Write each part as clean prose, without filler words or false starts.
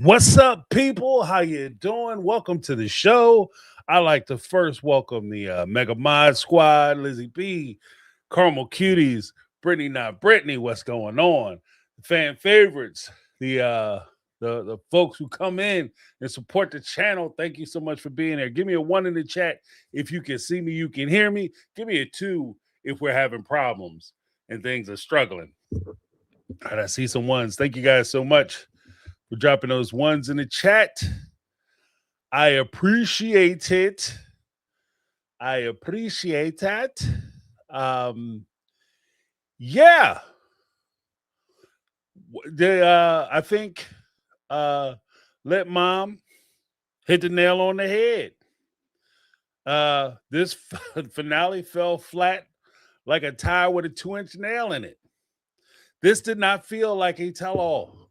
What's up, people? How you doing? Welcome to the show. I like to first welcome the Mega Mod Squad, Lizzie B, Caramel Cuties, Brittany Not Brittany. What's going on? The fan favorites, the folks who come in and support the channel. Thank you so much for being here. Give me a 1 in the chat if you can see me, you can hear me. Give me a 2 if we're having problems and things are struggling. All right, I see some ones. Thank you guys so much for dropping those ones in the chat. I appreciate it. I appreciate that. Yeah. I think Let Mom hit the nail on the head. This finale fell flat like a tire with a 2-inch nail in it. This did not feel like a tell-all.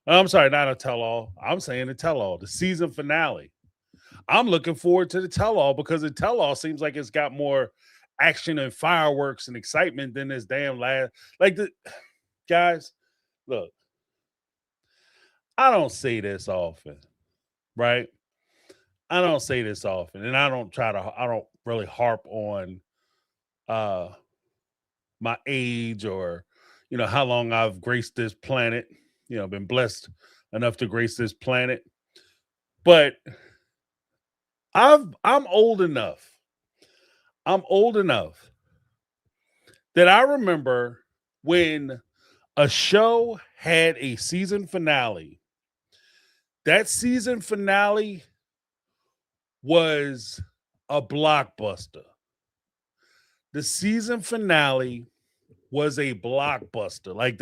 I'm sorry, not a tell-all. I'm saying a tell-all, the season finale. I'm looking forward to the tell-all because the tell-all seems like it's got more action and fireworks and excitement than this damn last. Guys, look, I don't say this often, right? I don't say this often, and I don't really harp on my age or how long I've graced this planet, been blessed enough to grace this planet. But I'm old enough. I'm old enough that I remember when a show had a season finale. That season finale was a blockbuster. The season finale was a blockbuster. Like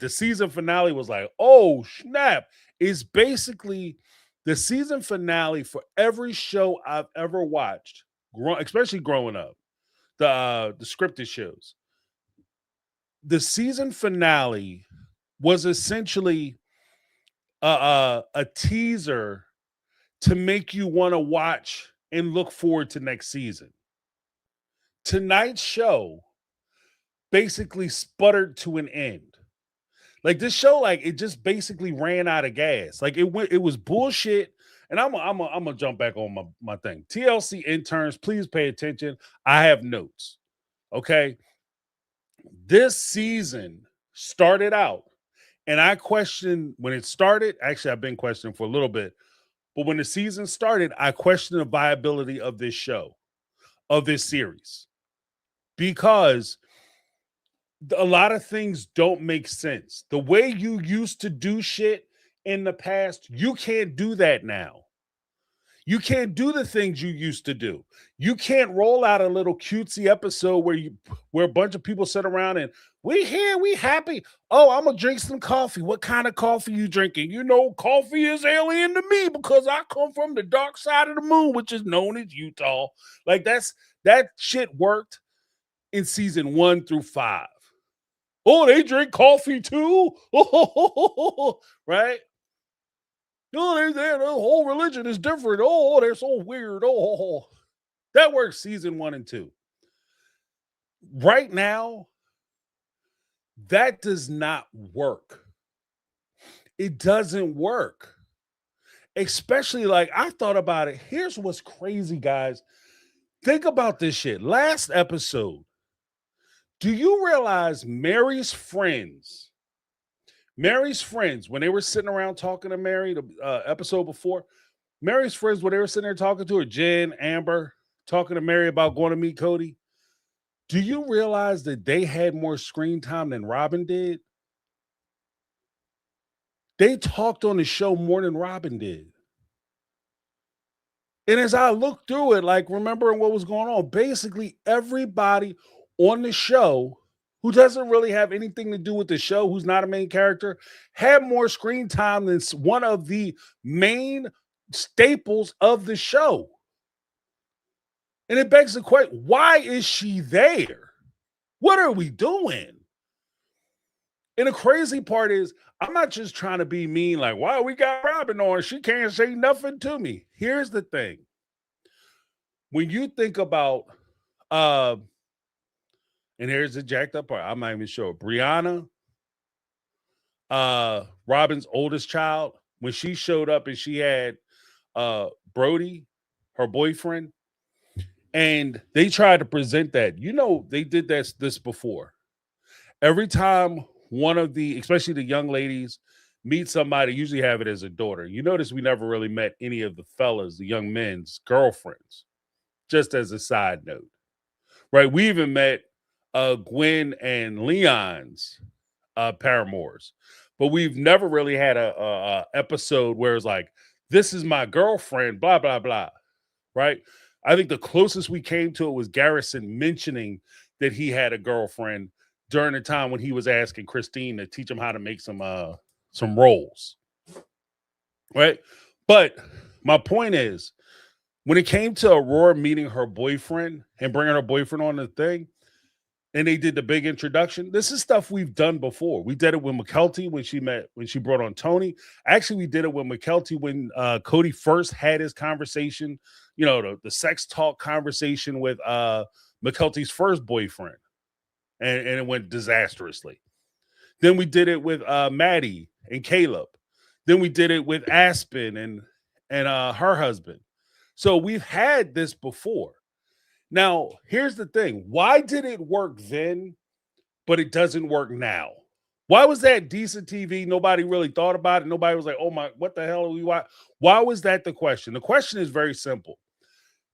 the season finale was like, oh snap. It's basically the season finale for every show I've ever watched, especially growing up, the scripted shows. The season finale was essentially a teaser to make you want to watch and look forward to next season. Tonight's show basically sputtered to an end. Like this show, it just basically ran out of gas. Like it was bullshit. And I'm gonna jump back on my thing. TLC interns, please pay attention. I have notes. Okay. This season started out, and I questioned when it started. Actually, I've been questioning for a little bit, but when the season started, I questioned the viability of this show, of this series, because a lot of things don't make sense. The way you used to do shit in the past, you can't do that now. You can't do the things you used to do. You can't roll out a little cutesy episode where a bunch of people sit around and we here, we happy. Oh, I'm gonna drink some coffee. What kind of coffee you drinking? Coffee is alien to me because I come from the dark side of the moon, which is known as Utah. Like that shit worked in season 1 through 5. Oh, they drink coffee too? Right? No, the whole religion is different. Oh, they're so weird. Oh, that works season 1 and 2. Right now, that does not work. It doesn't work. Especially I thought about it. Here's what's crazy, guys. Think about this shit. Last episode, do you realize Meri's friends, when they were sitting around talking to Meri, the episode before, Meri's friends, when they were sitting there talking to her, Jen, Amber, talking to Meri about going to meet Kody, do you realize that they had more screen time than Robin did? They talked on the show more than Robin did. And as I looked through it, remembering what was going on, basically everybody on the show who doesn't really have anything to do with the show, who's not a main character, had more screen time than one of the main staples of the show. And it begs the question, why is she there? What are we doing? And the crazy part is, I'm not just trying to be mean, why we got Robin on? She can't say nothing to me. Here's the thing. When you think about, and here's the jacked up part, I'm not even sure. Brianna, Robin's oldest child, when she showed up and she had Brody, her boyfriend, and they tried to present that. They did this before. Every time one of the, especially the young ladies, meet somebody, usually have it as a daughter. You notice we never really met any of the fellas, the young men's girlfriends, just as a side note. Right? We even met Gwen and Leon's paramours, but we've never really had a episode where it's like, this is my girlfriend, blah, blah, blah. Right? I think the closest we came to it was Garrison mentioning that he had a girlfriend during the time when he was asking Christine to teach him how to make some rolls. Right? But my point is, when it came to Aurora meeting her boyfriend and bringing her boyfriend on the thing, and they did the big introduction, this is stuff we've done before. We did it with McKelty when she brought on Tony. Actually, we did it with McKelty when Kody first had his conversation, the sex talk conversation with McKelty's first boyfriend, and it went disastrously. Then we did it with Maddie and Caleb. Then we did it with Aspen and her husband. So we've had this before. Now, here's the thing. Why did it work then, but it doesn't work now? Why was that decent TV? Nobody really thought about it. Nobody was like, oh my, what the hell are we watching? Why was that the question? The question is very simple.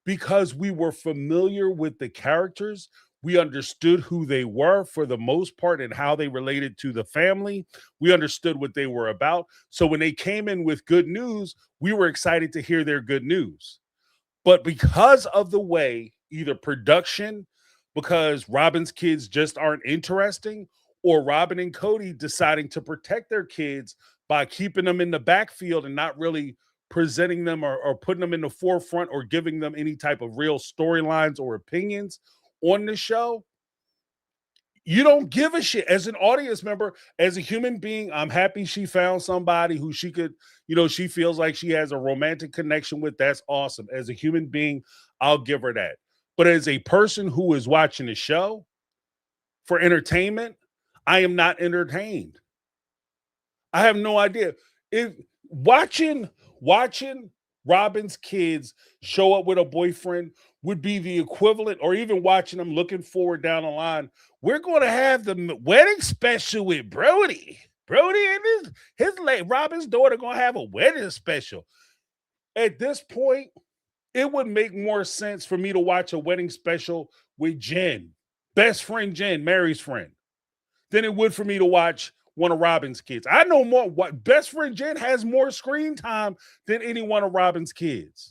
Because we were familiar with the characters. We understood who they were for the most part and how they related to the family. We understood what they were about. So when they came in with good news, we were excited to hear their good news. But because of the way, either production, because Robin's kids just aren't interesting, or Robin and Kody deciding to protect their kids by keeping them in the backfield and not really presenting them or putting them in the forefront or giving them any type of real storylines or opinions on the show, you don't give a shit. As an audience member, as a human being, I'm happy she found somebody who she could, she feels like she has a romantic connection with. That's awesome. As a human being, I'll give her that. But as a person who is watching the show for entertainment, I am not entertained. I have no idea. If watching Robin's kids show up with a boyfriend would be the equivalent, or even watching them looking forward down the line. We're going to have the wedding special with Brody. Brody and his late Robin's daughter going to have a wedding special. At this point, it would make more sense for me to watch a wedding special with Jen, best friend Jen, Mary's friend, than it would for me to watch one of Robin's kids. I know more. What best friend Jen has more screen time than any one of Robin's kids.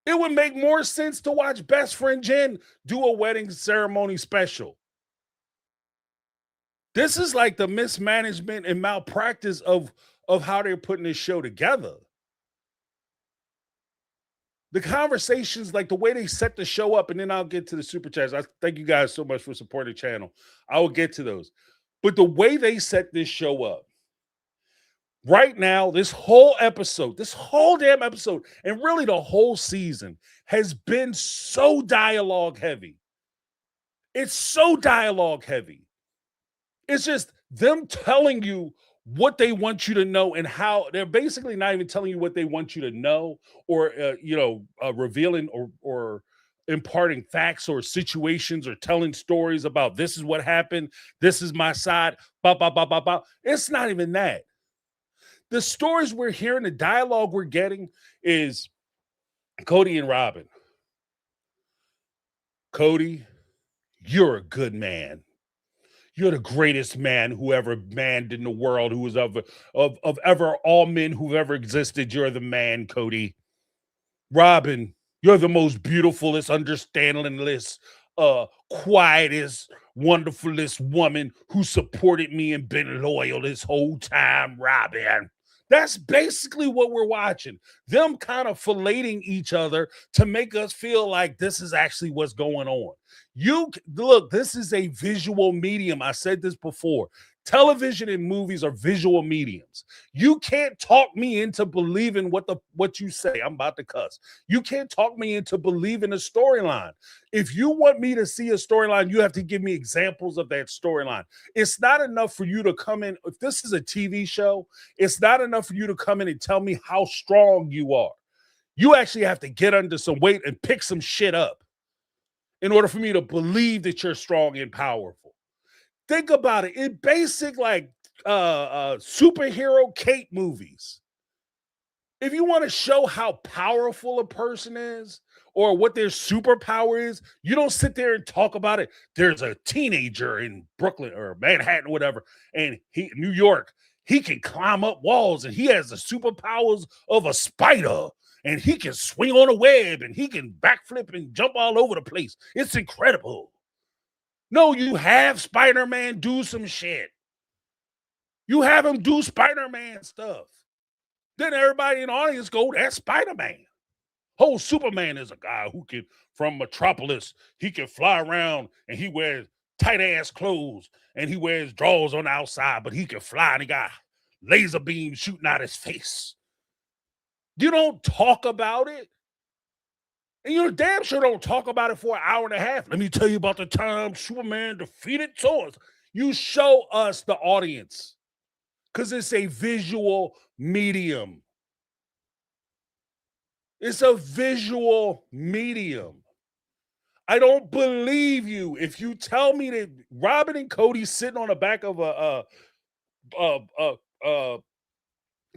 It would make more sense to watch best friend Jen do a wedding ceremony special. This is like the mismanagement and malpractice of how they're putting this show together. The conversations, like the way they set the show up, and then I'll get to the super chats. I thank you guys so much for supporting the channel. I will get to those. But the way they set this show up, right now, this whole damn episode, and really the whole season has been so dialogue heavy. It's so dialogue heavy. It's just them telling you what they want you to know, and how they're basically not even telling you what they want you to know, or revealing or imparting facts or situations, or telling stories about this is what happened, this is my side, blah, blah, blah, blah, blah. It's not even that. The stories we're hearing, the dialogue we're getting is Kody and Robin. Kody, you're a good man. You're the greatest man who ever manned in the world, who was of ever all men who've ever existed. You're the man, Kody. Robin, you're the most beautifulest, understandingest, quietest, wonderfulest woman who supported me and been loyal this whole time, Robin. That's basically what we're watching. Them kind of filleting each other to make us feel like this is actually what's going on. Look, this is a visual medium. I said this before. Television and movies are visual mediums. You can't talk me into believing what you say. I'm about to cuss. You can't talk me into believing a storyline. If you want me to see a storyline, you have to give me examples of that storyline. It's not enough for you to come in. If this is a TV show, it's not enough for you to come in and tell me how strong you are. You actually have to get under some weight and pick some shit up in order for me to believe that you're strong and powerful. Think about it. In basic, like superhero cape movies, if you want to show how powerful a person is or what their superpower is, you don't sit there and talk about it. There's a teenager in Brooklyn or Manhattan, whatever, and New York, he can climb up walls and he has the superpowers of a spider and he can swing on a web and he can backflip and jump all over the place. It's incredible. No, you have Spider-Man do some shit. You have him do Spider-Man stuff. Then everybody in the audience go, that's Spider-Man. Oh, Superman is a guy who can, from Metropolis, he can fly around and he wears tight-ass clothes and he wears drawers on the outside, but he can fly and he got laser beams shooting out his face. You don't talk about it. And you damn sure don't talk about it for an hour and a half. Let me tell you about the time Superman defeated Thor. You show us, the audience, because it's a visual medium. It's a visual medium. I don't believe you if you tell me that Robin and Kody sitting on the back of a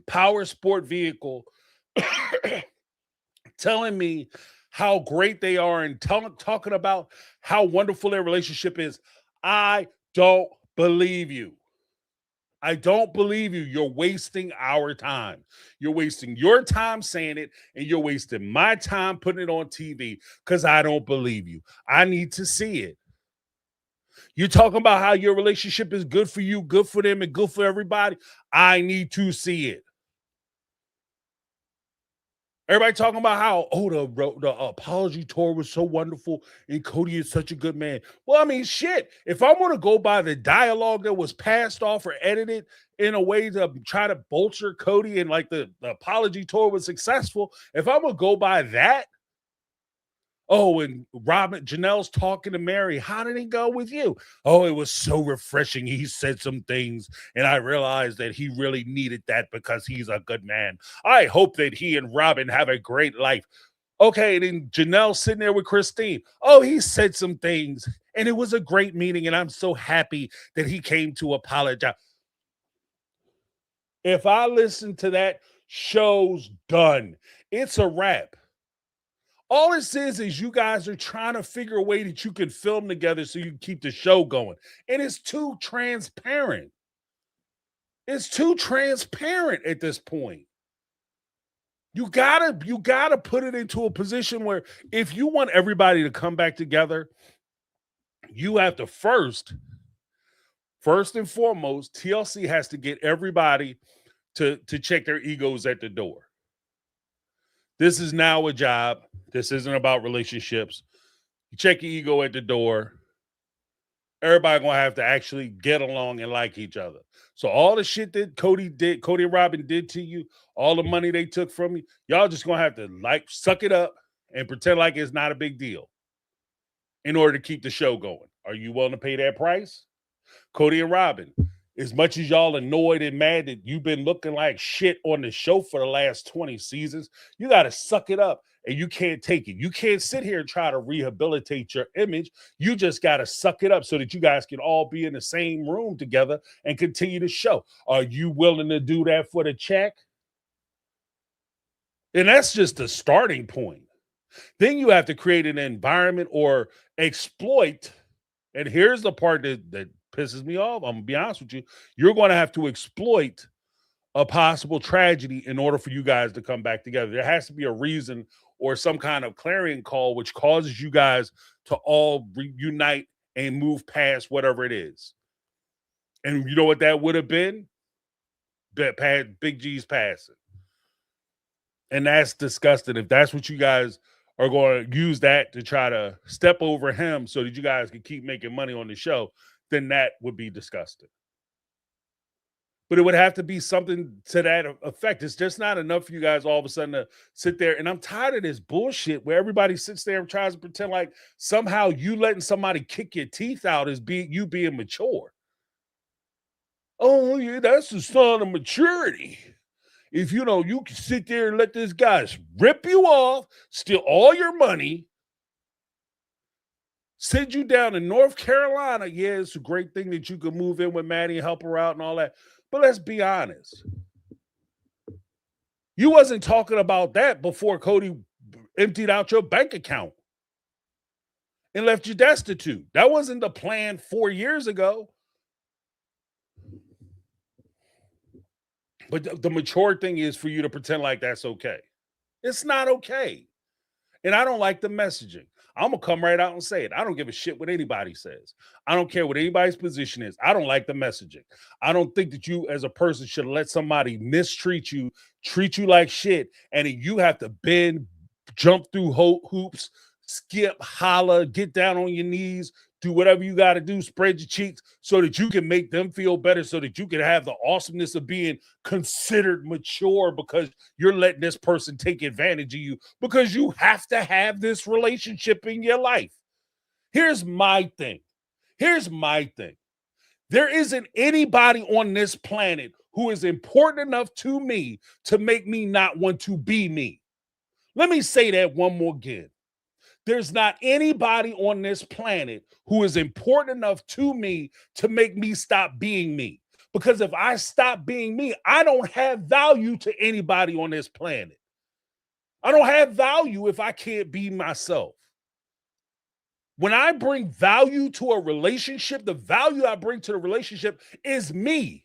power sport vehicle telling me how great they are and talking about how wonderful their relationship is. I don't believe you. I don't believe you. You're wasting our time. You're wasting your time saying it, and you're wasting my time putting it on TV because I don't believe you. I need to see it. You're talking about how your relationship is good for you, good for them, and good for everybody. I need to see it. Everybody talking about how, the apology tour was so wonderful and Kody is such a good man. Well, I mean, shit, if I want to go by the dialogue that was passed off or edited in a way to try to bolster Kody and like the apology tour was successful, if I'm going to go by that, oh, and Janelle's talking to Meri. How did it go with you? Oh, it was so refreshing. He said some things, and I realized that he really needed that because he's a good man. I hope that he and Robin have a great life. Okay, and then Janelle sitting there with Christine. Oh, he said some things, and it was a great meeting, and I'm so happy that he came to apologize. If I listen to that, show's done. It's a wrap. All it says is you guys are trying to figure a way that you can film together so you can keep the show going. And it's too transparent. It's too transparent at this point. You gotta put it into a position where if you want everybody to come back together, you have to first and foremost, TLC has to get everybody to check their egos at the door. This is now a job. This isn't about relationships. You check your ego at the door. Everybody gonna have to actually get along and like each other. So all the shit that Kody and Robin did to you, all the money they took from you, y'all just gonna have to like suck it up and pretend like it's not a big deal in order to keep the show going. Are you willing to pay that price? Kody and Robin, as much as y'all annoyed and mad that you've been looking like shit on the show for the last 20 seasons, you got to suck it up and you can't take it. You can't sit here and try to rehabilitate your image. You just got to suck it up so that you guys can all be in the same room together and continue the show. Are you willing to do that for the check? And that's just the starting point. Then you have to create an environment or exploit. And here's the part that pisses me off. I'm going to be honest with you. You're going to have to exploit a possible tragedy in order for you guys to come back together. There has to be a reason or some kind of clarion call which causes you guys to all reunite and move past whatever it is. And you know what that would have been? Big G's passing. And that's disgusting. If that's what you guys are going to use that to try to step over him so that you guys can keep making money on the show, then that would be disgusting. But it would have to be something to that effect. It's just not enough for you guys all of a sudden to sit there. And I'm tired of this bullshit where everybody sits there and tries to pretend like somehow you letting somebody kick your teeth out is you being mature. Oh, yeah, that's the sign of maturity. If you can sit there and let this guy rip you off, steal all your money, send you down to North Carolina. Yeah, it's a great thing that you could move in with Maddie and help her out and all that. But let's be honest. You wasn't talking about that before Kody emptied out your bank account and left you destitute. That wasn't the plan 4 years ago. But the mature thing is for you to pretend like that's okay. It's not okay. And I don't like the messaging. I'm going to come right out and say it. I don't give a shit what anybody says. I don't care what anybody's position is. I don't like the messaging. I don't think that you as a person should let somebody mistreat you, treat you like shit, and then you have to bend, jump through hoops, skip, holler, get down on your knees, do whatever you got to do, spread your cheeks so that you can make them feel better, so that you can have the awesomeness of being considered mature because you're letting this person take advantage of you because you have to have this relationship in your life. Here's my thing. There isn't anybody on this planet who is important enough to me to make me not want to be me. Let me say that one more again. There's not anybody on this planet who is important enough to me to make me stop being me. Because if I stop being me, I don't have value to anybody on this planet. I don't have value if I can't be myself. When I bring value to a relationship, the value I bring to the relationship is me.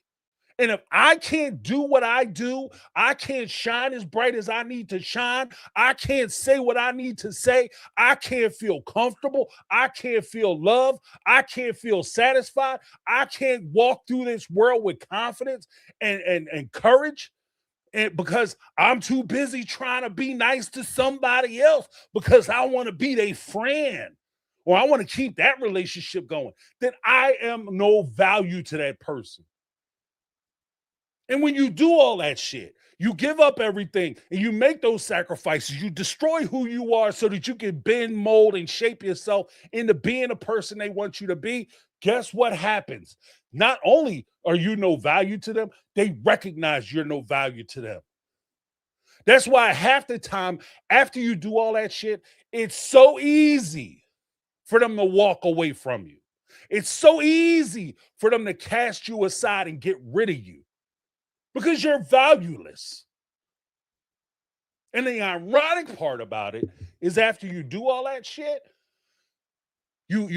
And if I can't do what I do, I can't shine as bright as I need to shine, I can't say what I need to say, I can't feel comfortable, I can't feel love, I can't feel satisfied, I can't walk through this world with confidence and courage, and because I'm too busy trying to be nice to somebody else because I want to be their friend or I want to keep that relationship going, then I am no value to that person. And when you do all that shit, you give up everything and you make those sacrifices, you destroy who you are so that you can bend, mold, and shape yourself into being a person they want you to be. Guess what happens? Not only are you no value to them, they recognize you're no value to them. That's why half the time after you do all that shit, it's so easy for them to walk away from you. It's so easy for them to cast you aside and get rid of you. Because you're valueless. And the ironic part about it is after you do all that shit, you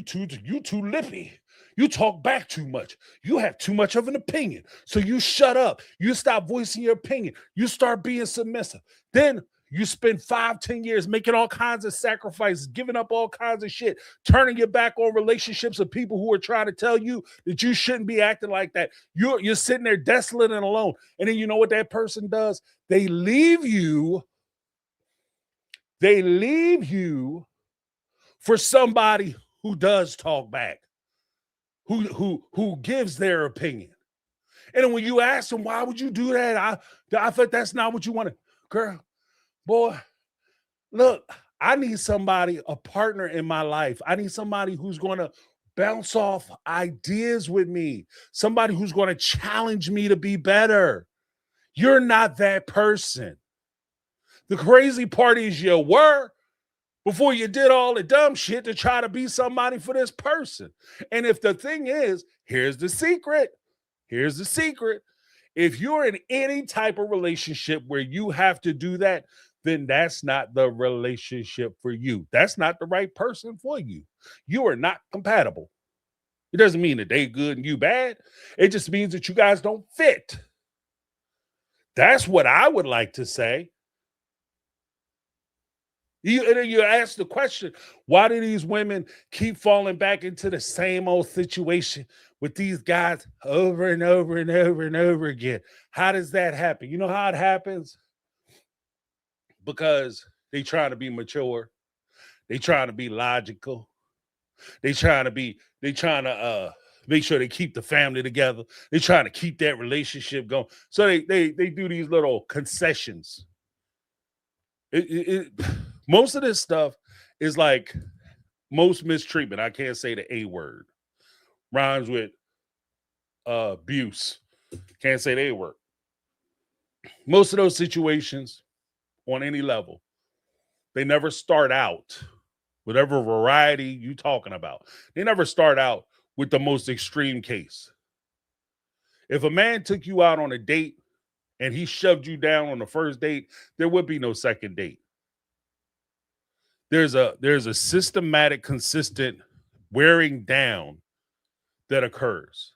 too lippy. You talk back too much. You have too much of an opinion. So you shut up. You stop voicing your opinion. You start being submissive. Then you spend 5-10 years making all kinds of sacrifices, giving up all kinds of shit, turning your back on relationships of people who are trying to tell you that you shouldn't be acting like that. You're sitting there desolate and alone. And then you know what that person does? They leave you for somebody who does talk back, who gives their opinion. And then when you ask them, why would you do that? I thought that's not what you wanted. Girl, boy, look, I need somebody, a partner in my life. I need somebody who's going to bounce off ideas with me, somebody who's going to challenge me to be better. You're not that person. The crazy part is you were before you did all the dumb shit to try to be somebody for this person. And if the thing is, here's the secret. If you're in any type of relationship where you have to do that, then that's not the relationship for you. That's not the right person for you. You are not compatible. It doesn't mean that they good and you bad. It just means that you guys don't fit. That's what I would like to say. And then you ask the question, why do these women keep falling back into the same old situation with these guys over and over and over and over again? How does that happen? You know how it happens? Because they trying to be mature. They trying to be logical. They trying to make sure they keep the family together. They're trying to keep that relationship going. So they do these little concessions. Most of this stuff is like most mistreatment. I can't say the A word. Rhymes with abuse. Can't say the A word. Most of those situations on any level, they never start out, whatever variety you talking about, they never start out with the most extreme case. If a man took you out on a date and he shoved you down on the first date, there would be no second date. There's a systematic, consistent wearing down that occurs.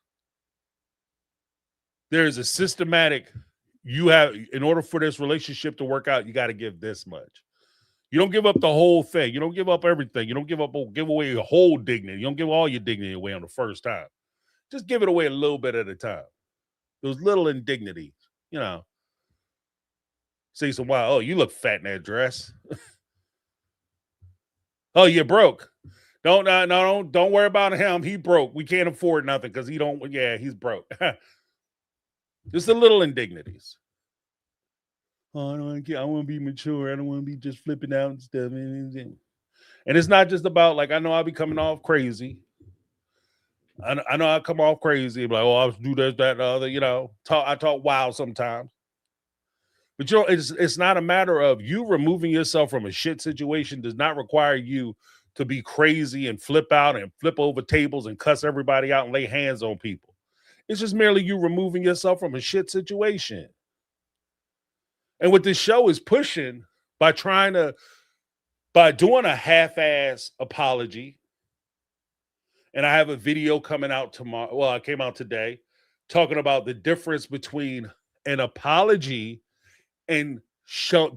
There's a systematic, you have, in order for this relationship to work out, you got to give this much. You don't give up the whole thing. You don't give up everything. You don't give away your whole dignity. You don't give all your dignity away on the first time. Just give it away a little bit at a time. Those little indignities, you know. Say some wow, oh, you look fat in that dress. Oh, you're broke. Don't worry about him. He broke. We can't afford nothing because he's broke. Just the little indignities. Oh, I want to be mature. I don't want to be just flipping out and stuff. And it's not just about, like, I know I'll be coming off crazy. I know I come off crazy. Like, oh, I'll do this, that, and the other. You know, I talk wild sometimes. But, you know, it's not a matter of you removing yourself from a shit situation does not require you to be crazy and flip out and flip over tables and cuss everybody out and lay hands on people. It's just merely you removing yourself from a shit situation. And what this show is pushing by doing a half-ass apology, and I have a video coming out tomorrow. Well, I came out today talking about the difference between an apology and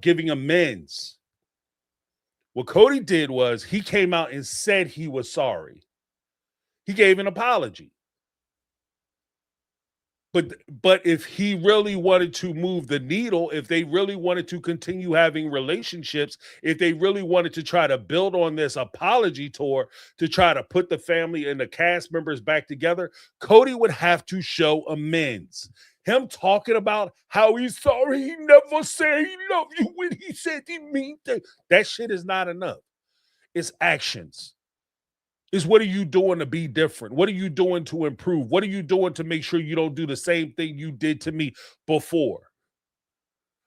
giving amends. What Kody did was he came out and said he was sorry. He gave an apology. But if he really wanted to move the needle, if they really wanted to continue having relationships, if they really wanted to try to build on this apology tour to try to put the family and the cast members back together, Kody would have to show amends. Him talking about how he's sorry, he never said he loved you when he said he mean things. That shit is not enough. It's actions. Is what are you doing to be different? What are you doing to improve? What are you doing to make sure you don't do the same thing you did to me before?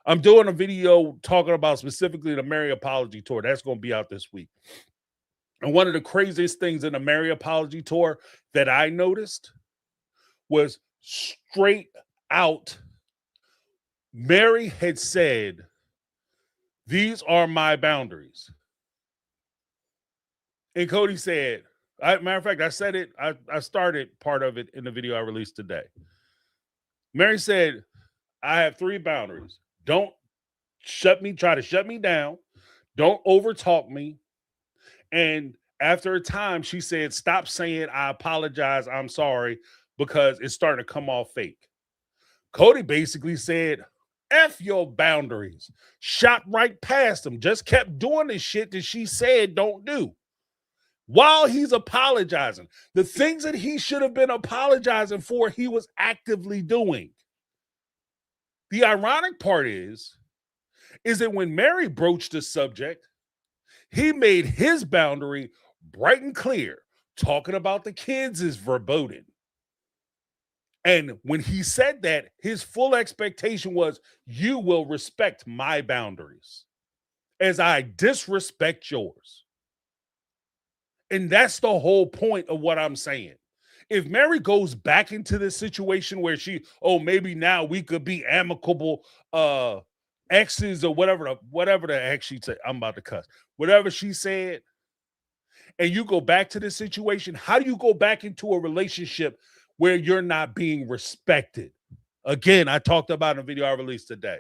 I'm doing a video talking about specifically the Meri apology tour. That's going to be out this week. And one of the craziest things in the Meri apology tour that I noticed was straight out, Meri had said, "These are my boundaries." And Kody said, matter of fact, I said it, I started part of it in the video I released today. Meri said, I have 3 boundaries. Don't try to shut me down. Don't overtalk me. And after a time, she said, stop saying, I apologize, I'm sorry, because it's starting to come off fake. Kody basically said, F your boundaries. Shot right past them. Just kept doing the shit that she said don't do. While he's apologizing, the things that he should have been apologizing for, he was actively doing. The ironic part is that when Meri broached the subject, he made his boundary bright and clear. Talking about the kids is verboten. And when he said that, his full expectation was, you will respect my boundaries as I disrespect yours. And that's the whole point of what I'm saying. If Meri goes back into this situation where maybe now we could be amicable exes or whatever the heck she said, I'm about to cuss. Whatever she said, and you go back to this situation, how do you go back into a relationship where you're not being respected? Again, I talked about in a video I released today.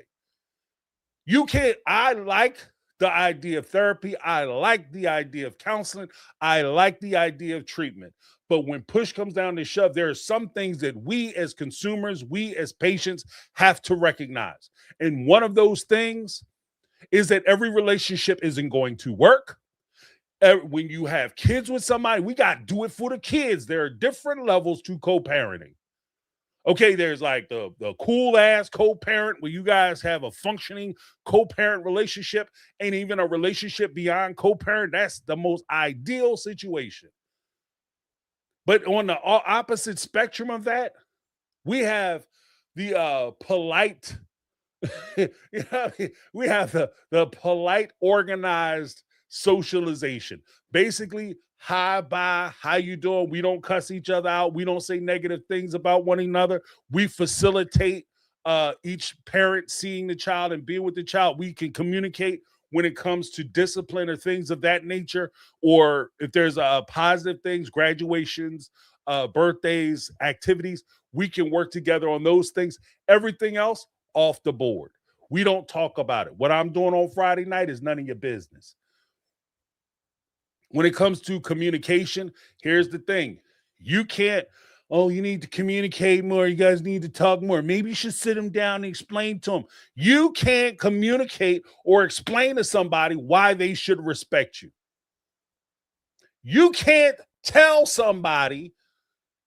I like the idea of therapy. I like the idea of counseling. I like the idea of treatment. But when push comes down to shove, there are some things that we as consumers, we as patients have to recognize. And one of those things is that every relationship isn't going to work. When you have kids with somebody, we got to do it for the kids. There are different levels to co-parenting. Okay, there's like the cool ass co-parent where you guys have a functioning co-parent relationship, and even a relationship beyond co-parent. That's the most ideal situation. But on the opposite spectrum of that, we have the polite, we have the polite, organized socialization. Basically, hi, bye, how you doing? We don't cuss each other out. We don't say negative things about one another. We facilitate each parent seeing the child and being with the child. We can communicate when it comes to discipline or things of that nature, or if there's positive things, graduations, birthdays, activities, we can work together on those things. Everything else, off the board. We don't talk about it. What I'm doing on Friday night is none of your business. When it comes to communication, here's the thing. You can't, oh, you need to communicate more. You guys need to talk more. Maybe you should sit them down and explain to them. You can't communicate or explain to somebody why they should respect you. You can't tell somebody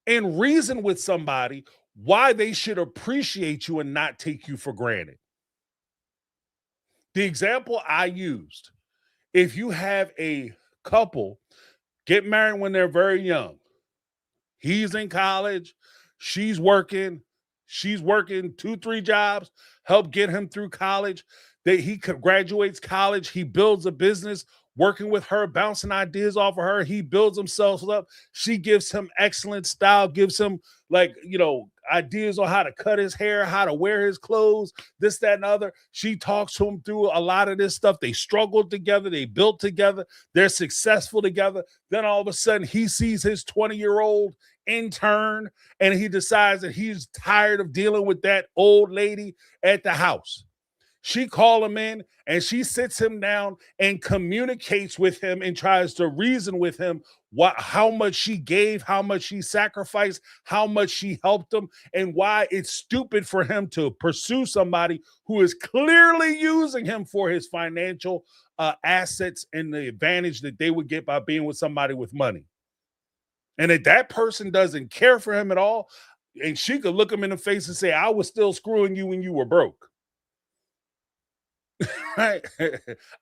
and reason with somebody why they should appreciate you and not take you for granted. The example I used, if you have a couple get married when they're very young, he's in college, she's working 2-3 jobs, help get him through college, that he graduates college, he builds a business working with her, bouncing ideas off of her, he builds himself up, she gives him excellent style, gives him ideas on how to cut his hair, how to wear his clothes, this, that, and other. She talks to him through a lot of this stuff. They struggled together, they built together, they're successful together. Then all of a sudden he sees his 20-year-old intern and he decides that he's tired of dealing with that old lady at the house. She calls him in and she sits him down and communicates with him and tries to reason with him how much she gave, how much she sacrificed, how much she helped him, and why it's stupid for him to pursue somebody who is clearly using him for his financial assets and the advantage that they would get by being with somebody with money. And if that person doesn't care for him at all, and she could look him in the face and say, I was still screwing you when you were broke. Right?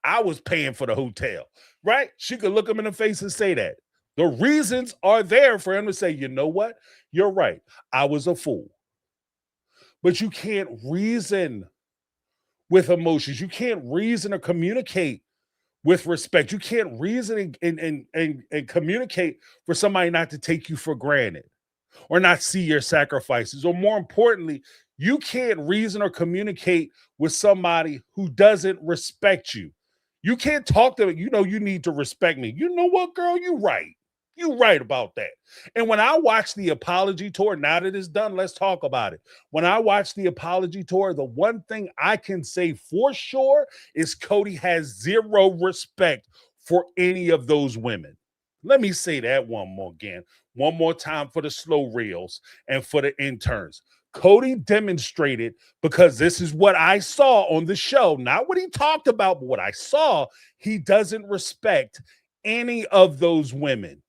I was paying for the hotel, right? She could look him in the face and say that. The reasons are there for him to say, you know what? You're right. I was a fool. But you can't reason with emotions. You can't reason or communicate with respect. You can't reason and communicate for somebody not to take you for granted or not see your sacrifices. Or more importantly, you can't reason or communicate with somebody who doesn't respect you. You can't talk to them. You need to respect me. You know what, girl? You're right. You're right about that. And when I watch the apology tour, now that it's done, let's talk about it. When I watch the apology tour, the one thing I can say for sure is Kody has zero respect for any of those women. Let me say that one more time for the slow reels and for the interns. Kody demonstrated, because this is what I saw on the show, not what he talked about, but what I saw, he doesn't respect any of those women.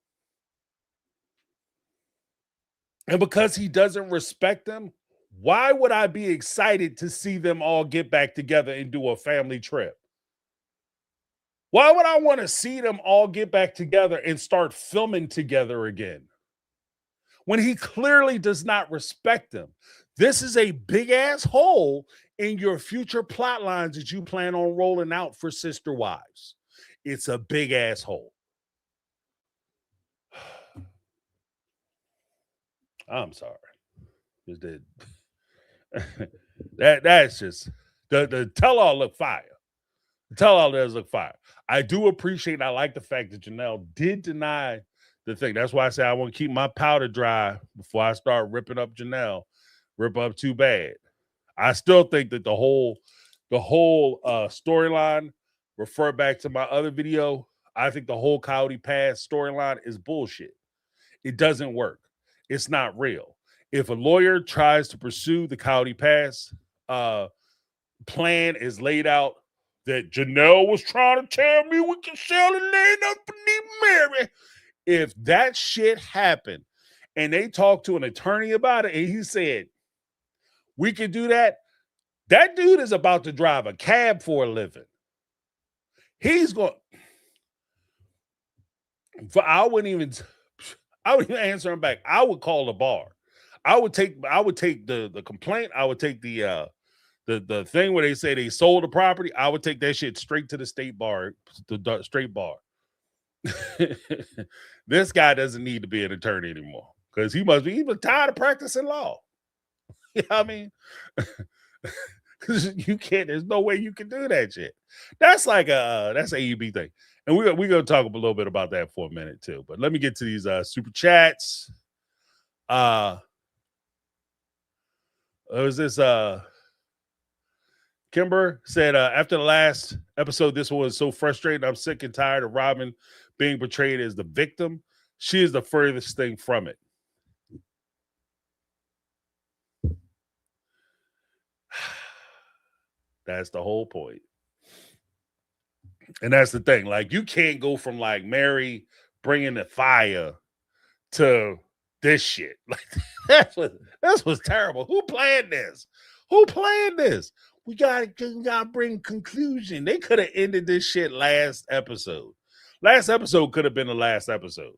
And because he doesn't respect them, why would I be excited to see them all get back together and do a family trip? Why would I want to see them all get back together and start filming together again when he clearly does not respect them? This is a big ass hole in your future plot lines that you plan on rolling out for Sister Wives. It's a big ass hole. I'm sorry. That's just the tell-all look fire. The tell-all does look fire. I do appreciate, I like the fact that Janelle did deny the thing. That's why I say I want to keep my powder dry before I start ripping up Janelle. Rip up too bad. I still think that the whole storyline, refer back to my other video, I think the whole Kody Pass storyline is bullshit. It doesn't work. It's not real. If a lawyer tries to pursue the Kody Pass plan is laid out that Janelle was trying to tell me we can sell the land underneath Meri. If that shit happened and they talked to an attorney about it and he said, we can do that, that dude is about to drive a cab for a living. He's going, I wouldn't even answer him back. I would call the bar. I would take the complaint. I would take the thing where they say they sold the property. I would take that shit straight to the state bar, the straight bar. This guy doesn't need to be an attorney anymore because he must be even tired of practicing law. You know what I mean? Because you can't, there's no way you can do that shit. That's like that's AUB thing. And we're gonna talk a little bit about that for a minute too. But let me get to these super chats. Was this Kimber said, after the last episode, this one was so frustrating. I'm sick and tired of Robin being portrayed as the victim. She is the furthest thing from it. That's the whole point. And that's the thing. Like, you can't go from like Meri bringing the fire to this shit. Like, that's what's terrible. Who planned this? Who planned this? We gotta bring conclusion. They could have ended this shit last episode. Last episode could have been the last episode.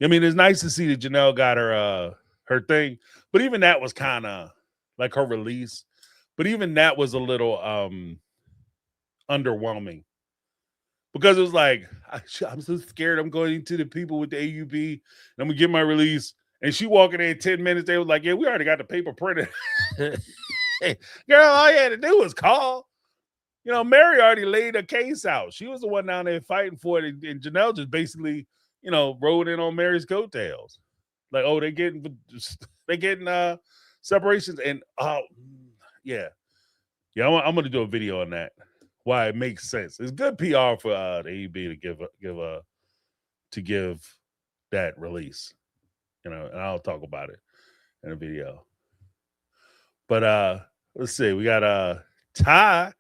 I mean, it's nice to see that Janelle got her thing, but even that was kind of like her release. But even that was a little underwhelming because it was like, I'm so scared. I'm going to the people with the AUB and I'm gonna get my release. And she walking in 10 minutes. They was like, yeah, we already got the paper printed. Girl, all you had to do was call. You know, Meri already laid a case out. She was the one down there fighting for it. And Janelle just basically, you know, rode in on Meri's coattails. Like, oh, they're getting separations. And yeah, I'm going to do a video on that. Why it makes sense. It's good PR for the AUB to give that release. You know, and I'll talk about it in a video. But let's see. We got Ty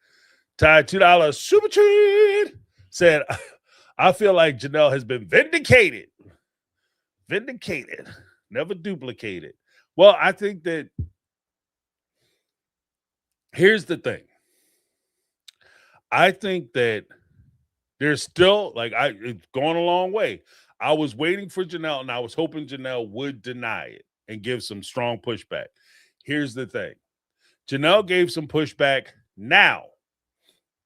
$2 super treat said, I feel like Janelle has been vindicated, never duplicated. Well, I think that here's the thing. I think that there's still it's going a long way. I was waiting for Janelle and I was hoping Janelle would deny it and give some strong pushback. Here's the thing. Janelle gave some pushback now.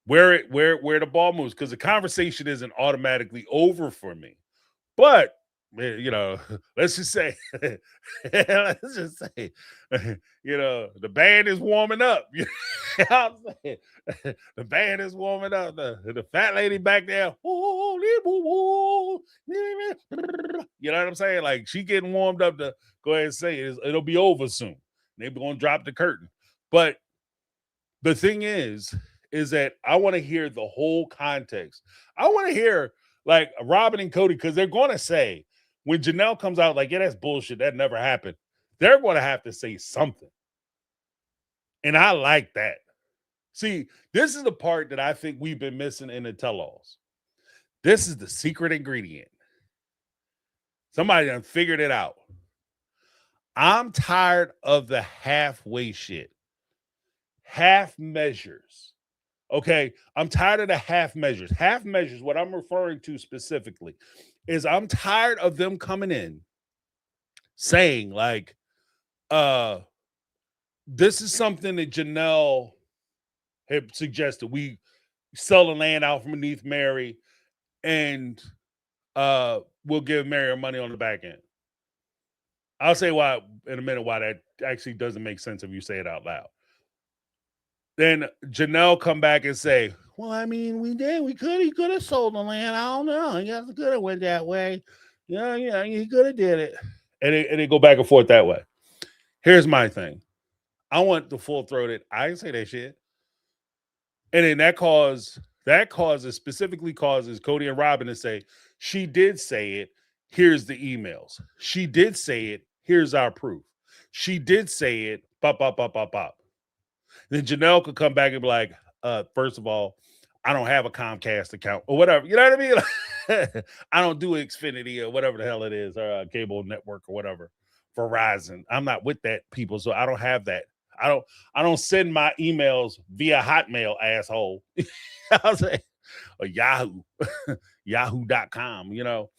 Where the ball moves, because the conversation isn't automatically over for me. But you know, let's just say, you know, the band is warming up. You know what I'm saying? The band is warming up. The fat lady back there, you know what I'm saying? Like, she getting warmed up to go ahead and say it'll be over soon. They're gonna drop the curtain. But the thing is that I want to hear the whole context. I want to hear like Robin and Kody, because they're going to say when Janelle comes out, like, yeah, that's bullshit. That never happened. They're going to have to say something. And I like that. See, this is the part that I think we've been missing in the tell-alls. This is the secret ingredient. Somebody done figured it out. I'm tired of the halfway shit. Half measures. Okay, I'm tired of the half measures. Half measures, what I'm referring to specifically, is I'm tired of them coming in saying, like, this is something that Janelle had suggested. We sell the land out from beneath Meri and we'll give Meri her money on the back end. I'll say why in a minute why that actually doesn't make sense if you say it out loud. Then Janelle come back and say, well, I mean, he could have sold the land. I don't know. He could have went that way. Yeah, he could have did it. And they go back and forth that way. Here's my thing. I want the full-throated, I didn't say that shit. And then that specifically causes Kody and Robin to say, she did say it. Here's the emails. She did say it. Here's our proof. She did say it. Bop, bop, bop, bop, bop. Then Janelle could come back and be like, first of all, I don't have a Comcast account or whatever. You know what I mean? I don't do Xfinity or whatever the hell it is, or a cable network or whatever. Verizon. I'm not with that, people, so I don't have that. I don't send my emails via Hotmail, asshole. I was like, or Yahoo, Yahoo.com, you know.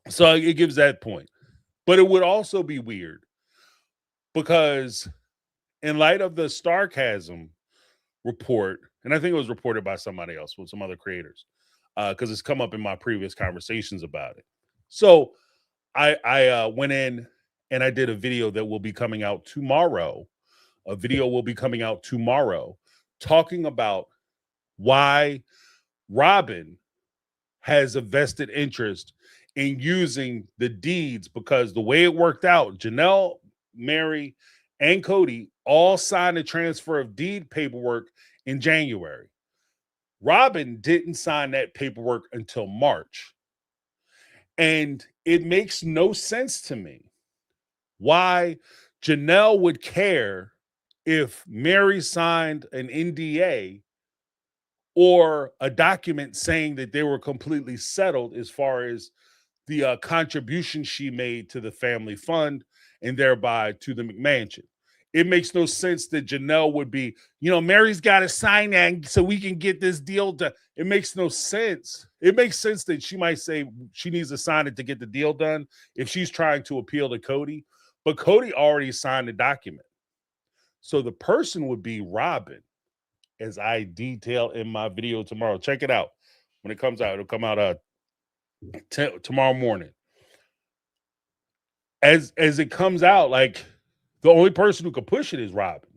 So it gives that point. But it would also be weird because in light of the Starcasm report, and I think it was reported by somebody else with some other creators, because it's come up in my previous conversations about it. So I went in and I did a video that will be coming out tomorrow. A video will be coming out tomorrow talking about why Robin has a vested interest in using the deeds, because the way it worked out, Janelle, Meri, and Kody all signed a transfer of deed paperwork in January. Robin didn't sign that paperwork until March. And it makes no sense to me why Janelle would care if Meri signed an NDA or a document saying that they were completely settled as far as the contribution she made to the family fund and thereby to the McMansion. It makes no sense that Janelle would be, Meri's got to sign that so we can get this deal done. It makes no sense. It makes sense that she might say she needs to sign it to get the deal done if she's trying to appeal to Kody. But Kody already signed the document. So the person would be Robin, as I detail in my video tomorrow. Check it out. When it comes out, it'll come out tomorrow morning. As it comes out, like, the only person who could push it is Robin.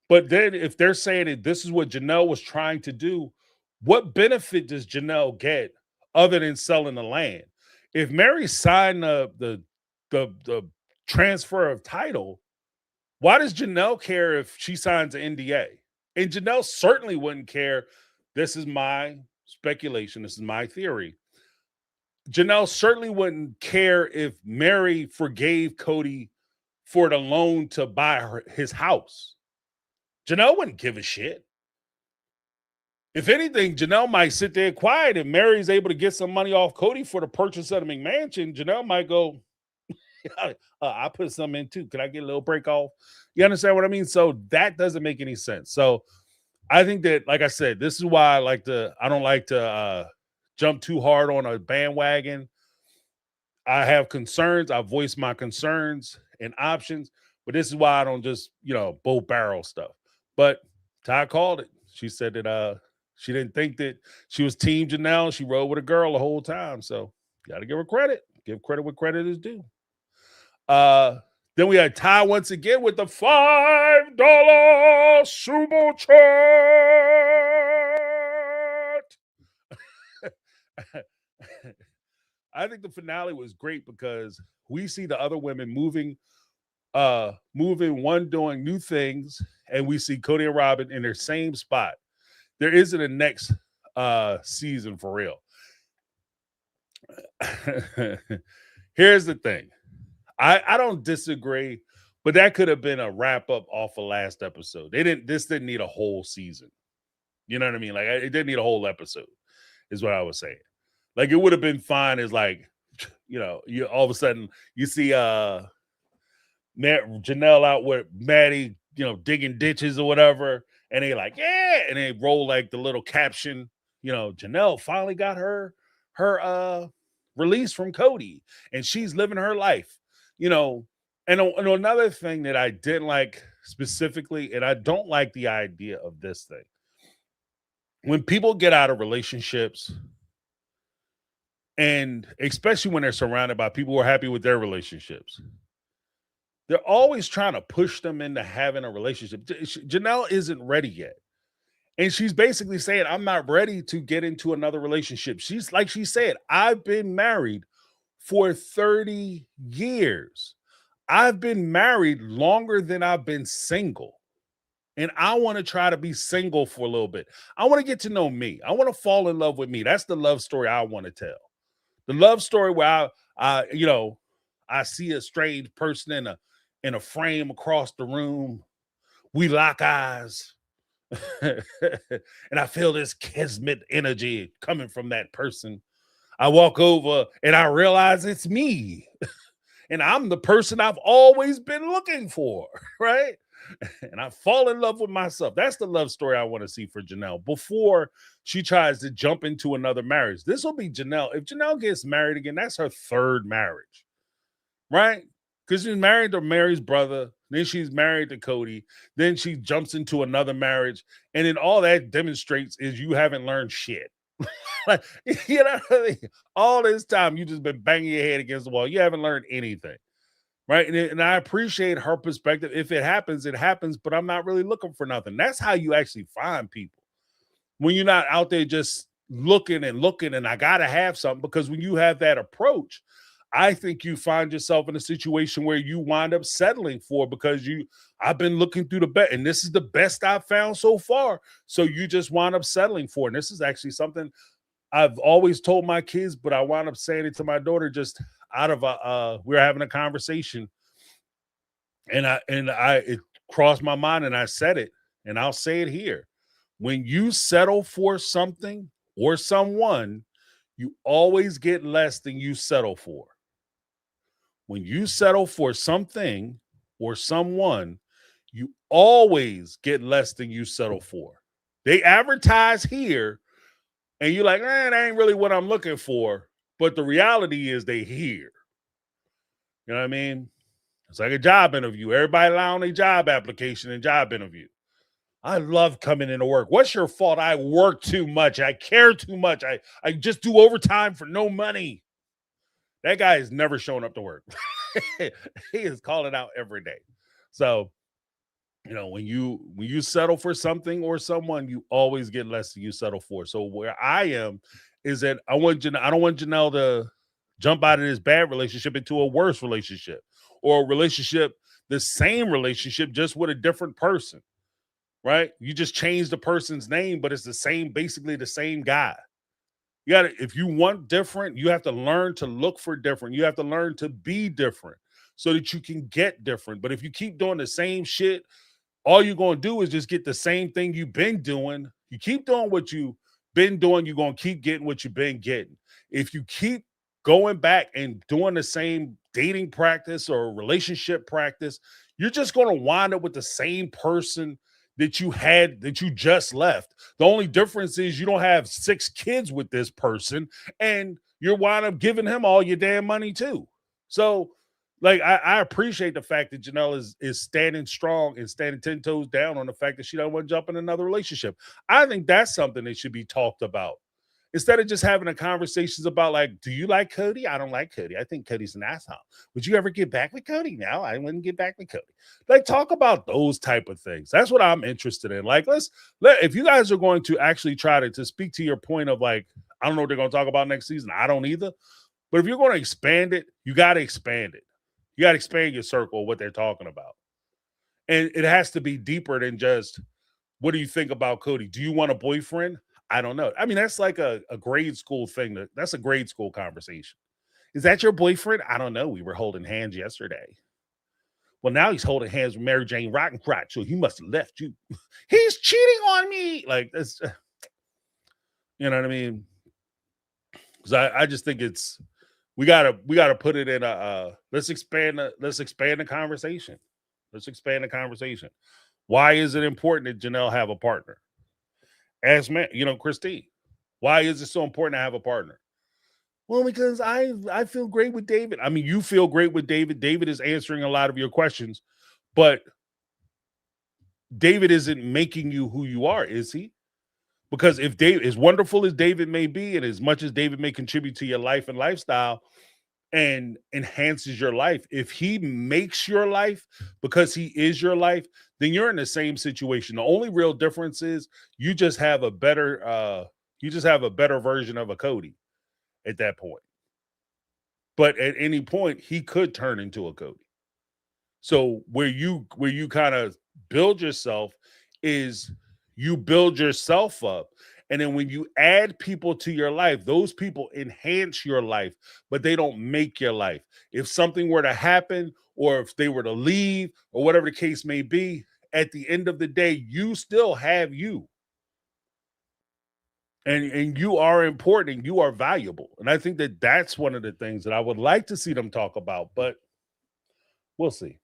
But then if they're saying that this is what Janelle was trying to do, what benefit does Janelle get other than selling the land? If Meri signed the transfer of title, why does Janelle care if she signs an NDA? And Janelle certainly wouldn't care. This is my speculation. This is my theory. Janelle certainly wouldn't care if Meri forgave Kody for the loan to buy his house. Janelle wouldn't give a shit. If anything, Janelle might sit there quiet. If Meri's able to get some money off Kody for the purchase of the McMansion, Janelle might go, I put some in too. Can I get a little break off? You understand what I mean? So that doesn't make any sense. So I think that, like I said, this is why I don't like to jump too hard on a bandwagon. I have concerns. I voice my concerns and options, but this is why I don't just, both barrel stuff. But Ty called it. She said that she didn't think that she was Team Janelle. She rode with a girl the whole time. So got to give her credit. Give credit what credit is due. Then we had Ty once again with the $5 super chat. I think the finale was great because we see the other women moving, one doing new things, and we see Kody and Robin in their same spot. There isn't a next season for real. Here's the thing. I don't disagree, but that could have been a wrap up off of last episode. This didn't need a whole season. You know what I mean? Like, it didn't need a whole episode, is what I was saying. Like, it would have been fine as, like, you all of a sudden you see Janelle out with Maddie, digging ditches or whatever, and they like, yeah, and they roll like the little caption, Janelle finally got her release from Kody, and she's living her life, And another thing that I didn't like specifically, and I don't like the idea of this thing, when people get out of relationships, and especially when they're surrounded by people who are happy with their relationships, they're always trying to push them into having a relationship. Janelle isn't ready yet. And she's basically saying, I'm not ready to get into another relationship. She's like she said, I've been married for 30 years. I've been married longer than I've been single. And I want to try to be single for a little bit. I want to get to know me. I want to fall in love with me. That's the love story I want to tell. The love story where I see a strange person in a frame across the room. We lock eyes and I feel this kismet energy coming from that person. I walk over and I realize it's me. And I'm the person I've always been looking for, right? And I fall in love with myself. That's the love story I want to see for Janelle before she tries to jump into another marriage. This will be Janelle. If Janelle gets married again, that's her third marriage, right? Because she's married to Mary's brother, then she's married to Kody, then she jumps into another marriage, and then all that demonstrates is you haven't learned shit. Like, you know what I mean? All this time you just been banging your head against the wall. You haven't learned anything, right? And I appreciate her perspective. If it happens, it happens, but I'm not really looking for nothing. That's how you actually find people. When you're not out there just looking and I gotta have something, because when you have that approach, I think you find yourself in a situation where you wind up settling for, because I've been looking through the best, and this is the best I've found so far. So you just wind up settling for. And this is actually something I've always told my kids, but I wound up saying it to my daughter just out of we were having a conversation, and it crossed my mind and I said it, and I'll say it here. When you settle for something or someone, you always get less than you settle for. When you settle for something or someone, you always get less than you settle for. They advertise here, and you're like, that ain't really what I'm looking for. But the reality is they here. You know what I mean? It's like a job interview. Everybody lie on a job application and job interview. I love coming into work. What's your fault? I work too much. I care too much. I just do overtime for no money. That guy is never showing up to work. He is calling out every day. So, when you settle for something or someone, you always get less than you settle for. So where I am is that I don't want Janelle to jump out of this bad relationship into a worse relationship, or a relationship, the same relationship, just with a different person, right? You just change the person's name, but it's basically the same guy. If you want different, you have to learn to look for different. You have to learn to be different so that you can get different. But if you keep doing the same shit, all you're going to do is just get the same thing you've been doing. You keep doing what you've been doing, you're going to keep getting what you've been getting. If you keep going back and doing the same dating practice or relationship practice, you're just going to wind up with the same person that you just left. The only difference is you don't have 6 kids with this person, and you're wind up giving him all your damn money too. So, like, I appreciate the fact that Janelle is standing strong and standing 10 toes down on the fact that she don't want to jump in another relationship. I think that's something that should be talked about, instead of just having a conversations about, like, do you like Kody? I don't like Kody. I think Cody's an asshole. Would you ever get back with Kody? No, I wouldn't get back with Kody. Like, talk about those type of things. That's what I'm interested in. Like, if you guys are going to actually try to speak to your point of, like, I don't know what they're going to talk about next season. I don't either. But if you're going to expand it, you got to expand it. You got to expand your circle of what they're talking about. And it has to be deeper than just, what do you think about Kody? Do you want a boyfriend? I don't know. I mean, that's like a grade school thing. That's a grade school conversation. Is that your boyfriend? I don't know. We were holding hands yesterday. Well, now he's holding hands with Mary Jane Rottencrotch, so he must have left you. He's cheating on me. Like, that's, you know what I mean? Because I just think we gotta put it in let's expand the conversation. Let's expand the conversation. Why is it important that Janelle have a partner? Ask me, Christine, why is it so important to have a partner? Well, because I feel great with David. I mean, you feel great with David. David is answering a lot of your questions, but David isn't making you who you are, is he? Because if David, as wonderful as David may be, and as much as David may contribute to your life and lifestyle and enhances your life, if he makes your life because he is your life, then you're in the same situation. The only real difference is you just have a better version of a Kody at that point. But at any point, he could turn into a Kody. So where you kind of build yourself is you build yourself up. And then when you add people to your life, those people enhance your life, but they don't make your life. If something were to happen, or if they were to leave, or whatever the case may be, at the end of the day, you still have you. And you are important and you are valuable. And I think that that's one of the things that I would like to see them talk about, but we'll see.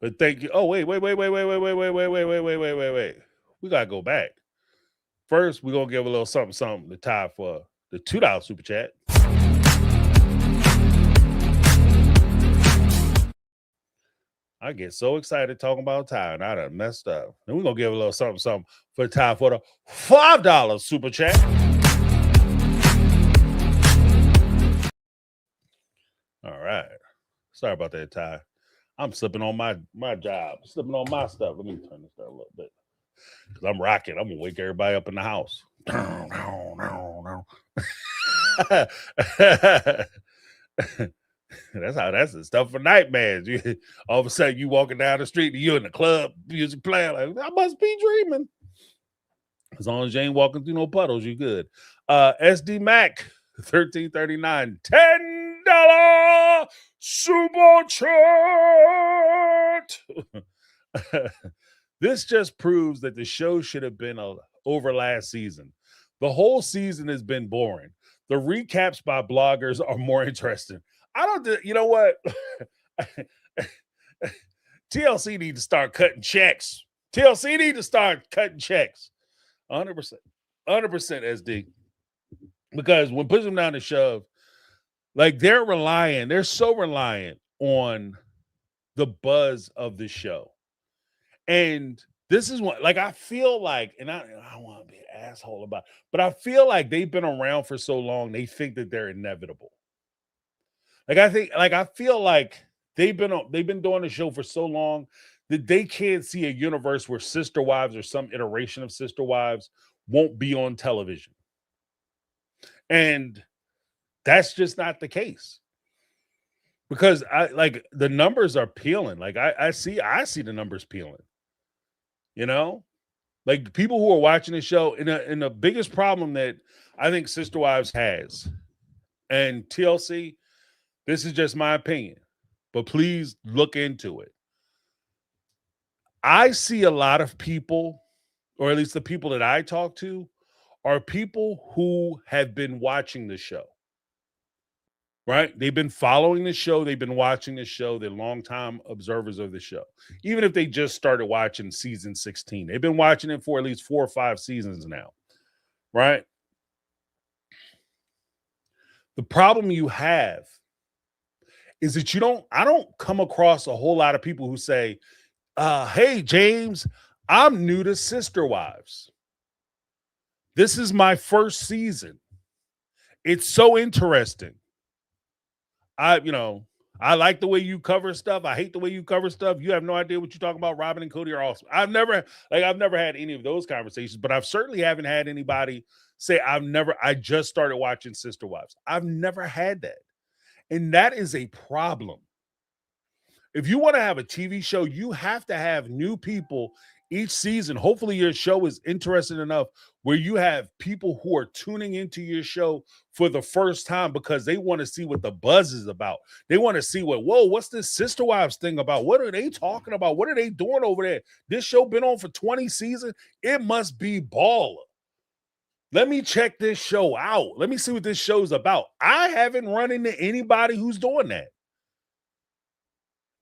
But thank you. Oh, wait. We gotta go back. First, we're gonna give a little something to Ty for the $2 super chat. I get so excited talking about Ty, and I done messed up. And we're gonna give a little something for Ty for the $5 super chat. All right. Sorry about that, Ty. I'm slipping on my job, slipping on my stuff. Let me turn this down a little bit. Because I'm rocking. I'm gonna wake everybody up in the house. That's the stuff for nightmares. All of a sudden you walking down the street and you in the club, music playing, like I must be dreaming. As long as you ain't walking through no puddles, you good. SD Mac 1339, $10 super chat. This just proves that the show should have been over last season. The whole season has been boring. The recaps by bloggers are more interesting. I don't, you know what? TLC need to start cutting checks. TLC need to start cutting checks. 100%. 100% SD. Because when pushing them down the shove, like they're so reliant on the buzz of the show. And this is what, like, I feel like, and I don't want to be an asshole about it, but I feel like they've been around for so long, they think that they're inevitable. I feel like they've been doing the show for so long that they can't see a universe where Sister Wives or some iteration of Sister Wives won't be on television. And that's just not the case. Because the numbers are peeling. Like I see the numbers peeling. You know? Like people who are watching the show, and the biggest problem that I think Sister Wives has, and TLC, this is just my opinion, but please look into it. I see a lot of people, or at least the people that I talk to, are people who have been watching the show. Right? They've been following the show. They've been watching the show. They're longtime observers of the show. Even if they just started watching season 16, they've been watching it for at least 4 or 5 seasons now. Right? The problem you have is that I don't come across a whole lot of people who say, hey, James, I'm new to Sister Wives. This is my first season. It's so interesting. I like the way you cover stuff. I hate the way you cover stuff. You have no idea what you're talking about. Robin and Kody are awesome. I've never had any of those conversations, but I've certainly haven't had anybody say I just started watching Sister Wives. I've never had that. And that is a problem. If you want to have a TV show, you have to have new people each season. Hopefully your show is interesting enough where you have people who are tuning into your show for the first time because they want to see what the buzz is about. They want to see what's this Sister Wives thing about? What are they talking about? What are they doing over there? This show been on for 20 seasons. It must be baller. Let me check this show out. Let me see what this show's about. I haven't run into anybody who's doing that.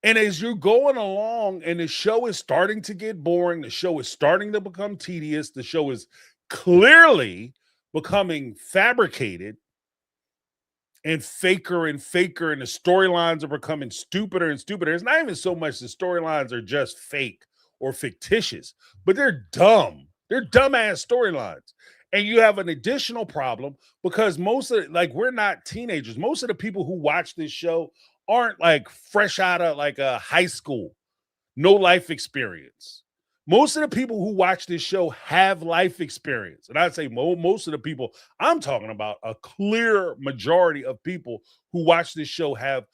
And as you're going along and the show is starting to get boring, the show is starting to become tedious, the show is clearly becoming fabricated and faker, and the storylines are becoming stupider and stupider. It's not even so much the storylines are just fake or fictitious, but they're dumb. They're dumbass storylines. And you have an additional problem because we're not teenagers. Most of the people who watch this show aren't like fresh out of like a high school, no life experience. Most of the people who watch this show have life experience. And I'd say most of the people I'm talking about, a clear majority of people who watch this show have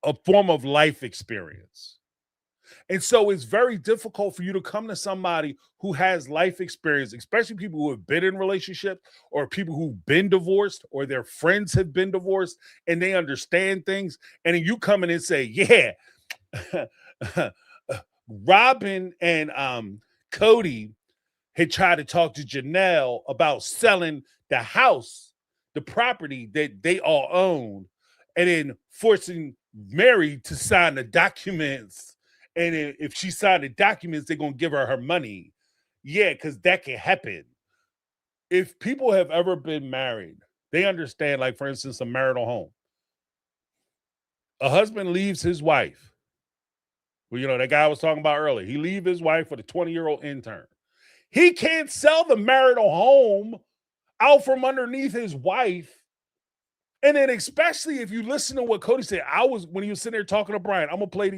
a form of life experience. And so it's very difficult for you to come to somebody who has life experience, especially people who have been in relationships or people who've been divorced or their friends have been divorced and they understand things. And then you come in and say, yeah, Robin and Kody had tried to talk to Janelle about selling the house, the property that they all own, and then forcing Meri to sign the documents. And if she signed the documents, they're going to give her money. Yeah, because that can happen. If people have ever been married, they understand, like, for instance, a marital home. A husband leaves his wife. Well, that guy I was talking about earlier. He leaves his wife for the 20-year-old intern. He can't sell the marital home out from underneath his wife. And then especially if you listen to what Kody said, when he was sitting there talking to Brian, I'm gonna play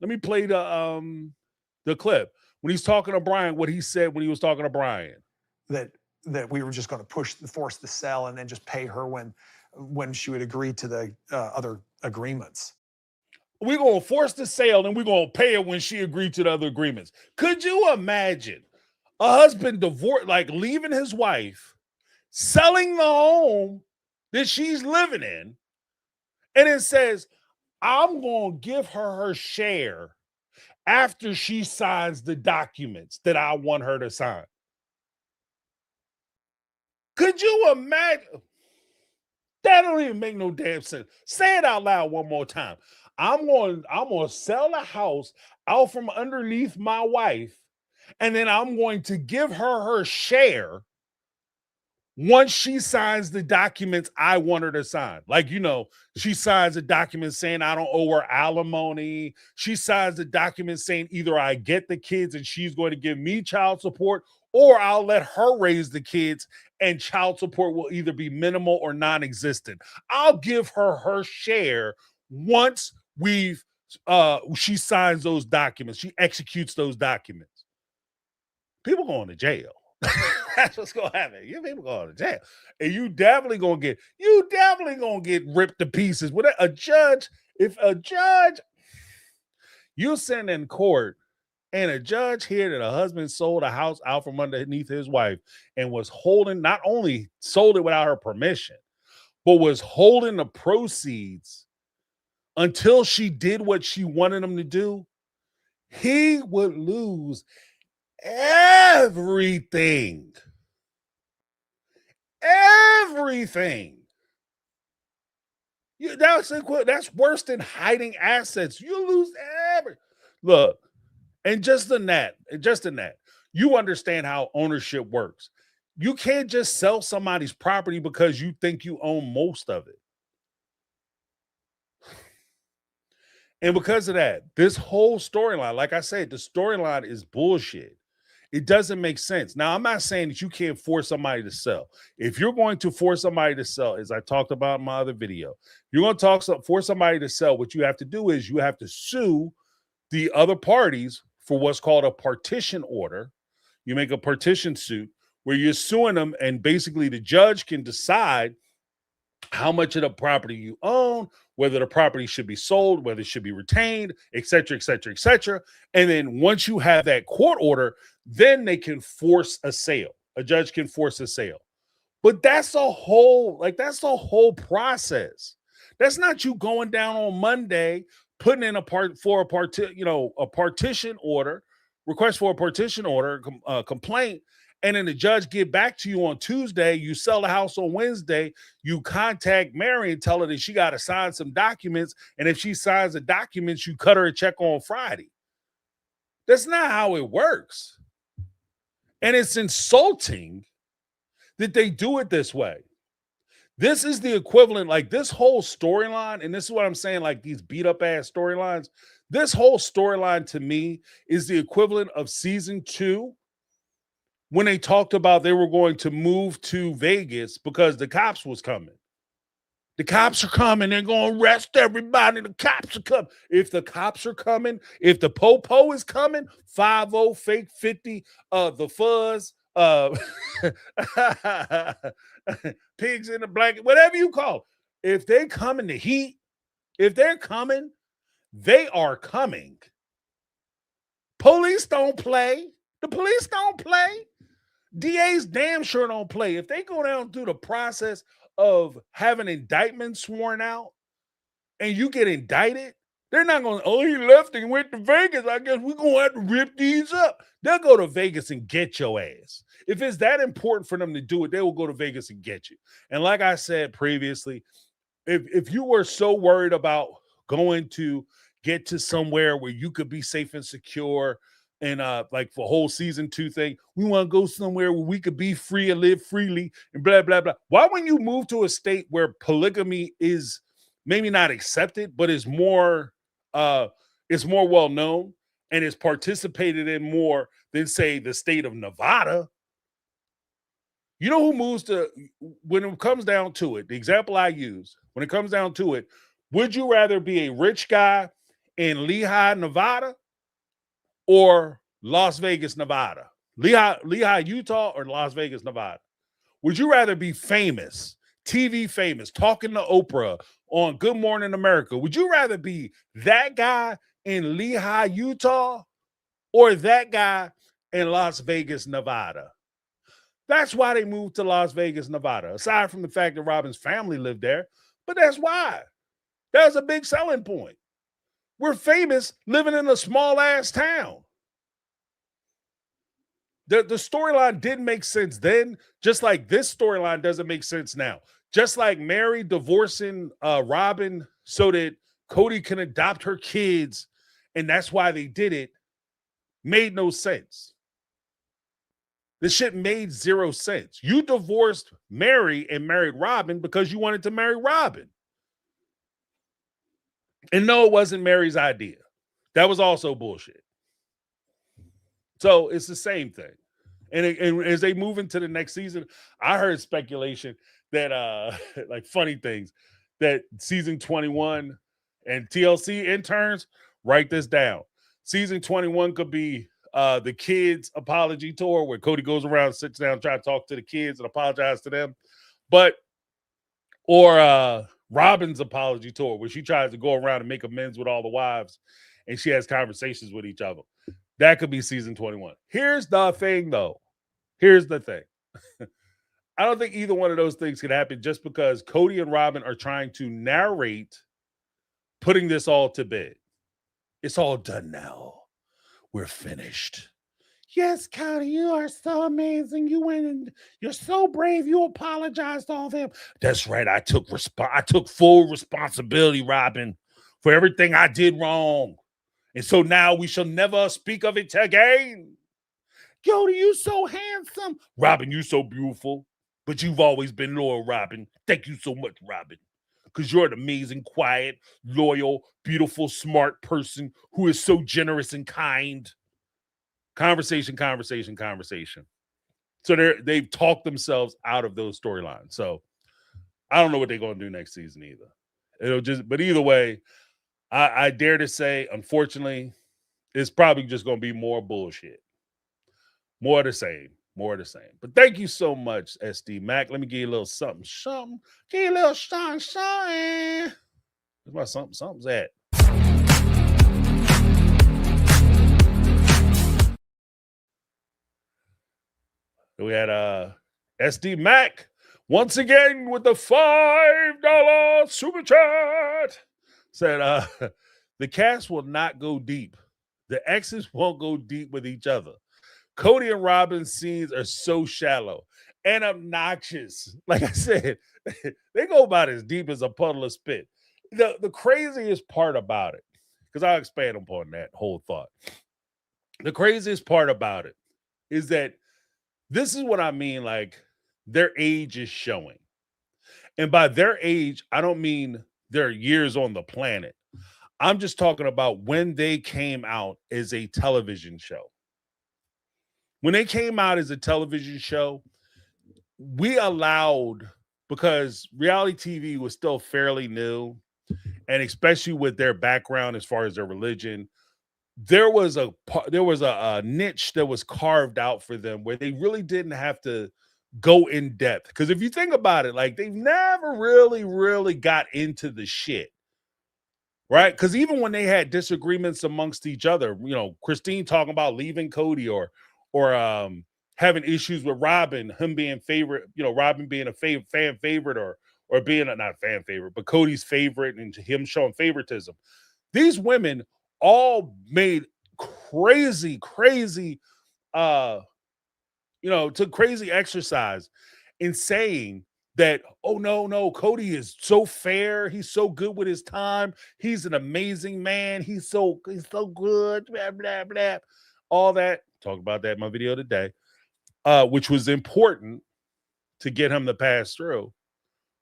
let me play the clip. When he's talking to Brian, what he said when he was talking to Brian. That we were just going to force the sell and then just pay her when she would agree to the other agreements. We're going to force the sale and we're going to pay her when she agreed to the other agreements. Could you imagine a husband leaving his wife, selling the home that she's living in, and it says, I'm going to give her share after she signs the documents that I want her to sign? Could you imagine? That don't even make no damn sense. Say it out loud one more time. I'm going to sell the house out from underneath my wife, and then I'm going to give her share once she signs the documents I want her to sign. Like, she signs a document saying I don't owe her alimony. She signs the document saying either I get the kids and she's going to give me child support, or I'll let her raise the kids and child support will either be minimal or non-existent. I'll give her share once she signs those documents. She executes those documents. People going to jail. That's what's gonna happen. You people going to jail, and you definitely gonna get ripped to pieces. With if a judge you sitting in court and a judge here that a husband sold a house out from underneath his wife and was not only sold it without her permission, but was holding the proceeds until she did what she wanted him to do, he would lose everything. That's worse than hiding assets. You lose look, and just in that, you understand how ownership works. You can't just sell somebody's property because you think you own most of it. And because of that, this whole storyline, like I said, the storyline is bullshit. It doesn't make sense. Now, I'm not saying that you can't force somebody to sell. If you're going to force somebody to sell, as I talked about in my other video, you're going to force somebody to sell. What you have to do is you have to sue the other parties for what's called a partition order. You make a partition suit where you're suing them, and basically the judge can decide how much of the property you own, whether the property should be sold, whether it should be retained, et cetera, et cetera, et cetera. And then once you have that court order, then they can force a sale. A judge can force a sale. But that's the whole process. That's not you going down on Monday, putting in a partition order, request for a partition order, complaint, and then the judge get back to you on Tuesday. You sell the house on Wednesday. You contact Meri and tell her that she got to sign some documents. And if she signs the documents, you cut her a check on Friday. That's not how it works. And it's insulting that they do it this way. This is the equivalent, like this whole storyline, and this is what I'm saying, like these beat up ass storylines. This whole storyline to me is the equivalent of season 2 when they talked about they were going to move to Vegas because the cops was coming. The cops are coming. They're going to arrest everybody. The cops are coming. If the cops are coming, if the po-po is coming, 50, fake 50, the fuzz, pigs in the blanket, whatever you call it. If they come in the heat, if they're coming, they are coming. Police don't play. The police don't play. DAs damn sure don't play. If they go down through the process of having indictments sworn out and you get indicted, they're not going, oh, he left and went to Vegas. I guess we're going to have to rip these up. They'll go to Vegas and get your ass. If it's that important for them to do it, they will go to Vegas and get you. And like I said previously, if you were so worried about going to get to somewhere where you could be safe and secure and like for whole season 2 thing, we want to go somewhere where we could be free and live freely and blah, blah, blah. Why wouldn't you move to a state where polygamy is maybe not accepted, but is more well known and is participated in more than, say, the state of Nevada? You know who moves to, when it comes down to it, the example I use, when it comes down to it, would you rather be a rich guy in Lehigh, Nevada or Las Vegas, Nevada? Lehigh, Utah or Las Vegas, Nevada? Would you rather be famous, TV famous, talking to Oprah on Good Morning America? Would you rather be that guy in Lehigh, Utah or that guy in Las Vegas, Nevada? That's why they moved to Las Vegas, Nevada, aside from the fact that Robin's family lived there. But that's why. That was a big selling point. We're famous living in a small-ass town. The storyline didn't make sense then, just like this storyline doesn't make sense now. Just like Meri divorcing Robin so that Kody can adopt her kids, and that's why they did it, made no sense. This shit made zero sense. You divorced Meri and married Robin because you wanted to marry Robin. And no, it wasn't Meri's idea. That was also bullshit. So it's the same thing. And as they move into the next season, I heard speculation that like funny things, that season 21 and TLC interns, write this down. Season 21 could be the kids' apology tour where Kody goes around, sits down, try to talk to the kids and apologize to them. Or Robin's apology tour where she tries to go around and make amends with all the wives and she has conversations with each other. That could be season 21. Here's the thing, though. Here's the thing. I don't think either one of those things could happen just because Kody and Robin are trying to narrate putting this all to bed. It's all done now. We're finished. Yes, Kody, you are so amazing. You went and you're so brave. You apologized to all them. That's right. I took full responsibility, Robin, for everything I did wrong. And so now we shall never speak of it again. Kody, you so handsome. Robin, you so beautiful. But you've always been loyal, Robin. Thank you so much, Robin. Because you're an amazing, quiet, loyal, beautiful, smart person who is so generous and kind. Conversation. So they've talked themselves out of those storylines. So I don't know what they're going to do next season either. But either way, I dare to say, unfortunately, it's probably just going to be more bullshit. More of the same. But thank you so much, SD Mac. Let me give you a little something. Give you a little something. Where's my something's at? We had SD Mac once again with the $5 super chat. Said the cast will not go deep. The exes won't go deep with each other. Kody and Robin's scenes are so shallow and obnoxious. Like I said, they go about as deep as a puddle of spit. The craziest part about it, because I'll expand upon that whole thought. The craziest part about it is that this is what I mean, like their age is showing. And by their age, I don't mean their years on the planet. I'm just talking about when they came out as a television show. When they came out as a television show, we allowed, because reality TV was still fairly new, and especially with their background as far as their religion, there was a niche that was carved out for them where they really didn't have to go in depth. Because if you think about it, like they've never really got into the shit. right? Because even when they had disagreements amongst each other, you know, Christine talking about leaving Kody or having issues with Robin, him being favorite, you know, Robin being a fan favorite or being not a fan favorite, but Cody's favorite and him showing favoritism. These women all made crazy uh took crazy exercise in saying that, oh no, Kody is so fair, he's so good with his time, he's an amazing man, he's so good, blah blah blah, all that. Talk about that in my video today, which was important to get him to pass through,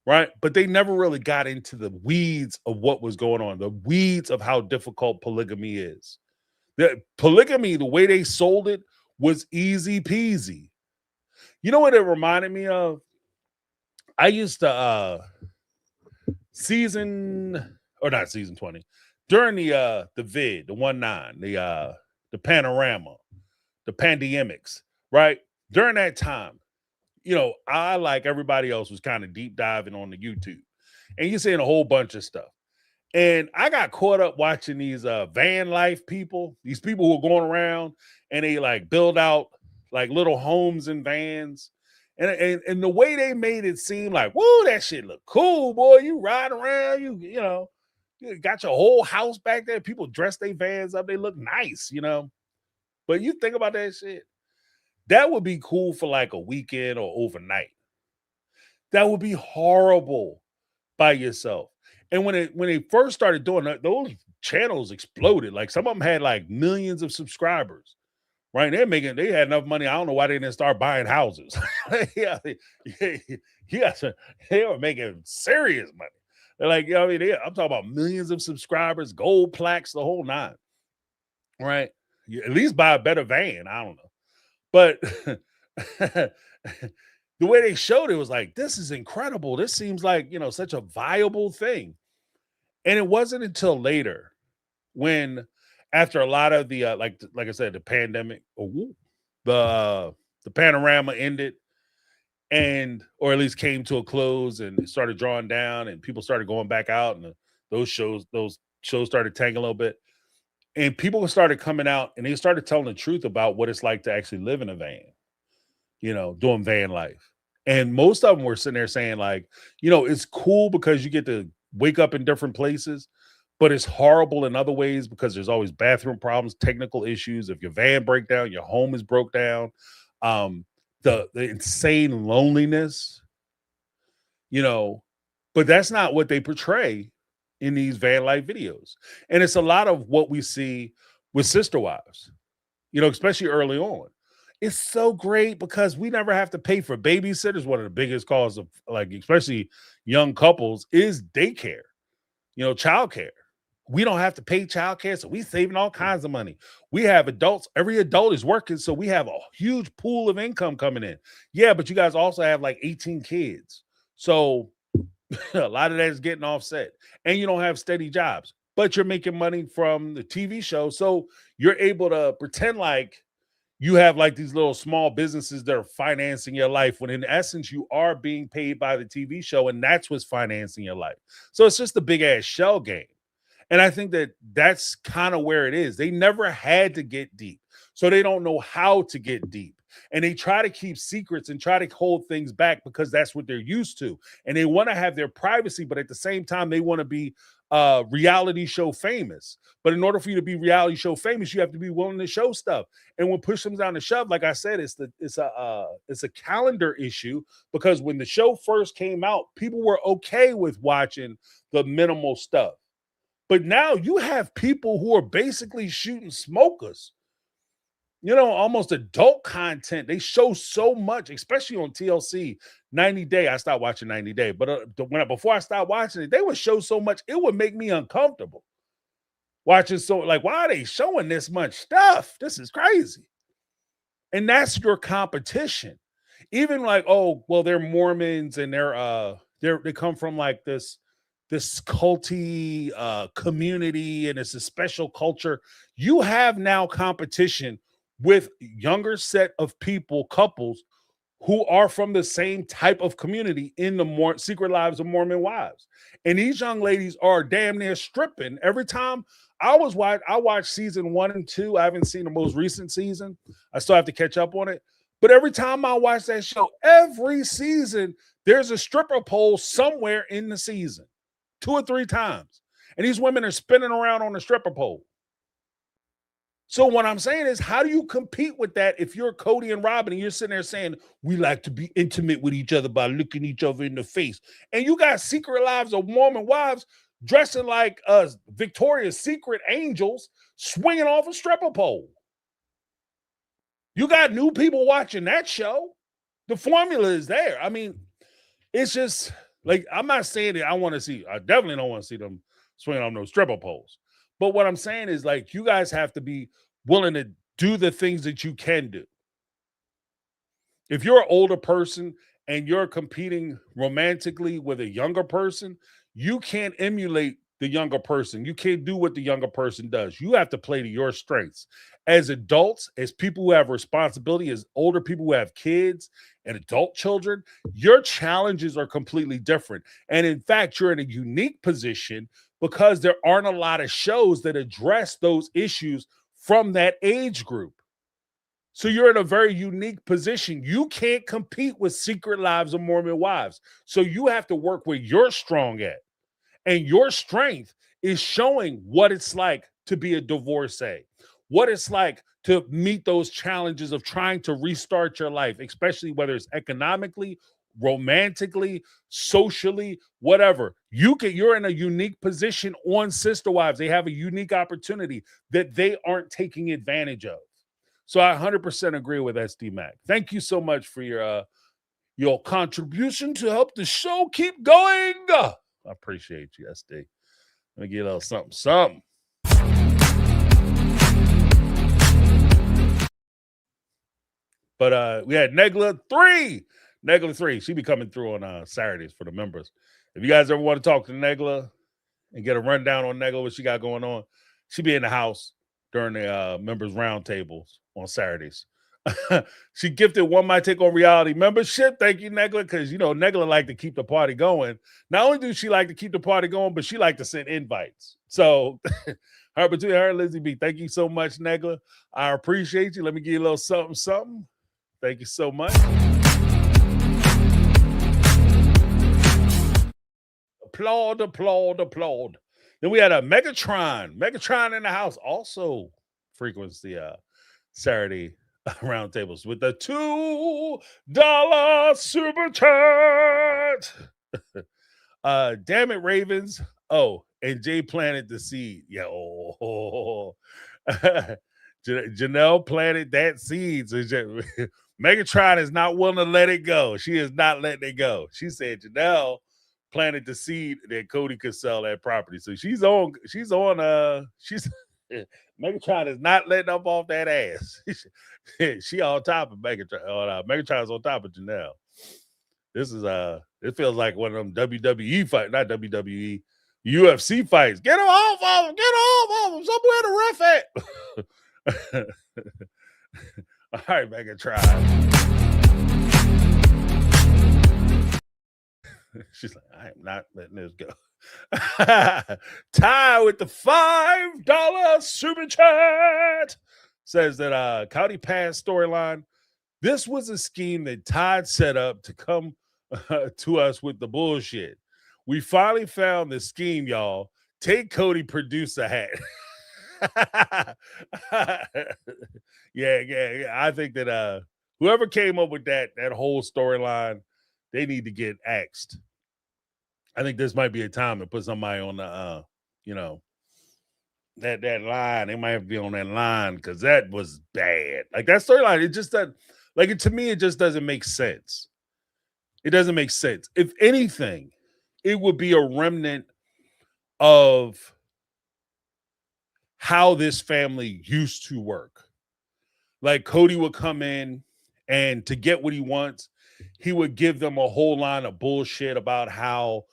right? But they never really got into the weeds of what was going on, the weeds of how difficult polygamy is. The polygamy, the way they sold it, was easy peasy. You know what it reminded me of? I used to season or not season 20 during the vid, the 19, the panorama, the pandemics, right? During that time, you know, I, like everybody else, was kind of deep diving on the YouTube, and you're seeing a whole bunch of stuff. And I got caught up watching these van life people, these people who are going around and they like build out like little homes and vans. And the way they made it seem like, whoa, that shit look cool, boy. You ride around, you know, you got your whole house back there. People dress their vans up, they look nice, you know. But you think about that shit, that would be cool for like a weekend or overnight. That would be horrible by yourself. And when they first started doing that, those channels exploded. Like some of them had like millions of subscribers, right? They had enough money. I don't know why they didn't start buying houses. yeah, they were making serious money. They're like, you know, I mean, I'm talking about millions of subscribers, gold plaques, the whole nine, right? You at least buy a better van. I don't know, but the way they showed it was like, this is incredible. This seems like, you know, such a viable thing. And it wasn't until later when, after a lot of the like I said, the pandemic, the panorama ended, and or at least came to a close, and it started drawing down, and people started going back out, and those shows started tanking a little bit, and people started coming out, and they started telling the truth about what it's like to actually live in a van, you know, doing van life. And most of them were sitting there saying, like, you know, it's cool because you get to wake up in different places, but it's horrible in other ways because there's always bathroom problems, technical issues. If your van break down, your home is broke down. The insane loneliness, you know, but that's not what they portray in these van life videos. And it's a lot of what we see with Sister Wives, you know, especially early on. It's so great because we never have to pay for babysitters. One of the biggest causes of, like, especially young couples, is daycare, you know, childcare. We don't have to pay childcare, so we saving all kinds of money. We have adults, every adult is working, so we have a huge pool of income coming in. Yeah, but you guys also have like 18 kids. So a lot of that is getting offset. And you don't have steady jobs, but you're making money from the TV show. So you're able to pretend like you have like these little small businesses that are financing your life, when in essence you are being paid by the TV show, and that's what's financing your life. So it's just a big ass shell game. And I think that that's kind of where it is. They never had to get deep, so they don't know how to get deep. And they try to keep secrets and try to hold things back because that's what they're used to. And they want to have their privacy, but at the same time, they want to be reality show famous. But in order for you to be reality show famous, you have to be willing to show stuff. And when push comes down to shove, like I said, it's a calendar issue, because when the show first came out, people were okay with watching the minimal stuff. But now you have people who are basically shooting smokers, you know, almost adult content. They show so much, especially on TLC. 90 Day, I stopped watching 90 Day, but before I stopped watching it, they would show so much, it would make me uncomfortable watching. So, like, why are they showing this much stuff? This is crazy. And that's your competition. Even like, oh, well, they're Mormons and they come from like this culty community, and it's a special culture. You have now competition with younger set of people, couples who are from the same type of community in the Secret Lives of Mormon Wives. And these young ladies are damn near stripping every time. I watched season 1 and 2. I haven't seen the most recent season. I still have to catch up on it. But every time I watch that show, every season, there's a stripper pole somewhere in the season, 2 or 3 times. And these women are spinning around on the stripper pole. So what I'm saying is, how do you compete with that if you're Kody and Robin and you're sitting there saying, we like to be intimate with each other by looking each other in the face? And you got Secret Lives of Mormon Wives dressing like Victoria's Secret angels swinging off a stripper pole. You got new people watching that show. The formula is there. I mean, it's just like, I'm not saying that I definitely don't want to see them swinging on those stripper poles. But what I'm saying is, like, you guys have to be willing to do the things that you can do. If you're an older person and you're competing romantically with a younger person, you can't emulate the younger person. You can't do what the younger person does. You have to play to your strengths. As adults, as people who have responsibility, as older people who have kids and adult children, your challenges are completely different. And in fact, you're in a unique position because there aren't a lot of shows that address those issues from that age group. So you're in a very unique position. You can't compete with Secret Lives of Mormon Wives. So you have to work where you're strong at. And your strength is showing what it's like to be a divorcee, what it's like to meet those challenges of trying to restart your life, especially whether it's economically, romantically, socially, whatever. You're in a unique position on Sister Wives. They have a unique opportunity that they aren't taking advantage of. So I 100% agree with SD Mac. Thank you so much for your contribution to help the show keep going. I appreciate you, SD. Let me get a little something. But we had Negla 3. She be coming through on Saturdays for the members. If you guys ever want to talk to Negla and get a rundown on Negla, what she got going on, she be in the house during the members roundtables on Saturdays. She gifted One My Take on Reality membership. Thank you, Negla, because Negla like to keep the party going. Not only do she like to keep the party going, but she like to send invites. So between her and Lizzie B, thank you so much, Negla. I appreciate you. Let me give you a little something. Thank you so much. Applaud. Then we had a Megatron in the house, also frequents the Saturday roundtables with the $2 super chat. Damn it, Ravens. Oh, and Jay planted the seed. Yeah. Janelle planted that seed. So Megatron is not willing to let it go. She is not letting it go. She said Janelle planted the seed that Kody could sell that property. So she's Megatron is not letting up off that ass. She on top of Megatron. Megatron's on top of Janelle. This is it feels like one of them WWE fights, not WWE, UFC fights. Get him off of him, somewhere to ref at. All right, Megatron. She's like, I am not letting this go. Ty with the $5 super chat says that Kody Pass storyline. This was a scheme that Todd set up to come to us with the bullshit. We finally found the scheme, y'all. Take Kody, produce a hat. Yeah. I think that whoever came up with that whole storyline, they need to get axed. I think this might be a time to put somebody on the that line. They might have to be on that line because that was bad. Like that storyline, it just doesn't to me, it just doesn't make sense. It doesn't make sense. If anything, it would be a remnant of how this family used to work. Like Kody would come in and to get what he wants, he would give them a whole line of bullshit about how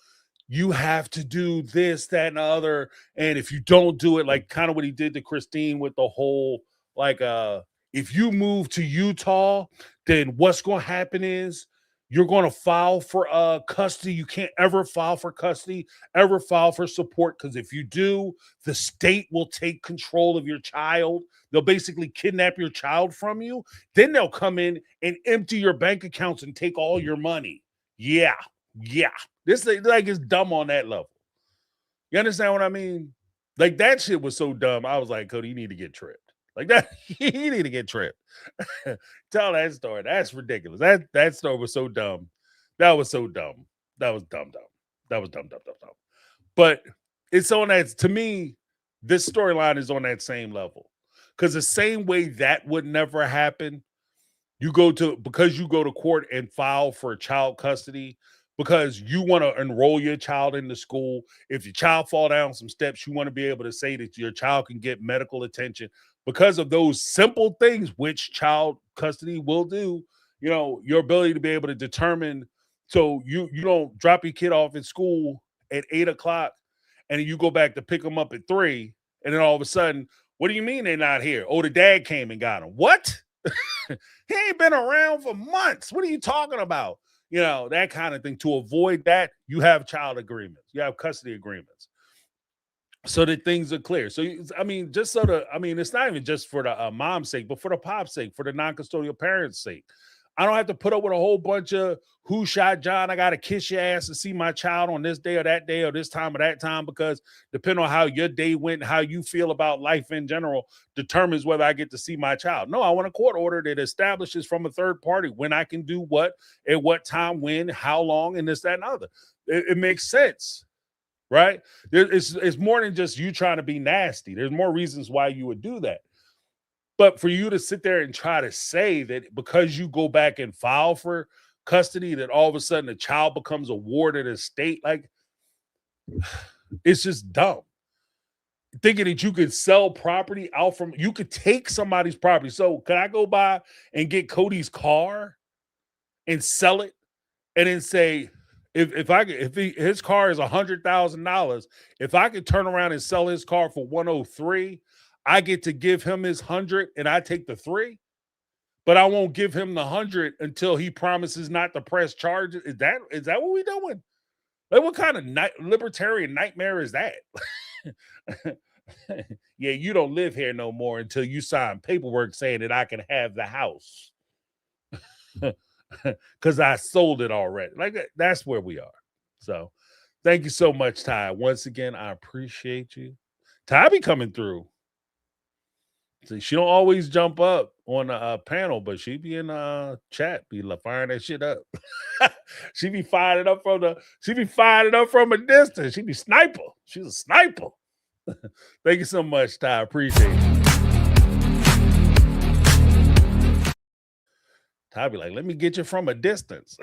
you have to do this, that, and the other. And if you don't do it, like kind of what he did to Christine with the whole if you move to Utah, then what's going to happen is you're going to file for custody. You can't ever file for custody, ever file for support, because if you do, the state will take control of your child. They'll basically kidnap your child from you. Then they'll come in and empty your bank accounts and take all your money. Yeah, yeah. This like is dumb on that level. You understand what I mean? Like that shit was so dumb. I was like, Kody, you need to get tripped. Like that, you need to get tripped. Tell that story. That's ridiculous. That story was so dumb. That was so dumb. That was dumb. That was dumb. But it's on that. To me, this storyline is on that same level. Because the same way that would never happen, because you go to court and file for child custody because you want to enroll your child into school. If your child fall down some steps, you want to be able to say that your child can get medical attention because of those simple things, which child custody will do. You know, your ability to be able to determine, so you don't drop your kid off at school at 8 o'clock and you go back to pick them up at 3, and then all of a sudden, what do you mean they're not here? Oh, the dad came and got them. What? He ain't been around for months. What are you talking about? You know, that kind of thing. To avoid that, you have child agreements. You have custody agreements so that things are clear. So, I mean, it's not even just for the mom's sake, but for the pop's sake, for the non-custodial parents' sake. I don't have to put up with a whole bunch of who shot John. I got to kiss your ass to see my child on this day or that day or this time or that time, because depending on how your day went and how you feel about life in general determines whether I get to see my child. No, I want a court order that establishes from a third party when I can do what, at what time, when, how long, and this, that, and other. It makes sense, right? It's more than just you trying to be nasty. There's more reasons why you would do that. But for you to sit there and try to say that because you go back and file for custody, that all of a sudden the child becomes a ward of the state, like, it's just dumb. Thinking that you could sell property out from, you could take somebody's property. So could I go by and get Kody's car and sell it and then say, if his car is $100,000, if I could turn around and sell his car for 103, I get to give him his 100 and I take the 3, but I won't give him the 100 until he promises not to press charges. Is that what we're doing? Like, what kind of libertarian nightmare is that? Yeah, you don't live here no more until you sign paperwork saying that I can have the house because I sold it already. Like, that's where we are. So thank you so much, Ty. Once again, I appreciate you. Ty be coming through. See, she don't always jump up on a panel, but she be in chat, be firing that shit up. She be firing it up from a distance. She be sniper. She's a sniper. Thank you so much, Ty. Appreciate it. Ty be like, let me get you from a distance.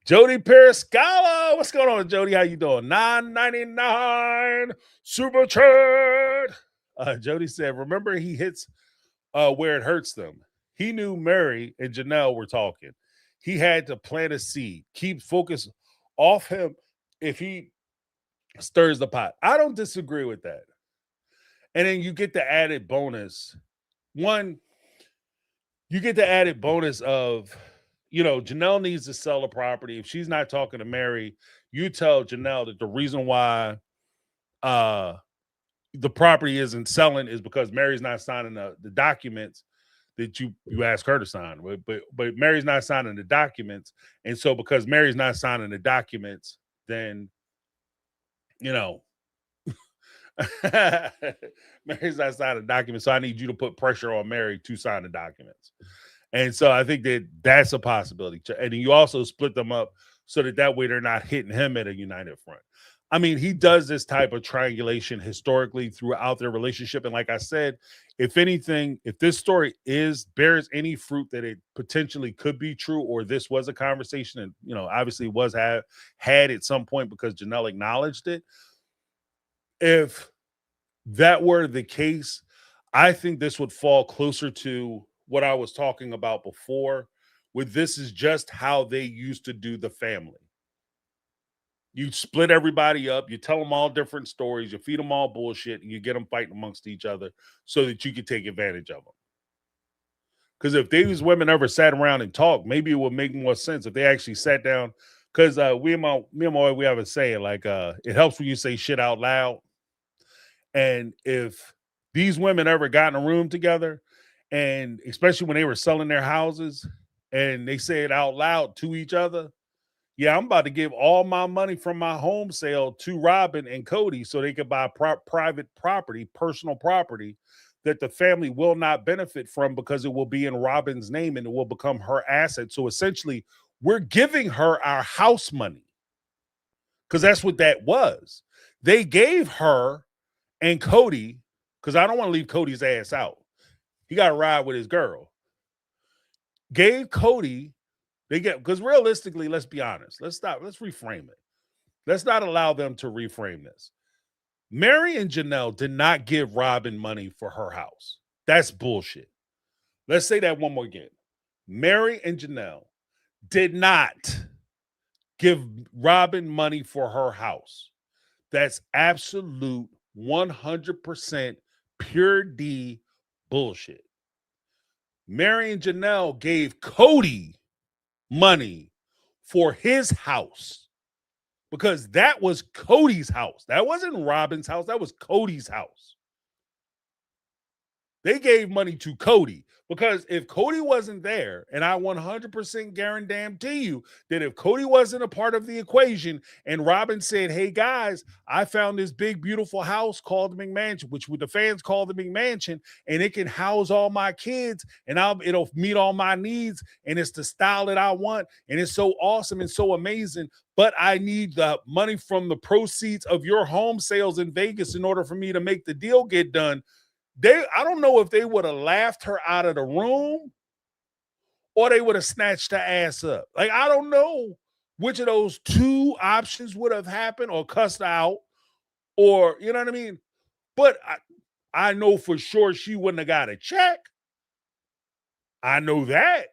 Jody Periscala, what's going on, Jody? How you doing? $9.99 super chat. Jody said, remember he hits where it hurts them. He knew Meri and Janelle were talking. He had to plant a seed. Keep focus off him if he stirs the pot. I don't disagree with that. And then you get the added bonus. One, you get the added bonus of, you know, Janelle needs to sell a property. If she's not talking to Meri, you tell Janelle that the reason why the property isn't selling is because Meri's not signing the documents that you ask her to sign. But Meri's not signing the documents. And so because Meri's not signing the documents, then, you know, Meri's not signing the documents. So I need you to put pressure on Meri to sign the documents. And so I think that that's a possibility. And you also split them up so that way they're not hitting him at a united front. I mean, he does this type of triangulation historically throughout their relationship. And like I said, if anything, if this story bears any fruit that it potentially could be true, or this was a conversation and, you know, obviously was had at some point because Janelle acknowledged it. If that were the case, I think this would fall closer to what I was talking about before, with this is just how they used to do the family. You split everybody up. You tell them all different stories. You feed them all bullshit, and you get them fighting amongst each other so that you can take advantage of them. Because if these women ever sat around and talked, maybe it would make more sense if they actually sat down. Because me and my wife, we have a saying like, it helps when you say shit out loud. And if these women ever got in a room together, and especially when they were selling their houses, and they say it out loud to each other, yeah, I'm about to give all my money from my home sale to Robin and Kody so they could buy private property, personal property that the family will not benefit from because it will be in Robin's name and it will become her asset. So essentially, we're giving her our house money because that's what that was. They gave her and Kody, because I don't want to leave Cody's ass out. He got to ride with his girl. Gave Kody. Because realistically, let's be honest. Let's reframe it. Let's not allow them to reframe this. Meri and Janelle did not give Robin money for her house. That's bullshit. Let's say that one more again. Meri and Janelle did not give Robin money for her house. That's absolute 100% pure D bullshit. Meri and Janelle gave Kody money for his house because that was Kody's house. That wasn't Robin's house. That was Kody's house. They gave money to Kody because if Kody wasn't there, and I 100% guarantee you that if Kody wasn't a part of the equation and Robin said, hey guys, I found this big, beautiful house called the McMansion, which the fans call the McMansion, and it can house all my kids and it'll meet all my needs. And it's the style that I want. And it's so awesome and so amazing. But I need the money from the proceeds of your home sales in Vegas in order for me to make the deal get done. I don't know if they would have laughed her out of the room or they would have snatched her ass up. Like, I don't know which of those two options would have happened, or cussed out, or, you know what I mean? But I know for sure she wouldn't have got a check. I know that.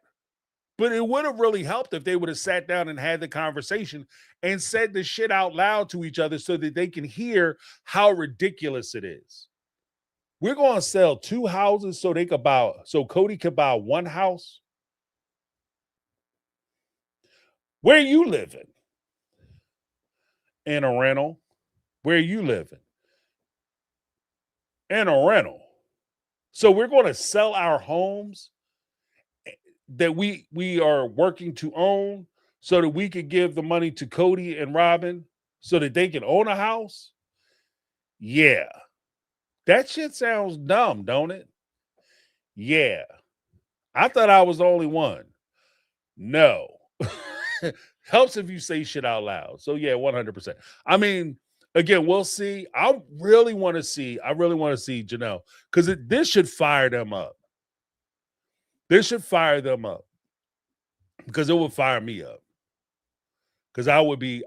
But it would have really helped if they would have sat down and had the conversation and said the shit out loud to each other so that they can hear how ridiculous it is. We're going to sell 2 houses so Kody could buy 1 house. Where you living? In a rental. Where you living? In a rental. So we're going to sell our homes that we are working to own so that we could give the money to Kody and Robin so that they can own a house? Yeah. That shit sounds dumb, don't it? Yeah. I thought I was the only one. No. Helps if you say shit out loud. So yeah, 100%. I mean, again, we'll see. I really want to see Janelle because this should fire them up. This should fire them up because it would fire me up. Because I would be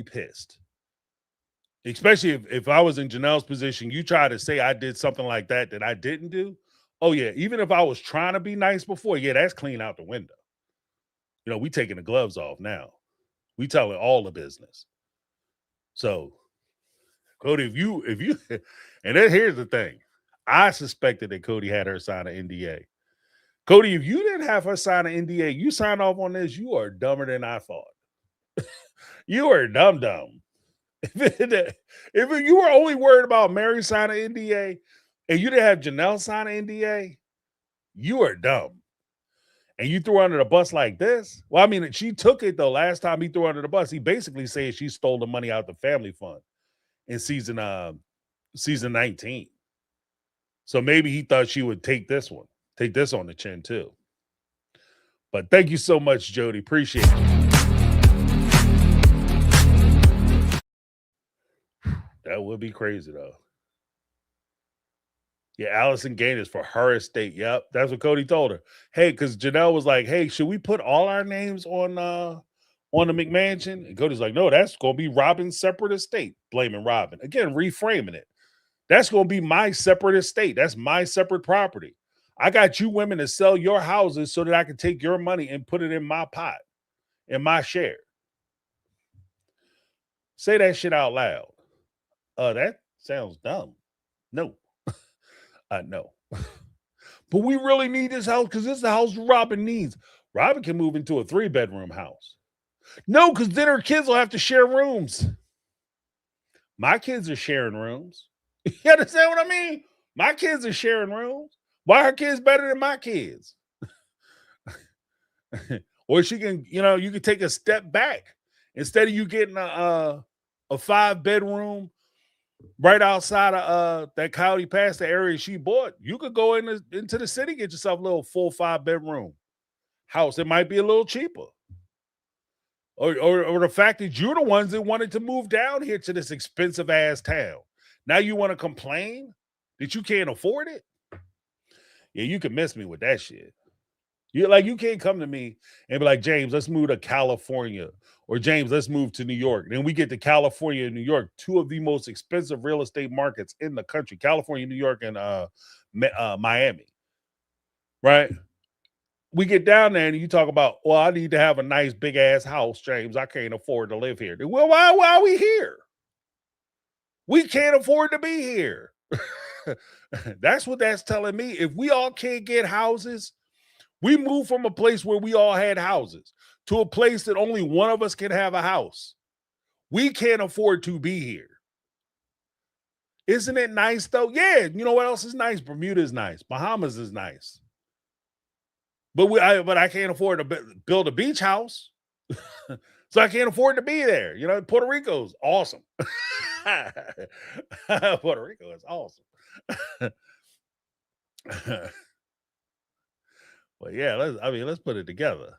pissed. Especially if I was in Janelle's position, you try to say I did something like that I didn't do. Oh yeah, even if I was trying to be nice before, yeah, that's clean out the window. You know, we taking the gloves off now. We telling all the business. So, Kody, if you, and then here's the thing, I suspected that Kody had her sign an NDA. Kody, if you didn't have her sign an NDA, you signed off on this, you are dumber than I thought. You are dumb. If you were only worried about Meri signing an NDA and you didn't have Janelle sign an NDA, you are dumb. And you threw her under the bus like this? Well, I mean, she took it, though. Last time he threw her under the bus, he basically said she stole the money out of the family fund in season 19. So maybe he thought she would take this on the chin, too. But thank you so much, Jody. Appreciate it. That would be crazy, though. Yeah, Allison Gaines for her estate. Yep, that's what Kody told her. Hey, because Janelle was like, "Hey, should we put all our names on the McMansion?" And Cody's like, "No, that's going to be Robin's separate estate." Blaming Robin again, reframing it. That's going to be my separate estate. That's my separate property. I got you women to sell your houses so that I can take your money and put it in my pot, in my share. Say that shit out loud. That sounds dumb. No. No. But we really need this house because this is the house Robin needs. Robin can move into a 3-bedroom house. No, because then her kids will have to share rooms. My kids are sharing rooms. You understand what I mean? My kids are sharing rooms. Why are her kids better than my kids? Or she can, you can take a step back. Instead of you getting a 5-bedroom right outside of that Kody Pass, the area she bought, you could go into the city, get yourself a little full 5-bedroom house. It might be a little cheaper. Or the fact that you're the ones that wanted to move down here to this expensive ass town. Now you want to complain that you can't afford it? Yeah, you can miss me with that shit. You can't come to me and be like, James, let's move to California. Or James, let's move to New York. Then we get to California and New York, 2 of the most expensive real estate markets in the country. California, New York, and Miami. Right? We get down there and you talk about, well, I need to have a nice big ass house, James. I can't afford to live here. Well, why are we here? We can't afford to be here. That's what that's telling me. If we all can't get houses, we move from a place where we all had houses to a place that only one of us can have a house. We can't afford to be here. Isn't it nice though? Yeah. You know what else is nice? Bermuda is nice. Bahamas is nice. But I can't afford to build a beach house. So I can't afford to be there. Puerto Rico's awesome. Puerto Rico is awesome. Well, yeah, let's put it together.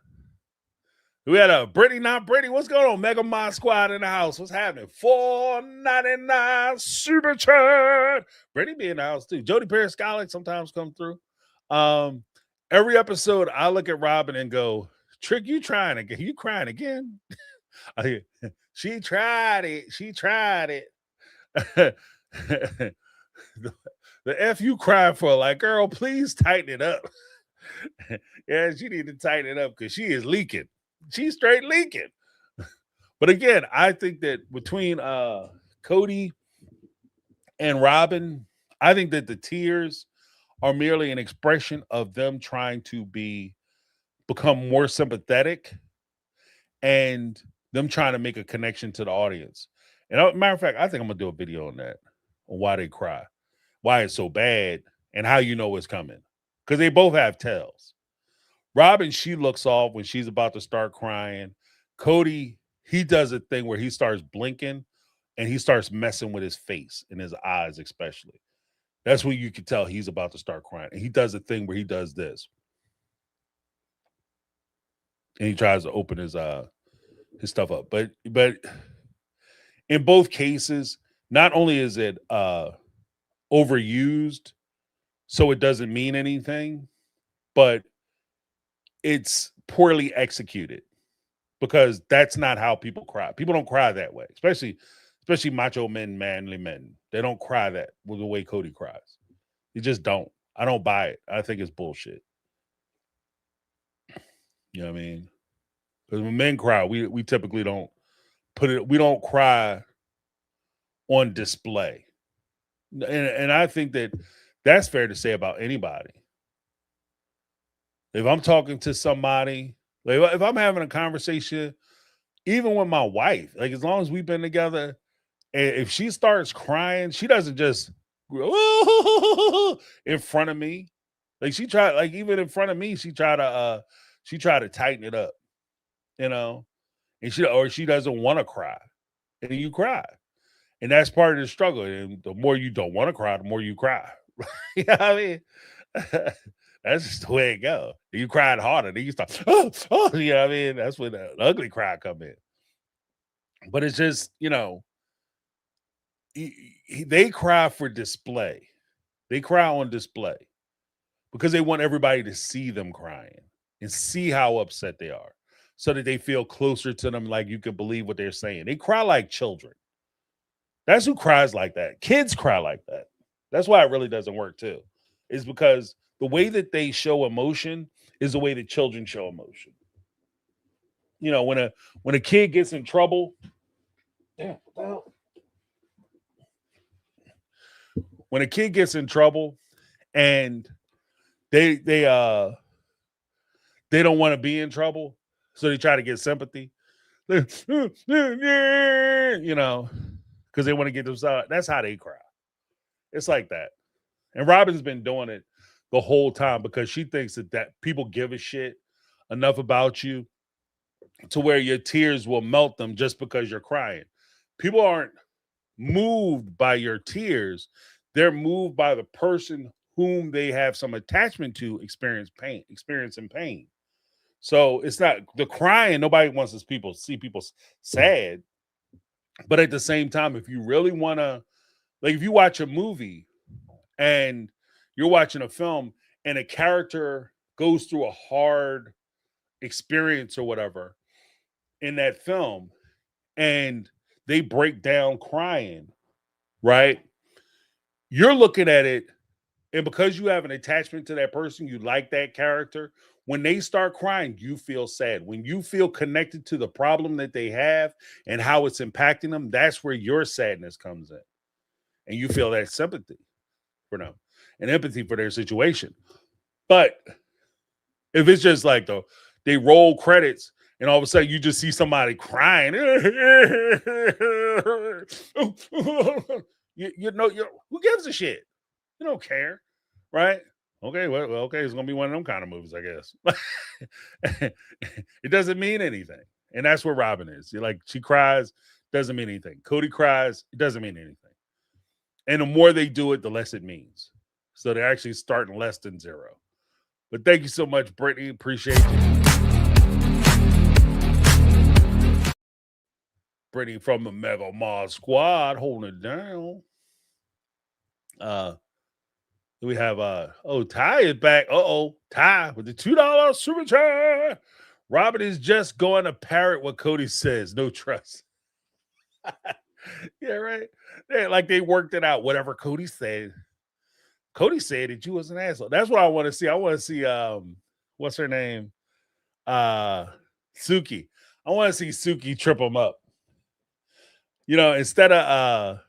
We had a Brittany, not Brittany. What's going on? Mega Mod Squad in the house. What's happening? $4.99 super chat. Brittany be in the house too. Jody Periscolic sometimes come through. Every episode, I look at Robin and go, Trick, you trying again? You crying again? She tried it. She tried it. The F you cry for, like, girl, please tighten it up. Yeah, she need to tighten it up because she is leaking. She's straight leaking. But again, I think that between Kody and Robin, I think that the tears are merely an expression of them trying to become more sympathetic and them trying to make a connection to the audience. And matter of fact, I think I'm gonna do a video on that, on why they cry, why it's so bad, and how you know it's coming. Because they both have tells. Robin, she looks off when she's about to start crying. Kody, he does a thing where he starts blinking and he starts messing with his face and his eyes, especially. That's when you can tell he's about to start crying. And he does a thing where he does this. And he tries to open his stuff up. But in both cases, not only is it overused so it doesn't mean anything, but it's poorly executed because that's not how people cry. People don't cry that way, especially macho men, manly men. They don't cry that with the way Kody cries. They just don't. I don't buy it. I think it's bullshit. You know what I mean? Because when men cry, we typically don't we don't cry on display. And I think that that's fair to say about anybody. If I'm talking to somebody, like if I'm having a conversation, even with my wife, like as long as we've been together, and if she starts crying, she doesn't just in front of me. Like even in front of me, she try to tighten it up, and she doesn't want to cry, and then you cry, and that's part of the struggle. And the more you don't want to cry, the more you cry. You know what I mean? That's just the way it goes. You cried harder, then you start, you know what I mean? That's when the ugly cry come in. But it's just, they cry for display. They cry on display because they want everybody to see them crying and see how upset they are so that they feel closer to them, like you can believe what they're saying. They cry like children. That's who cries like that. Kids cry like that. That's why it really doesn't work too. Is because the way that they show emotion is the way that children show emotion. When a kid gets in trouble, Damn, what the hell? When a kid gets in trouble and they don't want to be in trouble, so they try to get sympathy. You know, because they want to get themselves. That's how they cry. It's like that. And Robin's been doing it the whole time because she thinks that people give a shit enough about you to where your tears will melt them just because you're crying. People aren't moved by your tears. They're moved by the person whom they have some attachment to experiencing pain. So it's not the crying. Nobody wants to see people sad. But at the same time, if you really want to, like, if you watch a movie and you're watching a film and a character goes through a hard experience or whatever in that film and they break down crying, right? You're looking at it, and because you have an attachment to that person, you like that character. When they start crying, you feel sad. When you feel connected to the problem that they have and how it's impacting them, that's where your sadness comes in. And you feel that sympathy for them and empathy for their situation. But if it's just like though, they roll credits and all of a sudden you just see somebody crying, who gives a shit? You don't care, right? Okay, well, okay, it's gonna be one of them kind of movies, I guess. It doesn't mean anything, and that's where Robin is. You're like, she cries, doesn't mean anything. Kody cries, it doesn't mean anything. And the more they do it, the less it means. So they're actually starting less than zero. But thank you so much, Brittany. Appreciate you. Brittany from the Mega Mod Squad holding it down. We have Ty is back. Ty with the $2 super chat. Robin is just going to parrot what Kody says. No trust. Yeah, right. Yeah, like they worked it out. Whatever Kody said. Kody said that you was an asshole. That's what I want to see. I want to see what's her name? Suki. I want to see Suki trip him up. You know, instead of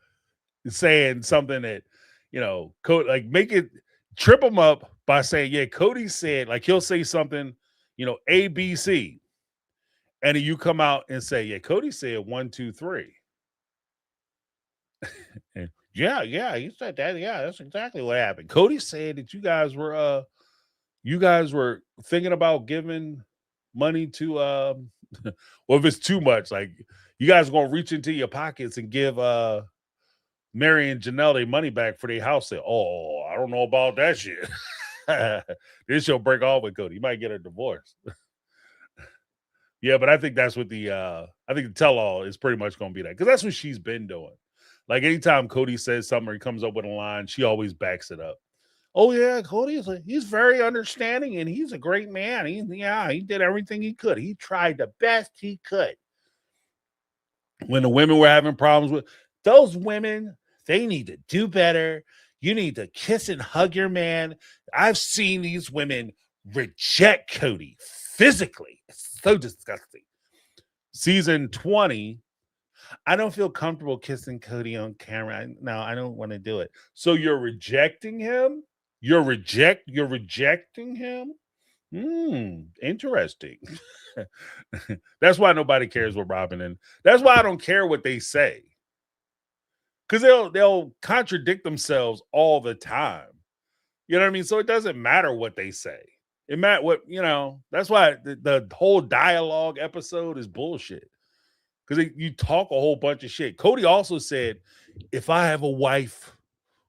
saying something that, you know, like make it trip him up by saying, yeah, Kody said, like he'll say something, you know, A, B, C. And then you come out and say, yeah, Kody said 1, 2, 3. And yeah, he said that. Yeah, that's exactly what happened. Kody said that you guys were thinking about giving money to well, if it's too much, like you guys are gonna reach into your pockets and give Meri and Janelle their money back for their house sale. Oh, I don't know about that shit. This she'll break off with Kody. You might get a divorce. Yeah, but I think that's what I think the tell-all is pretty much gonna be that, because that's what she's been doing. Like anytime Kody says something or he comes up with a line, she always backs it up. Oh yeah, Kody he's very understanding and he's a great man. He did everything he could. He tried the best he could. When the women were having problems with those women, they need to do better. You need to kiss and hug your man. I've seen these women reject Kody physically. It's so disgusting. Season 20, I don't feel comfortable kissing Kody on camera. No, I don't want to do it. So you're rejecting him? You're rejecting him? Interesting. That's why nobody cares what Robin, and that's why I don't care what they say. Because they'll contradict themselves all the time. You know what I mean? So it doesn't matter what they say. It matters what, you know, that's why the whole dialogue episode is bullshit. Because you talk a whole bunch of shit. Kody also said, if I have a wife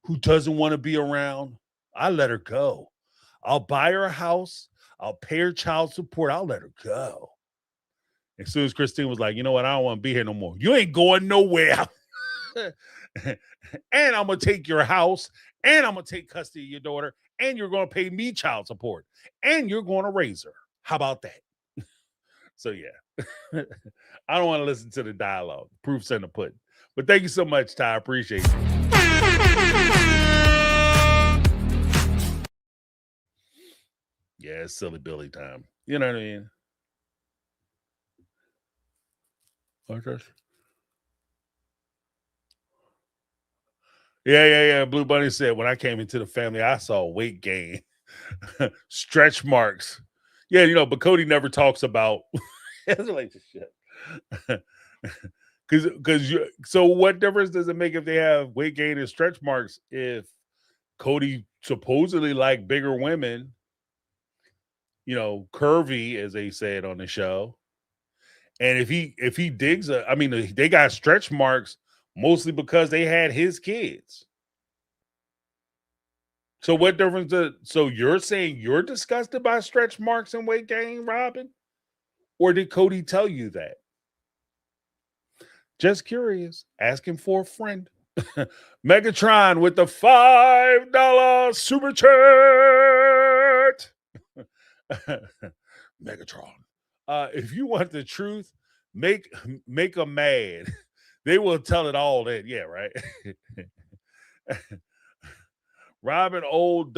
who doesn't want to be around, I let her go. I'll buy her a house. I'll pay her child support. I'll let her go. As soon as Christine was like, you know what? I don't want to be here no more. You ain't going nowhere. And I'm going to take your house. And I'm going to take custody of your daughter. And you're going to pay me child support. And you're going to raise her. How about that? So, yeah. I don't want to listen to the dialogue. Proof's in the pudding. But thank you so much, Ty. I appreciate you. Yeah, it's silly Billy time. You know what I mean? Okay. Yeah. Blue Bunny said, when I came into the family, I saw weight gain, stretch marks. Yeah, but Kody never talks about his relationship. So what difference does it make if they have weight gain and stretch marks if Kody supposedly like bigger women, curvy, as they said on the show. And if he digs they got stretch marks mostly because they had his kids. So what difference so you're saying you're disgusted by stretch marks and weight gain, Robin? Or did Kody tell you that? Just curious. Asking for a friend. Megatron with the $5 super chat. Megatron. If you want the truth, make them mad. They will tell it all then. Yeah, right. Robin old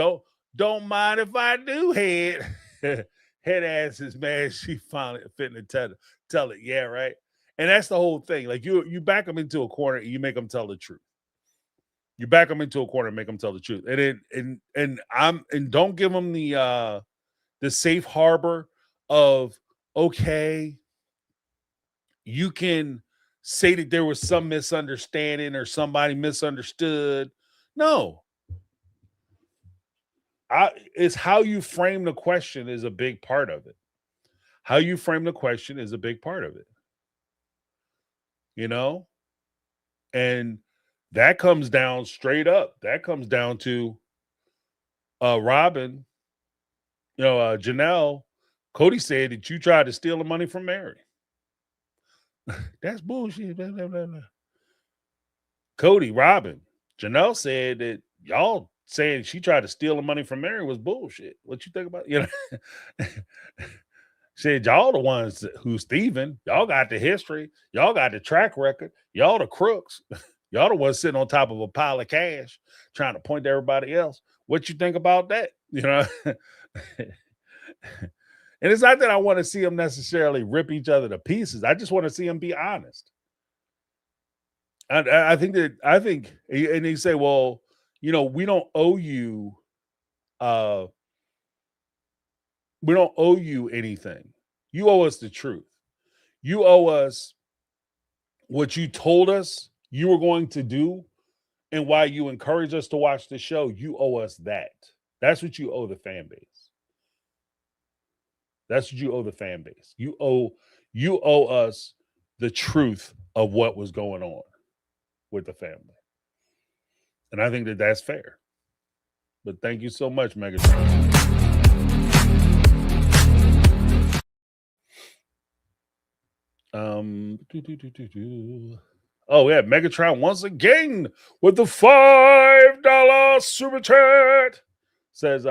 don't mind if I do head. Head ass is mad. She finally fitting to tell it. Yeah, right. And that's the whole thing. Like you back them into a corner and you make them tell the truth. You back them into a corner and make them tell the truth. And don't give them the safe harbor of, okay, you can say that there was some misunderstanding or somebody misunderstood. No. It's how you frame the question is a big part of it. How you frame the question is a big part of it. And that comes down straight up. That comes down to Robin, Janelle. Kody said that you tried to steal the money from Meri. That's bullshit. Blah, blah, blah, blah. Kody, Robin, Janelle said that y'all saying she tried to steal the money from Meri was bullshit. What you think about Said y'all the ones who Steven, y'all got the history, y'all got the track record, y'all the crooks, y'all the ones sitting on top of a pile of cash trying to point to everybody else. What you think about that? And it's not that I want to see them necessarily rip each other to pieces. I just want to see them be honest. I think, and they say, well, we don't owe you anything. You owe us the truth. You owe us what you told us you were going to do and why you encouraged us to watch the show. You owe us that. That's what you owe the fan base. That's what you owe the fan base. You owe us the truth of what was going on with the family. And I think that that's fair. But thank you so much, Megatron. Oh yeah, Megatron once again with the $5 super chat. Says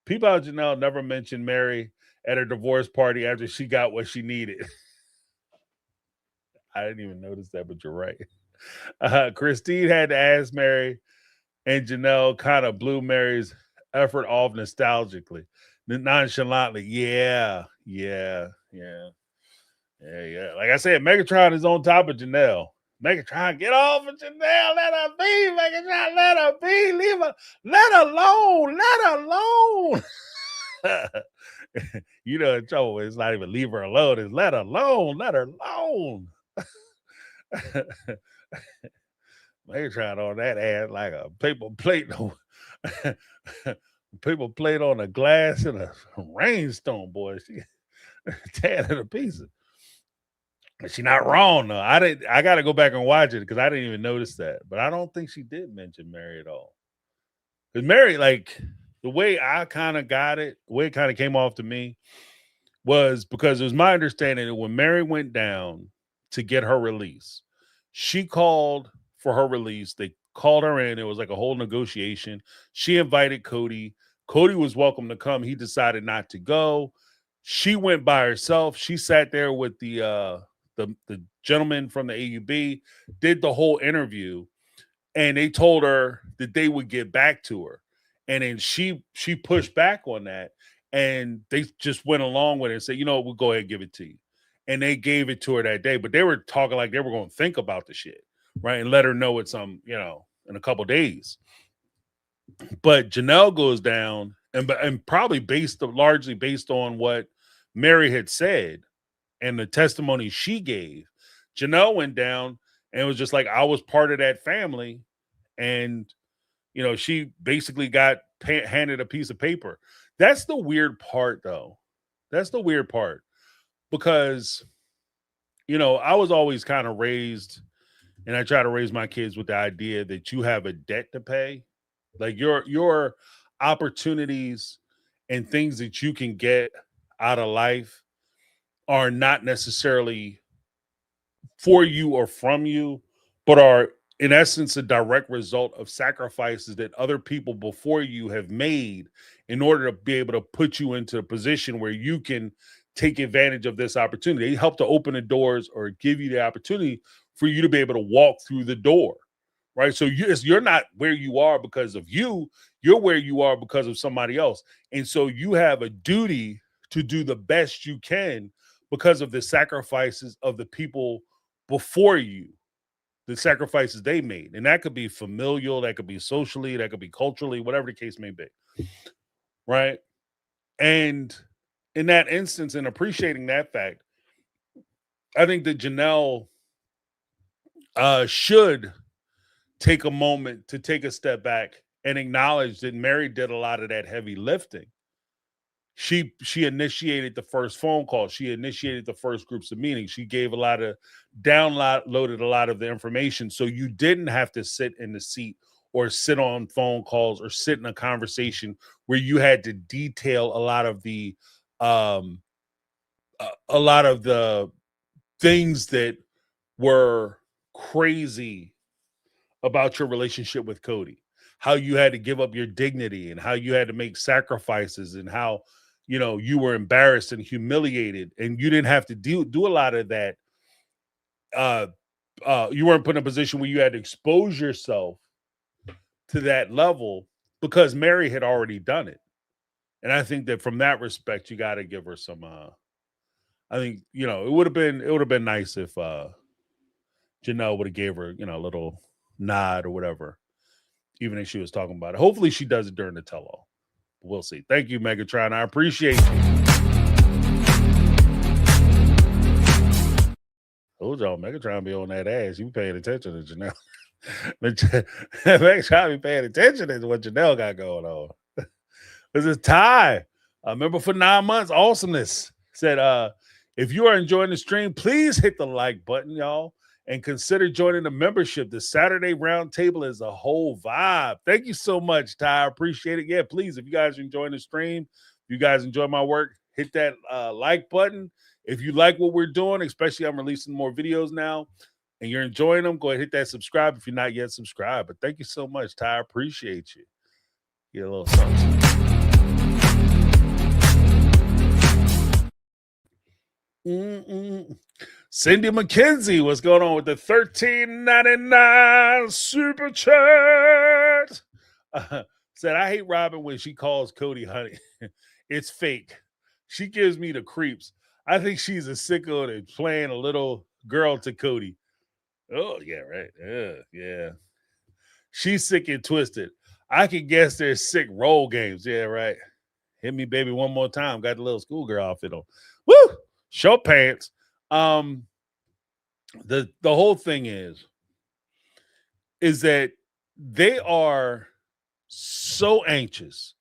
Peabow Janelle never mentioned Meri at her divorce party after she got what she needed. I didn't even notice that, but you're right. Christine had to ask Meri, and Janelle kind of blew Meri's effort off nostalgically, nonchalantly. Yeah. Like I said, Megatron is on top of Janelle. Megatron, get off of Janelle. Let her be, Megatron. Let her be. Leave her. Let her alone. Let her alone. In trouble. It's not even leave her alone. It's let her alone. Let her alone. Megatron on that ass like a paper plate. Paper plate on a glass in a rainstorm, boy. She tearing it to pieces. She's not wrong though. I got to go back and watch it because I didn't even notice that. But I don't think she did mention Meri at all. Because Meri, like the way I kind of got it, the way it kind of came off to me was because it was my understanding that when Meri went down to get her release, she called for her release. They called her in. It was like a whole negotiation. She invited Kody. Kody was welcome to come. He decided not to go. She went by herself. She sat there with the gentleman from the AUB, did the whole interview, and they told her that they would get back to her. And then she pushed back on that, and they just went along with it and said, we'll go ahead and give it to you. And they gave it to her that day, but they were talking like they were going to think about the shit, right? And let her know it's in a couple days. But Janelle goes down, and probably largely based on what Meri had said and the testimony she gave. Janelle went down and was just like, I was part of that family, and she basically got handed a piece of paper. That's the weird part, though. That's the weird part, because I was always kind of raised, and I try to raise my kids with the idea that you have a debt to pay. Like your opportunities and things that you can get out of life are not necessarily for you or from you, but are in essence a direct result of sacrifices that other people before you have made in order to be able to put you into a position where you can take advantage of this opportunity. They help to open the doors or give you the opportunity for you to be able to walk through the door, right? So you're not where you are because of you. You're where you are because of somebody else. And so you have a duty to do the best you can because of the sacrifices of the people before you, the sacrifices they made. And that could be familial, that could be socially, that could be culturally, whatever the case may be, right? And in that instance, and appreciating that fact, I think that Janelle should take a moment to take a step back and acknowledge that Meri did a lot of that heavy lifting. She initiated the first phone call. She initiated the first groups of meetings. She gave downloaded a lot of the information. So you didn't have to sit in the seat or sit on phone calls or sit in a conversation where you had to detail a lot of the things that were crazy about your relationship with Kody, how you had to give up your dignity and how you had to make sacrifices and how, you were embarrassed and humiliated, and you didn't have to do a lot of that. You weren't put in a position where you had to expose yourself to that level because Meri had already done it. And I think that from that respect, you got to give her some, I think, it would have been nice if Janelle would have gave her, a little nod or whatever, even if she was talking about it. Hopefully she does it during the tell-all. We'll see. Thank you, Megatron. I appreciate you. Told y'all, Megatron be on that ass. You paying attention to Janelle. Megatron be paying attention to what Janelle got going on. This is Ty. Remember for 9 months, awesomeness said, if you are enjoying the stream, please hit the like button, y'all, and consider joining the membership. The Saturday Roundtable is a whole vibe. Thank you so much, Ty. I appreciate it. Yeah, please, if you guys are enjoying the stream, if you guys enjoy my work, hit that like button. If you like what we're doing, especially I'm releasing more videos now, and you're enjoying them, go ahead and hit that subscribe if you're not yet subscribed. But thank you so much, Ty. I appreciate you. Get a little something. Cindy McKenzie, what's going on with the $13.99 super chat? Said, I hate Robin when she calls Kody honey. It's fake. She gives me the creeps. I think she's a sicko that's playing a little girl to Kody. Oh, yeah, right. Yeah. She's sick and twisted. I can guess there's sick role games. Yeah, right. Hit me, baby, one more time. Got the little schoolgirl outfit on. Woo! Show pants. The whole thing is that they are so anxious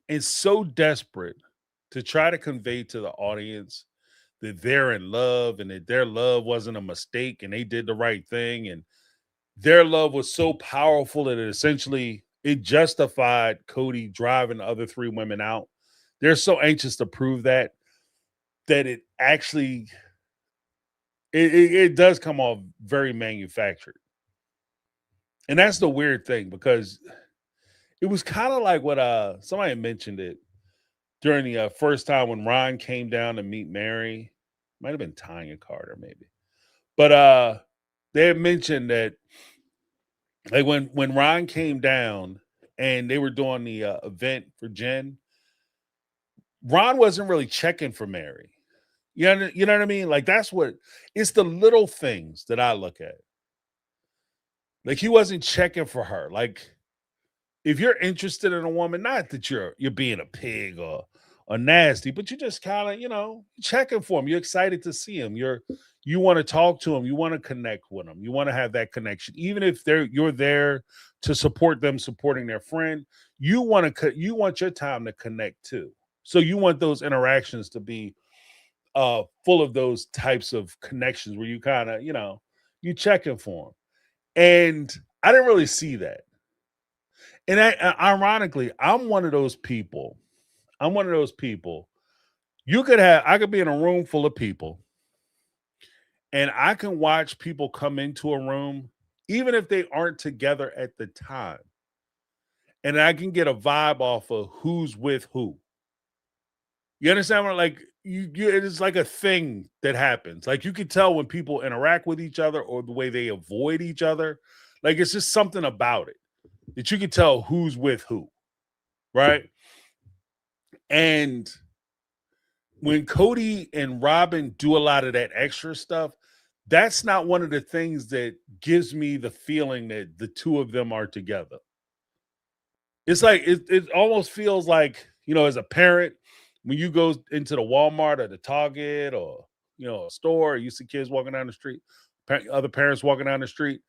and so desperate to try to convey to the audience that they're in love and that their love wasn't a mistake and they did the right thing, and their love was so powerful that it justified Kody driving the other three women out. They're so anxious to prove that it actually it does come off very manufactured. And that's the weird thing, because it was kind of like what somebody mentioned it during the first time when Ron came down to meet Meri. Might have been Tanya Carter, maybe. But they had mentioned that, like, when Ron came down and they were doing the event for Jen, Ron wasn't really checking for Meri. You know what I mean? Like, it's the little things that I look at. Like he wasn't checking for her. Like if you're interested in a woman, not that you're being a pig or nasty, but you just kind of, checking for him. You're excited to see him. You want to talk to him. You want to connect with him. You want to have that connection. Even if you're there to support them supporting their friend, you want your time to connect too. So you want those interactions to be full of those types of connections where you kind of, you checking for them. And I didn't really see that. And ironically, I'm one of those people. I'm one of those people. I could be in a room full of people and I can watch people come into a room, even if they aren't together at the time. And I can get a vibe off of who's with who. You understand what like it is like a thing that happens. Like you can tell when people interact with each other or the way they avoid each other. Like it's just something about it that you can tell who's with who. Right. And when Kody and Robin do a lot of that extra stuff, that's not one of the things that gives me the feeling that the two of them are together. It's like it almost feels like, as a parent, when you go into the Walmart or the Target or a store, you see kids walking down the street, other parents walking down the street,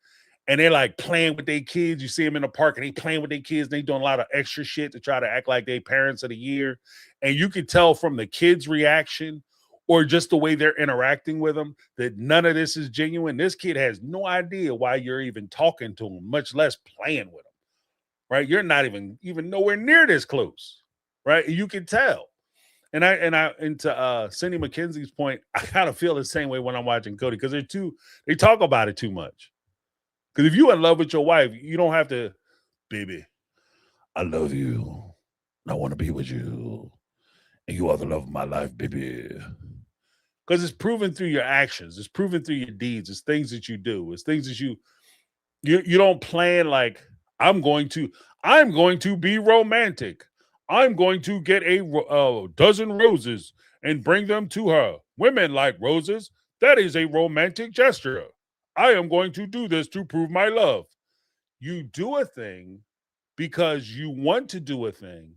and they're like playing with their kids. You see them in the park and they playing with their kids. And they doing a lot of extra shit to try to act like they parents of the year. And you can tell from the kids' reaction or just the way they're interacting with them that none of this is genuine. This kid has no idea why you're even talking to him, much less playing with him. Right? You're not even nowhere near this close. Right? You can tell. And to Cindy McKenzie's point, I kind of feel the same way when I'm watching Kody because they talk about it too much. Because if you're in love with your wife, you don't have to, baby, I love you. I want to be with you. And you are the love of my life, baby. Because it's proven through your actions. It's proven through your deeds. It's things that you do. It's things that you don't plan like, I'm going to be romantic. I'm going to get a dozen roses and bring them to her. Women like roses. That is a romantic gesture. I am going to do this to prove my love. You do a thing because you want to do a thing,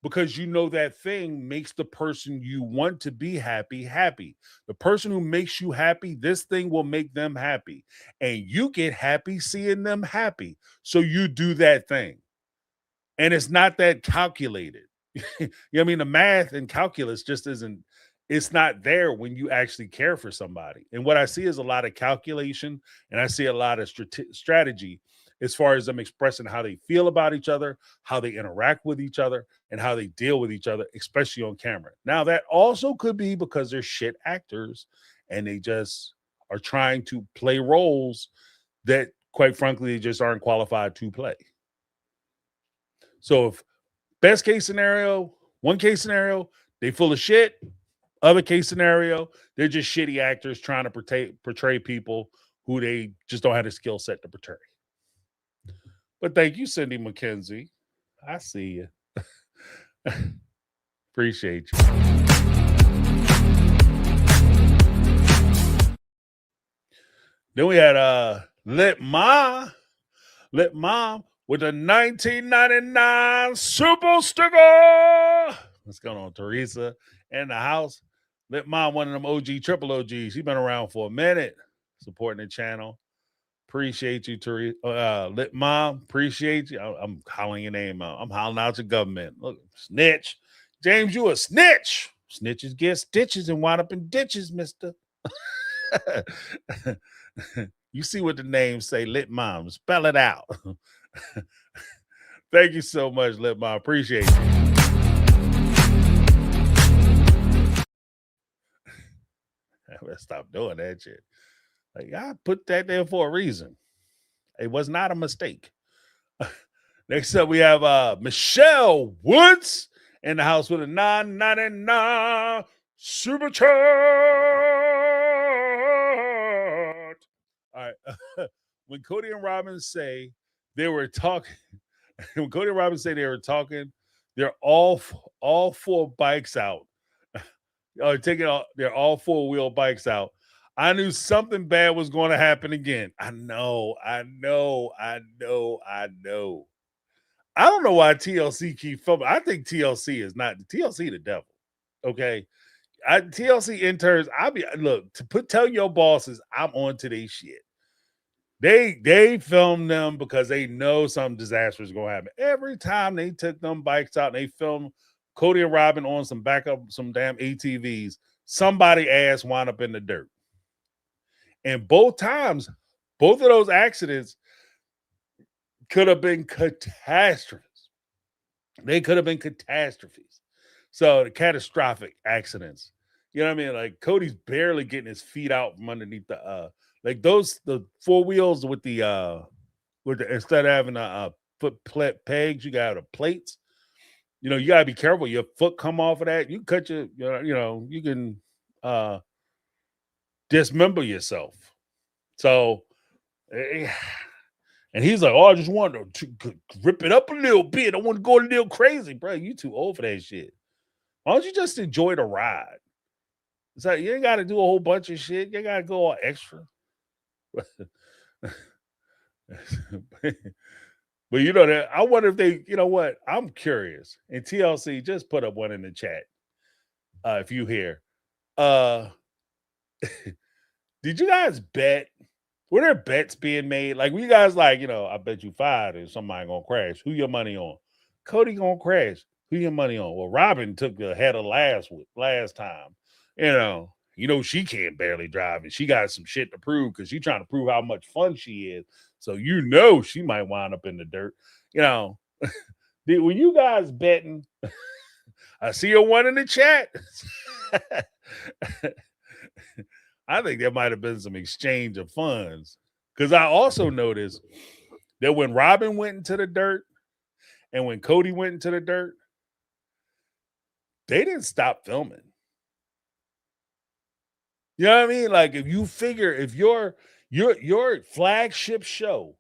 because you know that thing makes the person you want to be happy, happy. The person who makes you happy, this thing will make them happy. And you get happy seeing them happy. So you do that thing. And it's not that calculated. I mean? The math and calculus just isn't, it's not there when you actually care for somebody. And what I see is a lot of calculation and I see a lot of strategy as far as them expressing how they feel about each other, how they interact with each other, and how they deal with each other, especially on camera. Now, that also could be because they're shit actors and they just are trying to play roles that, quite frankly, they just aren't qualified to play. So if one case scenario, they full of shit. Other case scenario, they're just shitty actors trying to portray people who they just don't have the skill set to portray. But thank you, Cindy McKenzie. I see you. Appreciate you. Then we had Lit Mom with a 1999 Super Sticker. What's going on, Teresa? In the house. Lit Mom, one of them OG, triple OGs. She's been around for a minute, supporting the channel. Appreciate you, Teresa. Lit Mom, appreciate you. I'm calling your name out. I'm hollering out your government. Look, snitch. James, you a snitch. Snitches get stitches and wind up in ditches, mister. You see what the names say, Lit Mom. Spell it out. Thank you so much, Lit Mom. Appreciate you. I better stop doing that shit. Like, I put that there for a reason. It was not a mistake. Next up, we have Michelle Woods in the house with a 999 super chat. All right. When Kody and Robin say they were talking, they're all four bikes out. Taking their all four-wheel bikes out. I knew something bad was going to happen again. I know. I don't know why TLC keep filming. I think TLC is not TLC the devil. Okay. TLC interns, tell your bosses I'm on to their shit. They film them because they know something disastrous is gonna happen. Every time they took them bikes out and they filmed Kody and Robin on some damn ATVs, somebody ass wound up in the dirt. And both times, both of those accidents could have been catastrophes. They could have been catastrophes. So the catastrophic accidents. You know what I mean? Like Cody's barely getting his feet out from underneath the the 4 wheels with the instead of having a foot pegs, you got the plates. You know, you gotta be careful. Your foot come off of that. You cut you can dismember yourself. So and he's like, oh, I just want to rip it up a little bit. I want to go a little crazy, bro. You too old for that shit. Why don't you just enjoy the ride? It's like you ain't got to do a whole bunch of shit. You got to go all extra. But you know that I wonder if they, you know what? I'm curious. And TLC, just put up one in the chat. If you hear. Did you guys bet? Were there bets being made? Like, were you guys like, I bet you 5 and somebody gonna crash. Who your money on? Kody gonna crash. Who your money on? Well, Robin took the head of last time. She can't barely drive and she got some shit to prove because she's trying to prove how much fun she is. So she might wind up in the dirt. Were you guys betting? I see a one in the chat. I think there might have been some exchange of funds. Because I also noticed that when Robin went into the dirt and when Kody went into the dirt, they didn't stop filming. You know what I mean? Like if you figure if your flagship show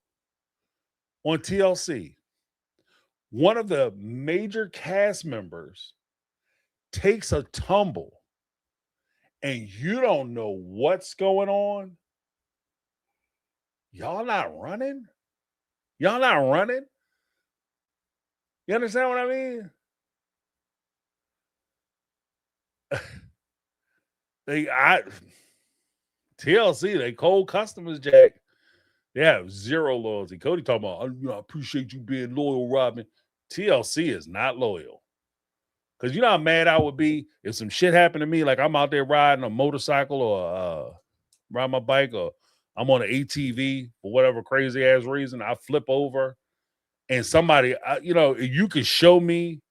on TLC, one of the major cast members takes a tumble and you don't know what's going on, y'all not running? Y'all not running? You understand what I mean? TLC, they cold customers, Jack. They have zero loyalty. Kody talking about, I appreciate you being loyal, Robin. TLC is not loyal. Because you know how mad I would be if some shit happened to me, like I'm out there riding a motorcycle or riding my bike or I'm on an ATV for whatever crazy ass reason. I flip over and somebody, you can show me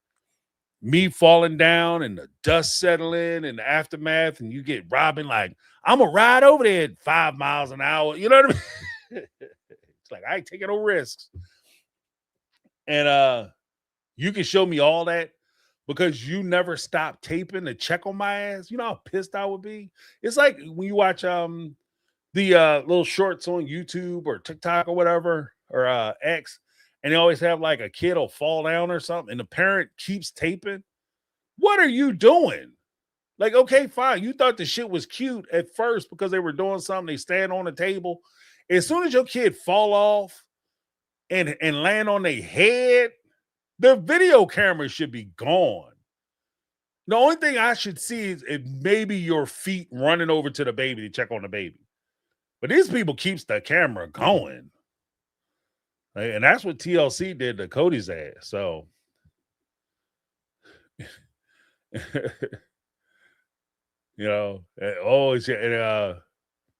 falling down and the dust settling and the aftermath, and you get Robin like, I'm going to ride over there at 5 miles an hour. You know what I mean? It's like, I ain't taking no risks. And you can show me all that because you never stopped taping to check on my ass. You know how pissed I would be? It's like when you watch the little shorts on YouTube or TikTok or whatever, or X, and they always have like a kid will fall down or something, and the parent keeps taping. What are you doing? Like, okay, fine. You thought the shit was cute at first because they were doing something. They stand on the table. As soon as your kid fall off and land on their head, the video camera should be gone. The only thing I should see is maybe your feet running over to the baby to check on the baby. But these people keeps the camera going. And that's what TLC did to Kody's ass. So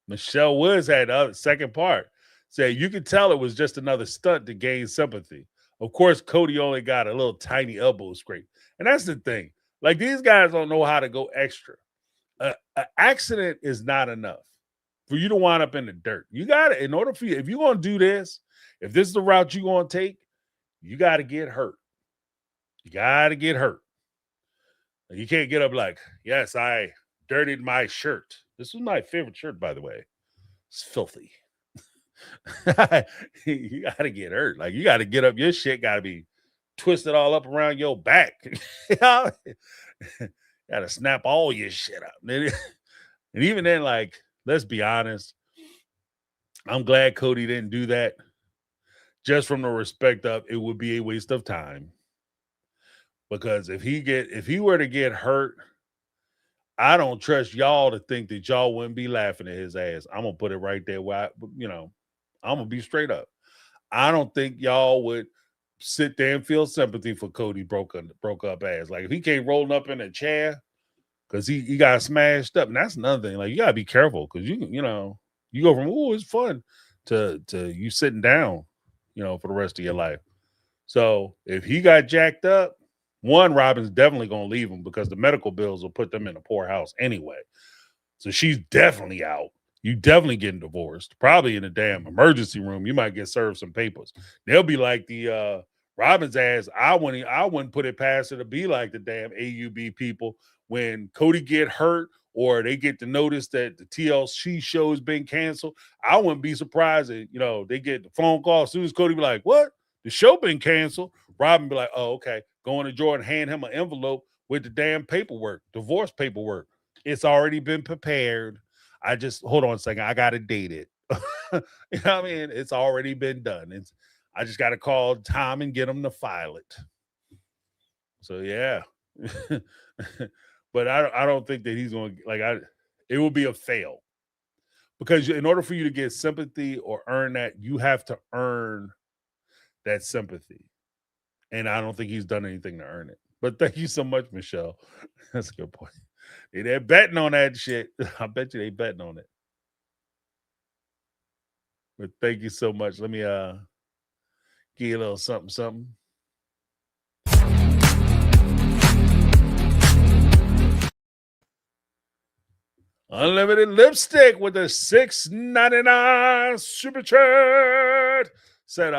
Michelle Woods had the second part. Said you could tell it was just another stunt to gain sympathy. Of course, Kody only got a little tiny elbow scrape. And that's the thing. Like, these guys don't know how to go extra. An accident is not enough for you to wind up in the dirt. You got to, in order for you, if you're going to do this, if this is the route you're going to take, you got to get hurt. You got to get hurt. You can't get up like, yes, I dirtied my shirt. This was my favorite shirt, by the way. It's filthy. You got to get hurt. Like, you got to get up. Your shit got to be twisted all up around your back. You got to snap all your shit up. And even then, like let's be honest. I'm glad Kody didn't do that. Just from the respect of it would be a waste of time. Because if he were to get hurt, I don't trust y'all to think that y'all wouldn't be laughing at his ass. I'm gonna put it right there where I'm gonna be straight up. I don't think y'all would sit there and feel sympathy for Kody broke up ass. Like if he came rolling up in a chair because he got smashed up, and that's another thing. Like you gotta be careful because you go from it's fun to you sitting down, for the rest of your life. So if he got jacked up, one, Robin's definitely gonna leave him because the medical bills will put them in a poorhouse anyway. So she's definitely out. You definitely getting divorced. Probably in a damn emergency room. You might get served some papers. They'll be like the Robin's ass. I wouldn't put it past her to be like the damn AUB people when Kody get hurt or they get the notice that the TLC show's been canceled. I wouldn't be surprised that they get the phone call as soon as Kody be like, "What? The show been canceled." Robin be like, "Oh, okay." Go in the drawer and hand him an envelope with the damn paperwork, divorce paperwork. It's already been prepared. I just hold on a second. I gotta date it. You know what I mean? It's already been done. I just gotta call Tom and get him to file it. So yeah. But I don't think that he's gonna it will be a fail. Because in order for you to get sympathy or earn that, you have to earn that sympathy. And I don't think he's done anything to earn it. But thank you so much, Michelle. That's a good point. They're betting on that shit. I bet you they betting on it. But thank you so much. Let me give you a little something. Unlimited lipstick with a $6.99 super chat. Said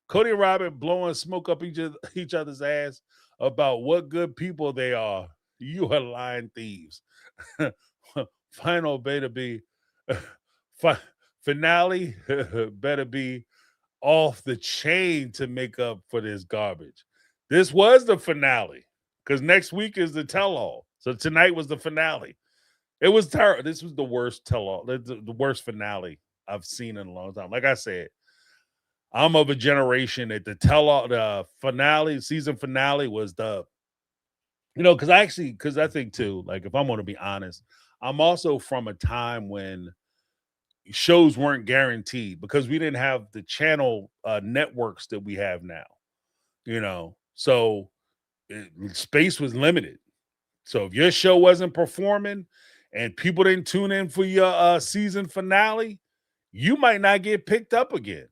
Kody and Robin blowing smoke up each other's ass about what good people they are. You are lying thieves. Final better be finale better be off the chain to make up for this garbage. This was the finale because next week is the tell-all. So tonight was the finale. It was terrible. This was the worst tell-all, the worst finale I've seen in a long time. Like I said, I'm of a generation that the finale, season finale was because I think too, like if I'm going to be honest, I'm also from a time when shows weren't guaranteed because we didn't have the channel networks that we have now, so space was limited. So if your show wasn't performing and people didn't tune in for your season finale, you might not get picked up again.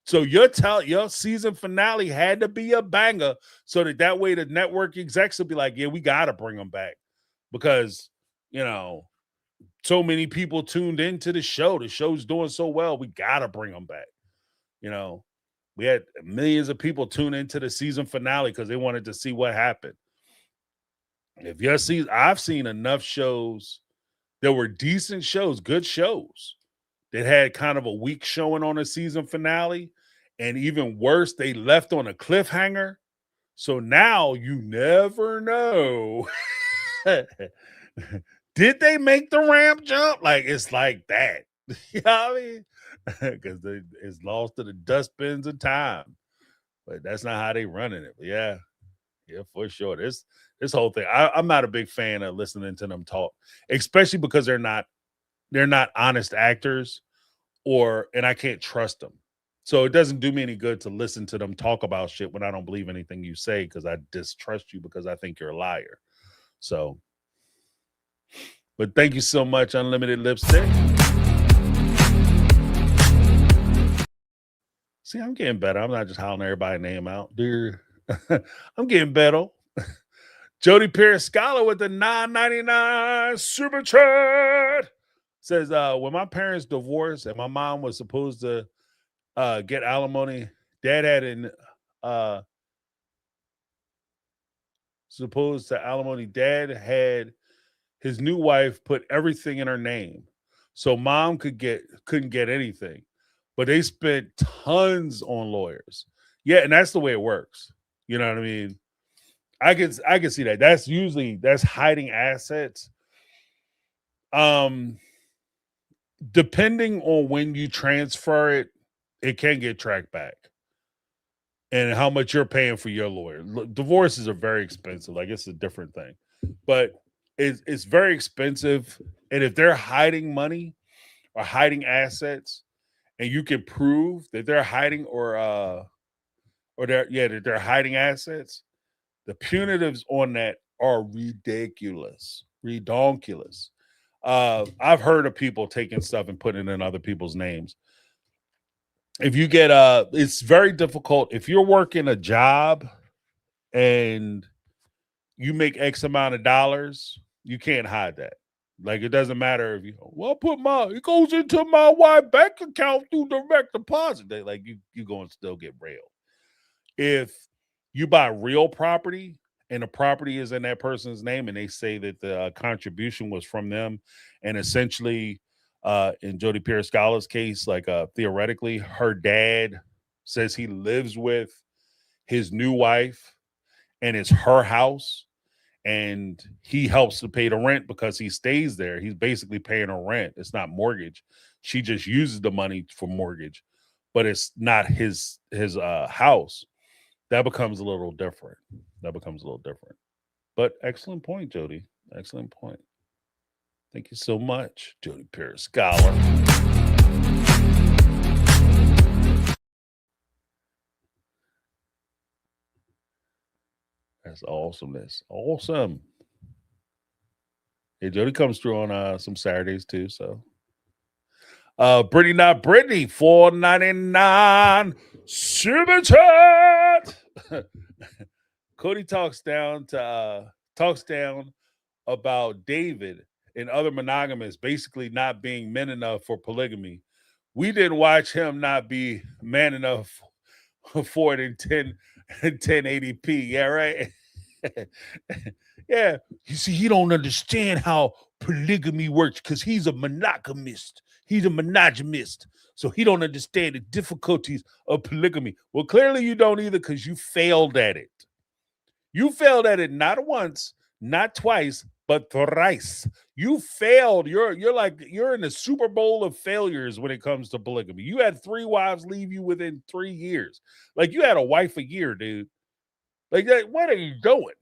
So your season finale had to be a banger so that way the network execs will be like, yeah, we got to bring them back because, so many people tuned into the show. The show's doing so well. We got to bring them back. We had millions of people tune into the season finale because they wanted to see what happened. If you're seeing, I've seen enough shows that were decent shows, good shows that had kind of a weak showing on a season finale. And even worse, they left on a cliffhanger. So now you never know. Did they make the ramp jump? Like, it's like that. You know what I mean? Because it's lost to the dustbins of time. But that's not how they running it. But yeah, for sure. This whole thing, I'm not a big fan of listening to them talk, especially because they're not honest actors, and I can't trust them. So it doesn't do me any good to listen to them talk about shit when I don't believe anything you say because I distrust you because I think you're a liar. So, but thank you so much, Unlimited Lipstick. See, I'm getting better. I'm not just hollering everybody's name out, dear. I'm getting better. Jody Pierce Scholar with the $9.99 super chat says, when my parents divorced and my mom was supposed to get alimony, dad had supposed to alimony. Dad had his new wife put everything in her name, so mom couldn't get anything, but they spent tons on lawyers. Yeah, and that's the way it works. You know what I mean? I can see that. That's hiding assets. depending on when you transfer it, it can get tracked back. And how much you're paying for your lawyer. Divorces are very expensive. Like, it's a different thing. But it's very expensive. And if they're hiding money or hiding assets, and you can prove that they're hiding that they're hiding assets, the punitives on that are ridiculous. Redonkulous. I've heard of people taking stuff and putting it in other people's names. If you get it's very difficult if you're working a job and you make X amount of dollars, you can't hide that. Like, it doesn't matter if you it goes into my wife bank account through direct deposit. Like, you going to still get railed. If you buy real property and the property is in that person's name and they say that the contribution was from them, and essentially in Jodi Pierce-Scala's case, like theoretically, her dad says he lives with his new wife and it's her house, and he helps to pay the rent because he stays there. He's basically paying her rent. It's not mortgage. She just uses the money for mortgage, but it's not his house. That becomes a little different. But excellent point, Jodi. Excellent point. Thank you so much, Jodi Pierce-Scala. That's awesomeness. Awesome. Hey, Jodi comes through on some Saturdays too. So Brittany, not Brittany, $4.99 super chat. Kody talks down about David and other monogamists basically not being men enough for polygamy. We didn't watch him not be man enough for it in 1080p. Yeah, right. Yeah. You see, he don't understand how polygamy works because he's a monogamist. He's a monogamist. So he don't understand the difficulties of polygamy. Well, clearly you don't either, because you failed at it. You failed at it not once, not twice, but thrice. You failed. You're in the Super Bowl of failures when it comes to polygamy. You had 3 wives leave you within 3 years. Like, you had a wife a year, dude. Like, what are you doing?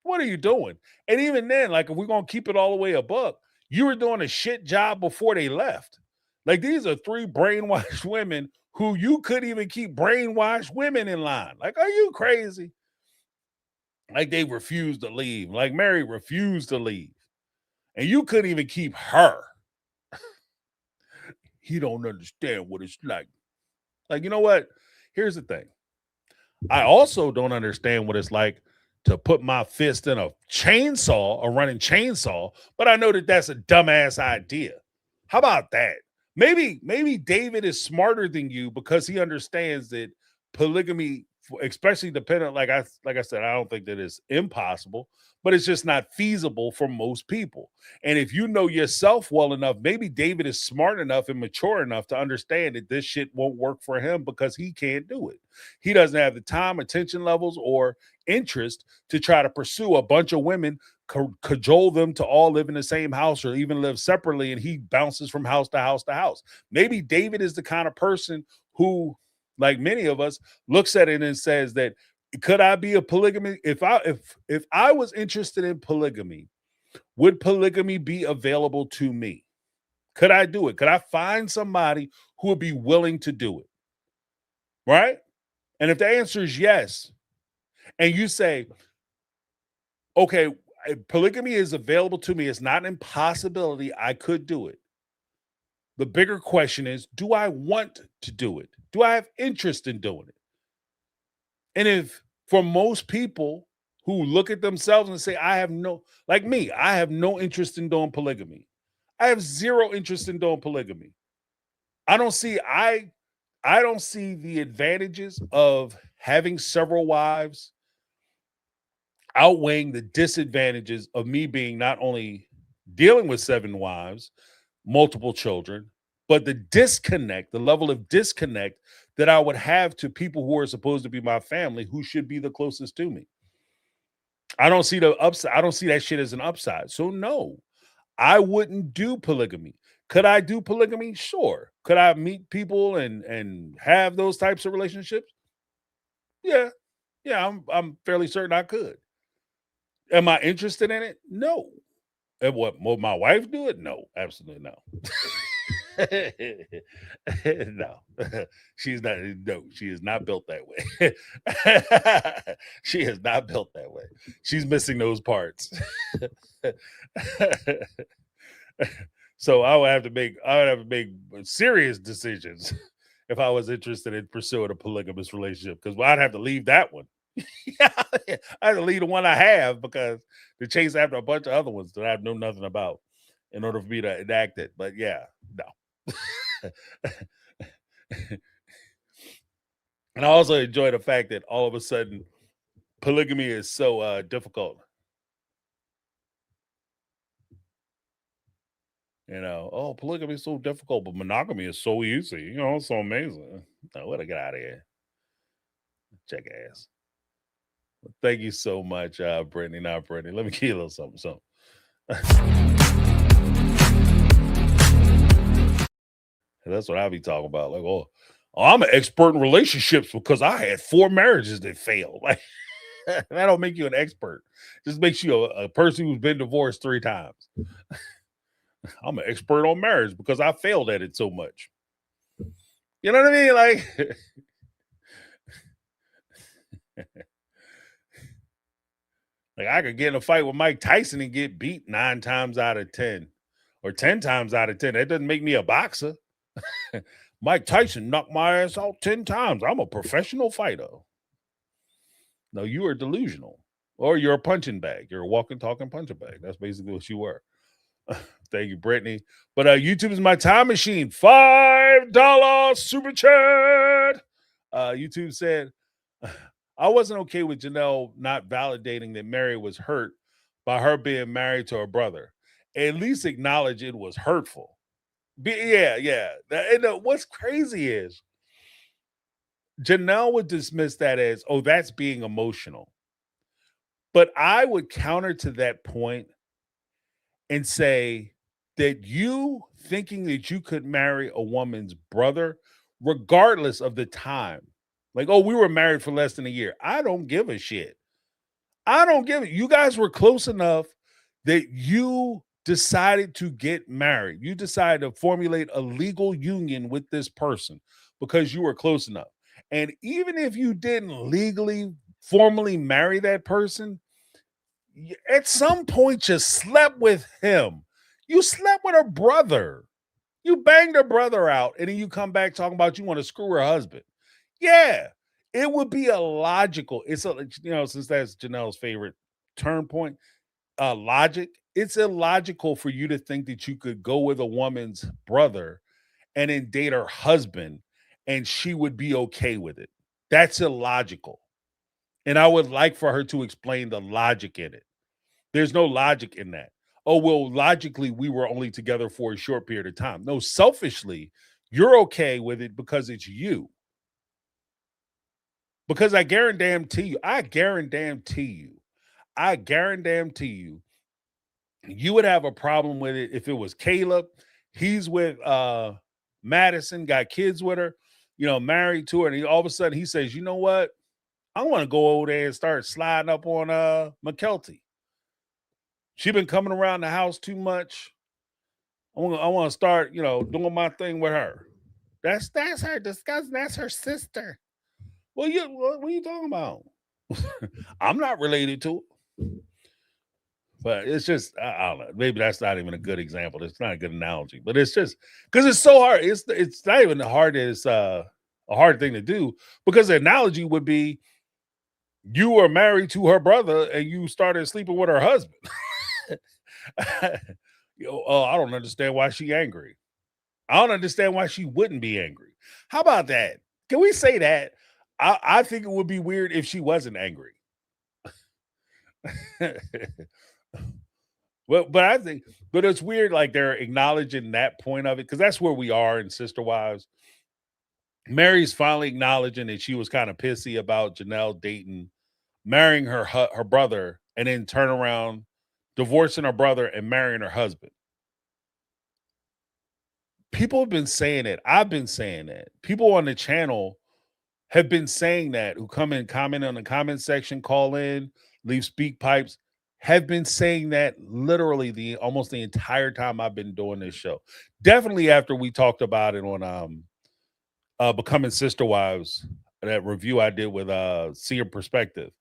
What are you doing? And even then, like, if we're going to keep it all the way a buck, you were doing a shit job before they left. Like, these are 3 brainwashed women who you couldn't even keep brainwashed women in line. Like, are you crazy? Like, they refused to leave. Like, Meri refused to leave. And you couldn't even keep her. He don't understand what it's like. Like, you know what? Here's the thing. I also don't understand what it's like to put my fist in a running chainsaw, but I know that that's a dumbass idea. How about that? Maybe David is smarter than you because he understands that polygamy, especially dependent, like I said, I don't think that it's impossible, but it's just not feasible for most people. And if you know yourself well enough, maybe David is smart enough and mature enough to understand that this shit won't work for him because he can't do it. He doesn't have the time, attention levels, or interest to try to pursue a bunch of women, cajole them to all live in the same house or even live separately, and he bounces from house to house to house. Maybe David is the kind of person who, like many of us, looks at it and says that, could I be a polygamy? If I was interested in polygamy, would polygamy be available to me? Could I do it? Could I find somebody who would be willing to do it? Right? And if the answer is yes, and you say, okay, polygamy is available to me, it's not an impossibility, I could do it. The bigger question is, do I want to do it? Do I have interest in doing it? And if, for most people who look at themselves and say, I have no interest in doing polygamy. I have zero interest in doing polygamy. I don't see the advantages of having several wives outweighing the disadvantages of me being not only dealing with 7 wives, multiple children, but the level of disconnect that I would have to people who are supposed to be my family, who should be the closest to me. I don't see the upside. I don't see that shit as an upside. So no, I wouldn't do polygamy. Could I do polygamy? Sure. Could I meet people and have those types of relationships? Yeah. Yeah, I'm fairly certain I could. Am I interested in it? No. And what, will my wife do it? No, absolutely no. No. She's not, no, she is not built that way. She is not built that way. She's missing those parts. So I would have to make serious decisions if I was interested in pursuing a polygamous relationship, because I'd have to leave that one. Yeah, I had to leave the one I have because to chase after a bunch of other ones that I know nothing about in order for me to enact it. But yeah, no. And I also enjoy the fact that all of a sudden polygamy is so difficult. Oh, polygamy is so difficult, but monogamy is so easy. It's so amazing. No, let to get out of here. Check ass. Well, thank you so much, Brittany. Now, Brittany, let me give you a little something. That's what I be talking about. Like, I'm an expert in relationships because I had 4 marriages that failed. Like, that don't make you an expert. Just makes you a person who's been divorced 3 times. I'm an expert on marriage because I failed at it so much. You know what I mean? Like, like I could get in a fight with Mike Tyson and get beat 9 times out of 10 or 10 times out of 10. That doesn't make me a boxer. Mike Tyson knocked my ass out 10 times. I'm a professional fighter. No, you are delusional. Or you're a punching bag. You're a walking, talking punching bag. That's basically what you were. Thank you, Brittany. But YouTube is my time machine. $5 super chat. YouTube said, I wasn't okay with Janelle not validating that Meri was hurt by her being married to her brother. At least acknowledge it was hurtful. Yeah. And what's crazy is Janelle would dismiss that as, oh, that's being emotional. But I would counter to that point and say that you thinking that you could marry a woman's brother, regardless of the time, like, oh, we were married for less than a year. I don't give a shit. I don't give it. You guys were close enough that you decided to get married. You decided to formulate a legal union with this person because you were close enough. And even if you didn't legally formally marry that person, at some point you slept with him. You slept with her brother. You banged her brother out, and then you come back talking about you want to screw her husband. Yeah, it would be a logical. Since that's Janelle's favorite turn point, logic. It's illogical for you to think that you could go with a woman's brother and then date her husband, and she would be okay with it. That's illogical, and I would like for her to explain the logic in it. There's no logic in that. Oh, well, logically, we were only together for a short period of time. No, selfishly, you're okay with it because it's you. Because I guarantee you, you would have a problem with it if it was Caleb. He's with Madison, got kids with her, married to her, and all of a sudden he says, you know what? I want to go over there and start sliding up on McKelty. She been coming around the house too much. I want to start, doing my thing with her. That's her disgusting. That's her sister. Well, what are you talking about? I'm not related to it. But it's just, I don't know. Maybe that's not even a good example. It's not a good analogy. But it's just because it's so hard. It's not even hard as a hard thing to do, because the analogy would be you were married to her brother and you started sleeping with her husband. I don't understand why she angry. I don't understand why she wouldn't be angry. How about that? Can we say that? I think it would be weird if she wasn't angry. But it's weird, like they're acknowledging that point of it, because that's where we are in Sister Wives. Meri's finally acknowledging that she was kind of pissy about Janelle dating, marrying her brother, and then turn around, divorcing her brother and marrying her husband. people have been saying it. I've been saying it. People on the channel have been saying that, who come in, comment on the comment section, call in, leave speak pipes, have been saying that literally almost the entire time I've been doing this show. Definitely after we talked about it on Becoming Sister Wives, that review I did with Seer Perspective.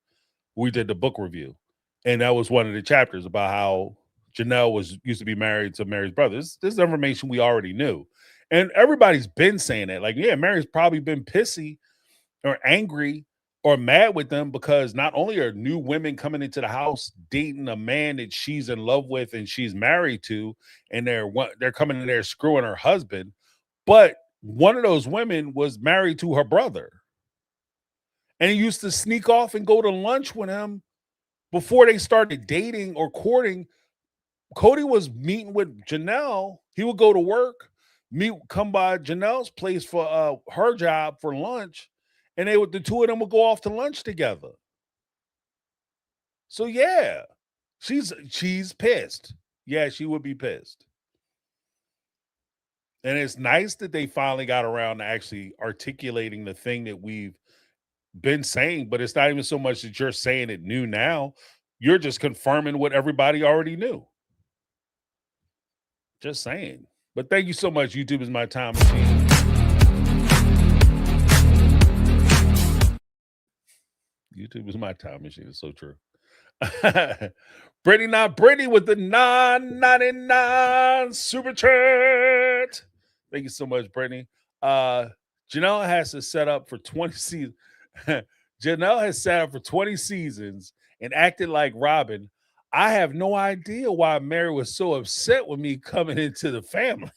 We did the book review. And that was one of the chapters about how Janelle used to be married to Mary's brother. This is information we already knew. And everybody's been saying that. Like, yeah, Mary's probably been pissy or angry or mad with them because not only are new women coming into the house dating a man that she's in love with and she's married to, and they're coming in there screwing her husband, but one of those women was married to her brother. And he used to sneak off and go to lunch with him before they started dating or courting. Kody was meeting with Janelle. He would go to work, come by Janelle's place for her job for lunch, and the two of them would go off to lunch together. So yeah, she's pissed. Yeah, she would be pissed. And it's nice that they finally got around to actually articulating the thing that we've been saying, but it's not even so much that you're saying it new now. You're just confirming what everybody already knew. Just saying. But thank you so much. YouTube is my time machine. YouTube is my time machine. It's so true. Brittany, not Brittany, with the 9.99 super chat. Thank you so much, Brittany. Janelle has to set up for 20 seasons. Janelle has set up for 20 seasons and acted like Robin. I have no idea why Meri was so upset with me coming into the family.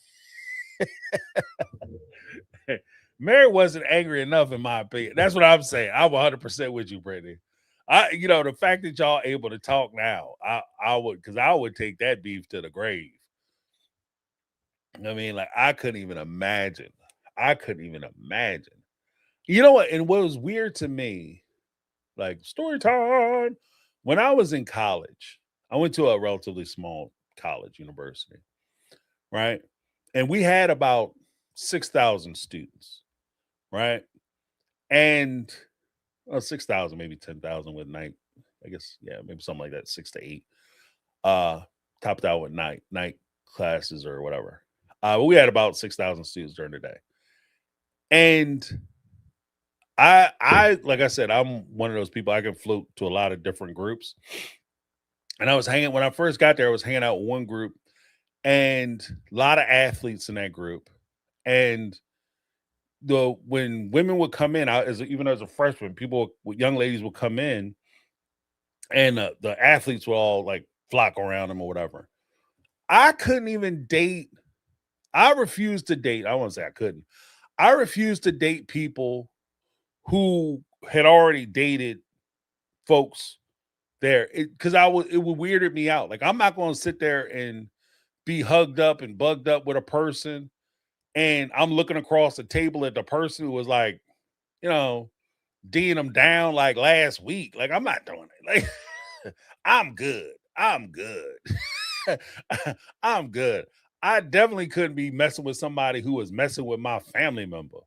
Meri wasn't angry enough, in my opinion. That's what I'm saying. I'm 100% with you, Brittany. The fact that y'all able to talk now, I would take that beef to the grave. I mean, like, I couldn't even imagine. You know what? And what was weird to me, like, story time. When I was in college, I went to a relatively small college university, right? And we had about 6,000 students, right? And 6,000, maybe 10,000 with night. I guess, yeah, maybe something like that, 6 to 8. Topped out with night classes or whatever. But we had about 6,000 students during the day. And I like I said, I'm one of those people, I can float to a lot of different groups. And when I first got there, I was hanging out with one group and a lot of athletes in that group. And when women would come in, even as a freshman, young ladies would come in, and the athletes would all like flock around them or whatever. I couldn't even date. I refused to date. I won't say I couldn't. I refused to date people who had already dated folks there, because it would weirded me out. Like, I'm not going to sit there and be hugged up and bugged up with a person, and I'm looking across the table at the person who was like, D'ing them down like last week. Like, I'm not doing it. Like, I'm good. I'm good. I definitely couldn't be messing with somebody who was messing with my family member.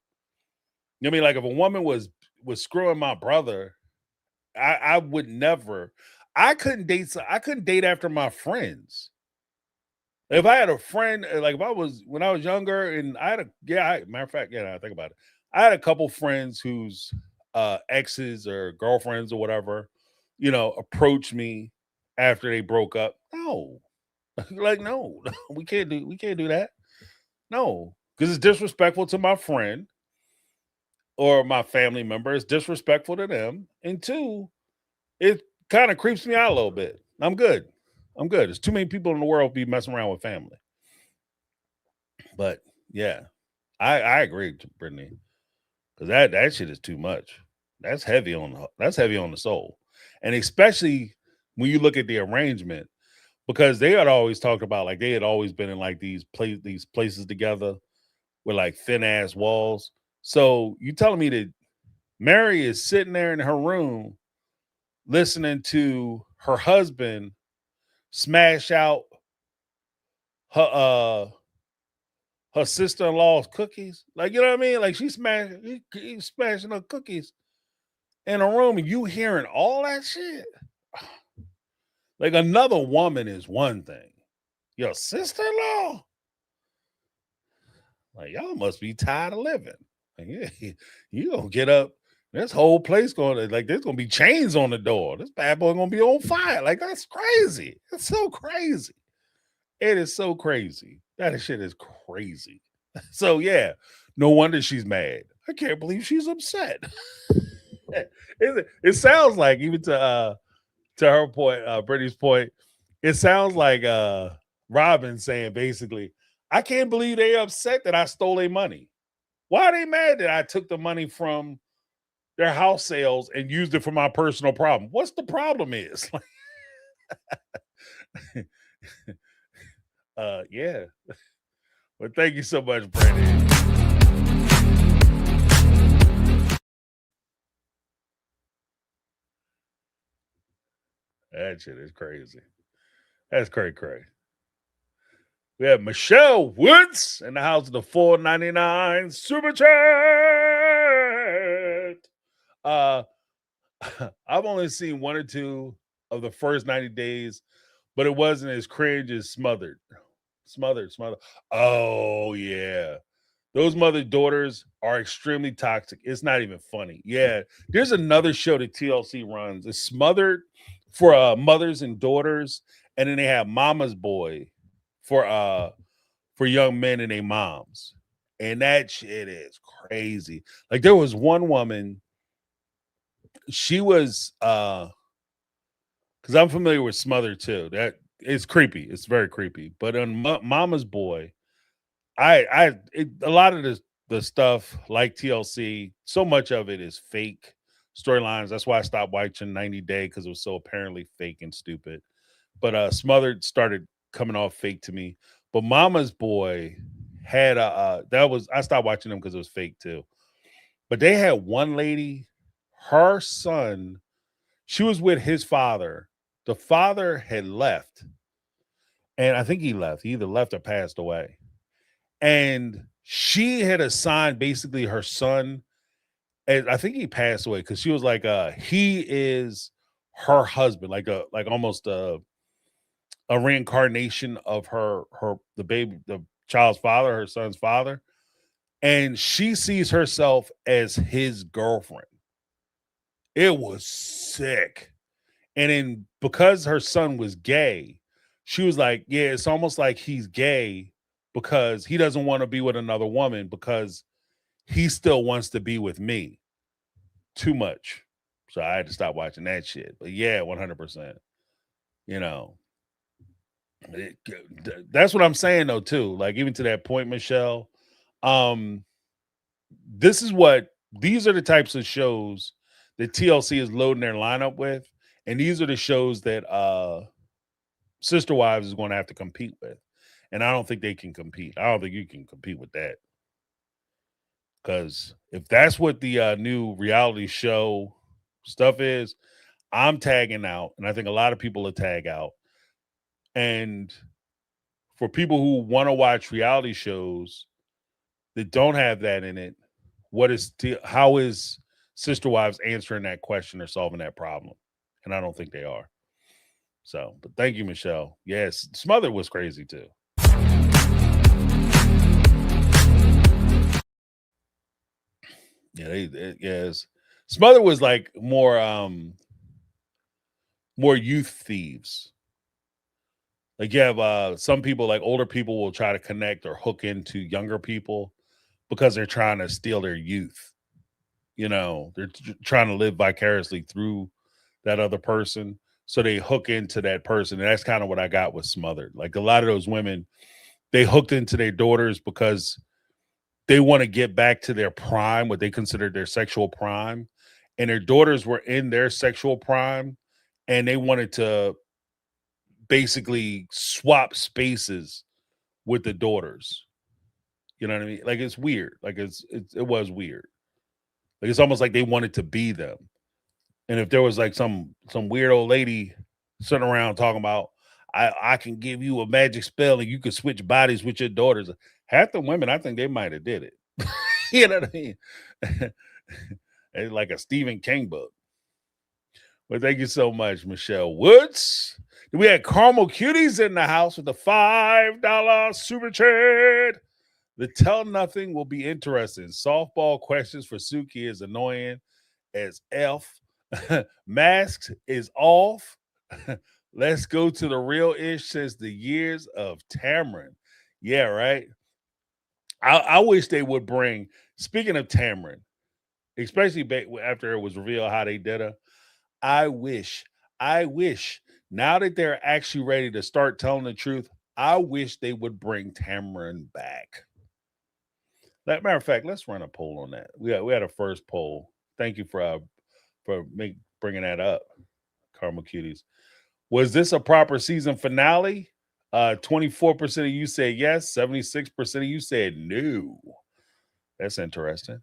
You know what I mean? Like, if a woman was screwing my brother, I would never. I couldn't date after my friends. If I had a friend, like when I was younger, and I had matter of fact, I think about it. I had a couple friends whose exes or girlfriends or whatever, approached me after they broke up. No, like, no, we can't do that. No, because it's disrespectful to my friend or my family member. It's disrespectful to them, and two, it kind of creeps me out a little bit. I'm good. There's too many people in the world be messing around with family. But yeah, I agree, Brittany, because that shit is too much. That's heavy on the soul, and especially when you look at the arrangement, because they had always talked about, like, they had always been in like these places together with like thin ass walls. So you telling me that Meri is sitting there in her room listening to her husband smash out her her sister-in-law's cookies. Like, you know what I mean? Like he smashing her cookies in a room and you hearing all that shit. Like another woman is one thing. Your sister-in-law? Like, y'all must be tired of living. Like, yeah, you gonna get up. This whole place like there's gonna be chains on the door. This bad boy gonna be on fire. Like, that's crazy. It's so crazy. It is so crazy. That shit is crazy. So yeah, no wonder she's mad. I can't believe she's upset. It sounds like, even to her point, Brittany's point, it sounds like Robin saying basically, I can't believe they upset that I stole their money. Why are they mad that I took the money from their house sales and used it for my personal problem? What's the problem is? Yeah. Well, thank you so much, Brandon. That shit is crazy. That's cray. We have Michelle Woods in the house of the $4.99 super chat. I've only seen one or two of the first 90 days, but it wasn't as cringe as Smothered. Smothered. Oh, yeah. Those mother-daughters are extremely toxic. It's not even funny. Yeah. There's another show that TLC runs. It's Smothered for mothers and daughters. And then they have Mama's Boy for young men and their moms. And that shit is crazy. Like, there was one woman, she was because I'm familiar with Smother too. That it's creepy. It's very creepy. But on Mama's Boy, a lot of the stuff like TLC, so much of it is fake storylines. That's why I stopped watching 90 Day, because it was so apparently fake and stupid. But Smothered started coming off fake to me. But Mama's Boy had I stopped watching them because it was fake too. But they had one lady, her son, she was with his father. The father had left. And I think he left. He either left or passed away. And she had assigned basically her son, and I think he passed away, because she was like, he is her husband, like almost a reincarnation of the child's father, her son's father. And she sees herself as his girlfriend. It was sick. And then because her son was gay, she was like, yeah, it's almost like he's gay because he doesn't want to be with another woman, because he still wants to be with me. Too much. So I had to stop watching that shit. But yeah, 100%. You know, that's what I'm saying though too. Like, even to that point, Michelle, these are the types of shows that TLC is loading their lineup with, and these are the shows that Sister Wives is going to have to compete with. And I don't think they can compete. I don't think you can compete with that. Because if that's what the new reality show stuff is, I'm tagging out. And I think a lot of people will tag out. And for people who want to watch reality shows that don't have that in it, how is Sister Wives answering that question or solving that problem? And I don't think they are. So, but thank you, Michelle. Yes, Smother was crazy too. Yeah, yes. Smother was like more youth thieves. Like, you have some people, like older people, will try to connect or hook into younger people because they're trying to steal their youth. You know, they're trying to live vicariously through that other person. So they hook into that person. And that's kind of what I got with Smothered. Like, a lot of those women, they hooked into their daughters because they want to get back to their prime, what they considered their sexual prime. And their daughters were in their sexual prime, and they wanted to basically swap spaces with the daughters. You know what I mean? Like, it's weird. Like, it was weird. Like, it's almost like they wanted to be them. And if there was like some weird old lady sitting around talking about, I can give you a magic spell and you can switch bodies with your daughters. half the women, I think they might have did it. You know what I mean? It's like a Stephen King book. Well, thank you so much, Michelle Woods. We had Caramel Cuties in the house with the $5 super chat. The tell nothing will be interesting. Softball questions for Suki is annoying as F. Masks is off. Let's go to the real ish since the years of Tamron. Yeah, right. I wish they would bring, speaking of Tamron, especially after it was revealed how they did her. I wish now that they're actually ready to start telling the truth, I wish they would bring Tamron back. Matter of fact, let's run a poll on that. We had a first poll. Thank you for bringing that up, Caramel Cuties. Was this a proper season finale? 24% of you said yes. 76% of you said no. That's interesting.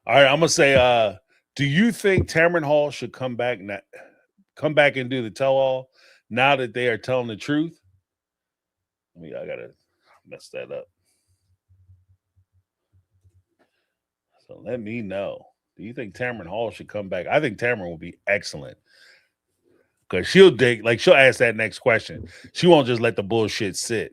All right, I'm gonna say, do you think Tamron Hall should come back and do the tell-all now that they are telling the truth? I gotta mess that up. So let me know. Do you think Tamron Hall should come back? I think Tamron will be excellent because she'll ask that next question. She won't just let the bullshit sit.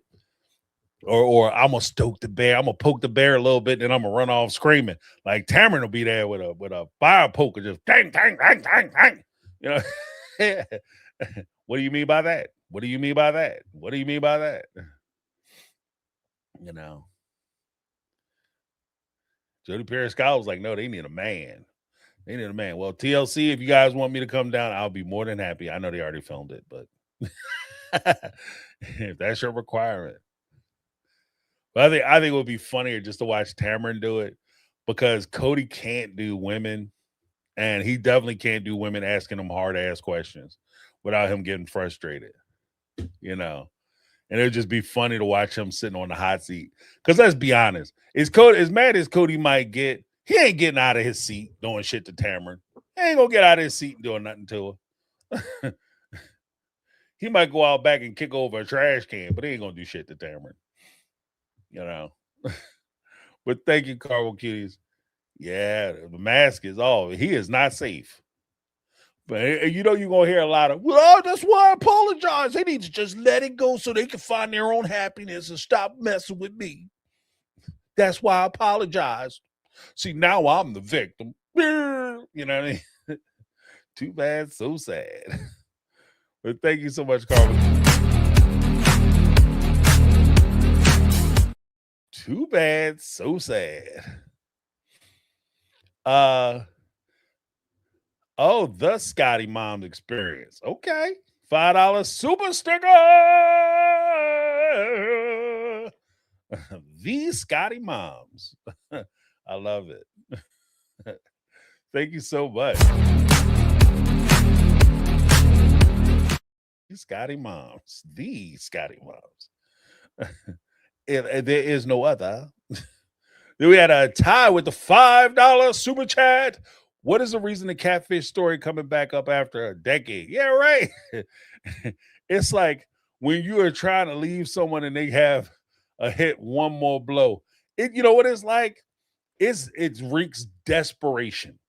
Or I'm gonna stoke the bear. I'm gonna poke the bear a little bit, then I'm gonna run off screaming. Like Tamron will be there with a fire poker, just dang, dang, dang, dang, dang. You know. What do you mean by that? What do you mean by that? What do you mean by that? You know. Jody Perry-Scott was like, no, they need a man. They need a man. Well, TLC, if you guys want me to come down, I'll be more than happy. I know they already filmed it, but if that's your requirement. But I think it would be funnier just to watch Tamron do it because Kody can't do women, and he definitely can't do women asking him hard ass questions without him getting frustrated. You know. And it would just be funny to watch him sitting on the hot seat. Because let's be honest, as mad as Kody might get, he ain't getting out of his seat doing shit to Tamron. He ain't gonna get out of his seat and doing nothing to her. He might go out back and kick over a trash can, but he ain't gonna do shit to Tamron. You know. But thank you, Caramel Cuties. Yeah, the mask is off. He is not safe. But you're going to hear a lot of, well, that's why I apologize. They need to just let it go so they can find their own happiness and stop messing with me. That's why I apologize. See, now I'm the victim. You know what I mean? Too bad, so sad. But thank you so much, Carmen. Too bad, so sad. Oh, the Scotty Moms experience. Okay. $5 super sticker. The Scotty Moms. I love it. Thank you so much. Scotty Moms. The Scotty Moms. If there is no other. Then we had a tie with the $5 super chat. What is the reason the catfish story coming back up after a decade? Yeah, right. It's like when you are trying to leave someone and they have a hit one more blow. You know what it's like? It reeks desperation.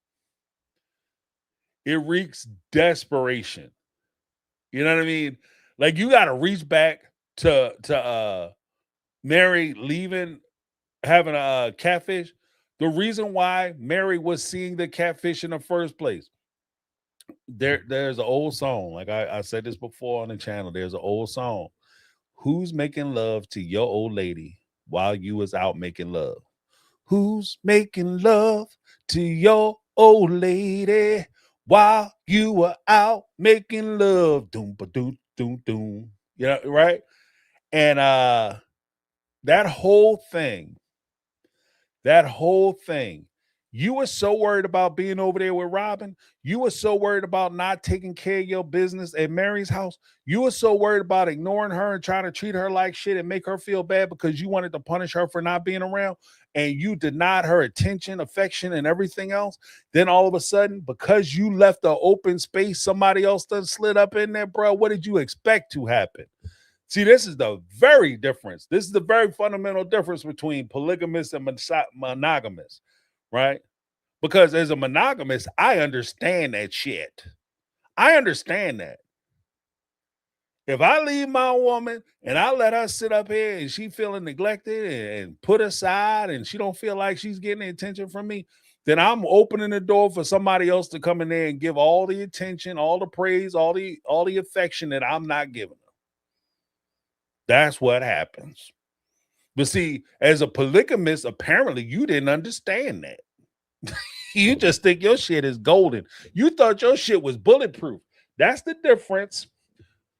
It reeks desperation. You know what I mean? Like you got to reach back to Meri leaving, having a catfish. The reason why Meri was seeing the catfish in the first place. There's an old song. Like I said this before on the channel. There's an old song. Who's making love to your old lady while you was out making love? Who's making love to your old lady while you were out making love? Doom ba doom doom doom. You know, right? And that whole thing, You were so worried about being over there with Robin. You were so worried about not taking care of your business at Mary's house. You were so worried about ignoring her and trying to treat her like shit and make her feel bad because you wanted to punish her for not being around. And you denied her attention, affection, and everything else. Then all of a sudden, because you left the open space, somebody else done slid up in there, bro. What did you expect to happen? See, this is the very difference. This is the very fundamental difference between polygamous and monogamous, right? Because as a monogamous, I understand that shit. I understand that. If I leave my woman and I let her sit up here and she feeling neglected and put aside and she don't feel like she's getting the attention from me, then I'm opening the door for somebody else to come in there and give all the attention, all the praise, all the affection that I'm not giving them. That's what happens. But see, as a polygamist, apparently you didn't understand that. You just think your shit is golden. You thought your shit was bulletproof. That's the difference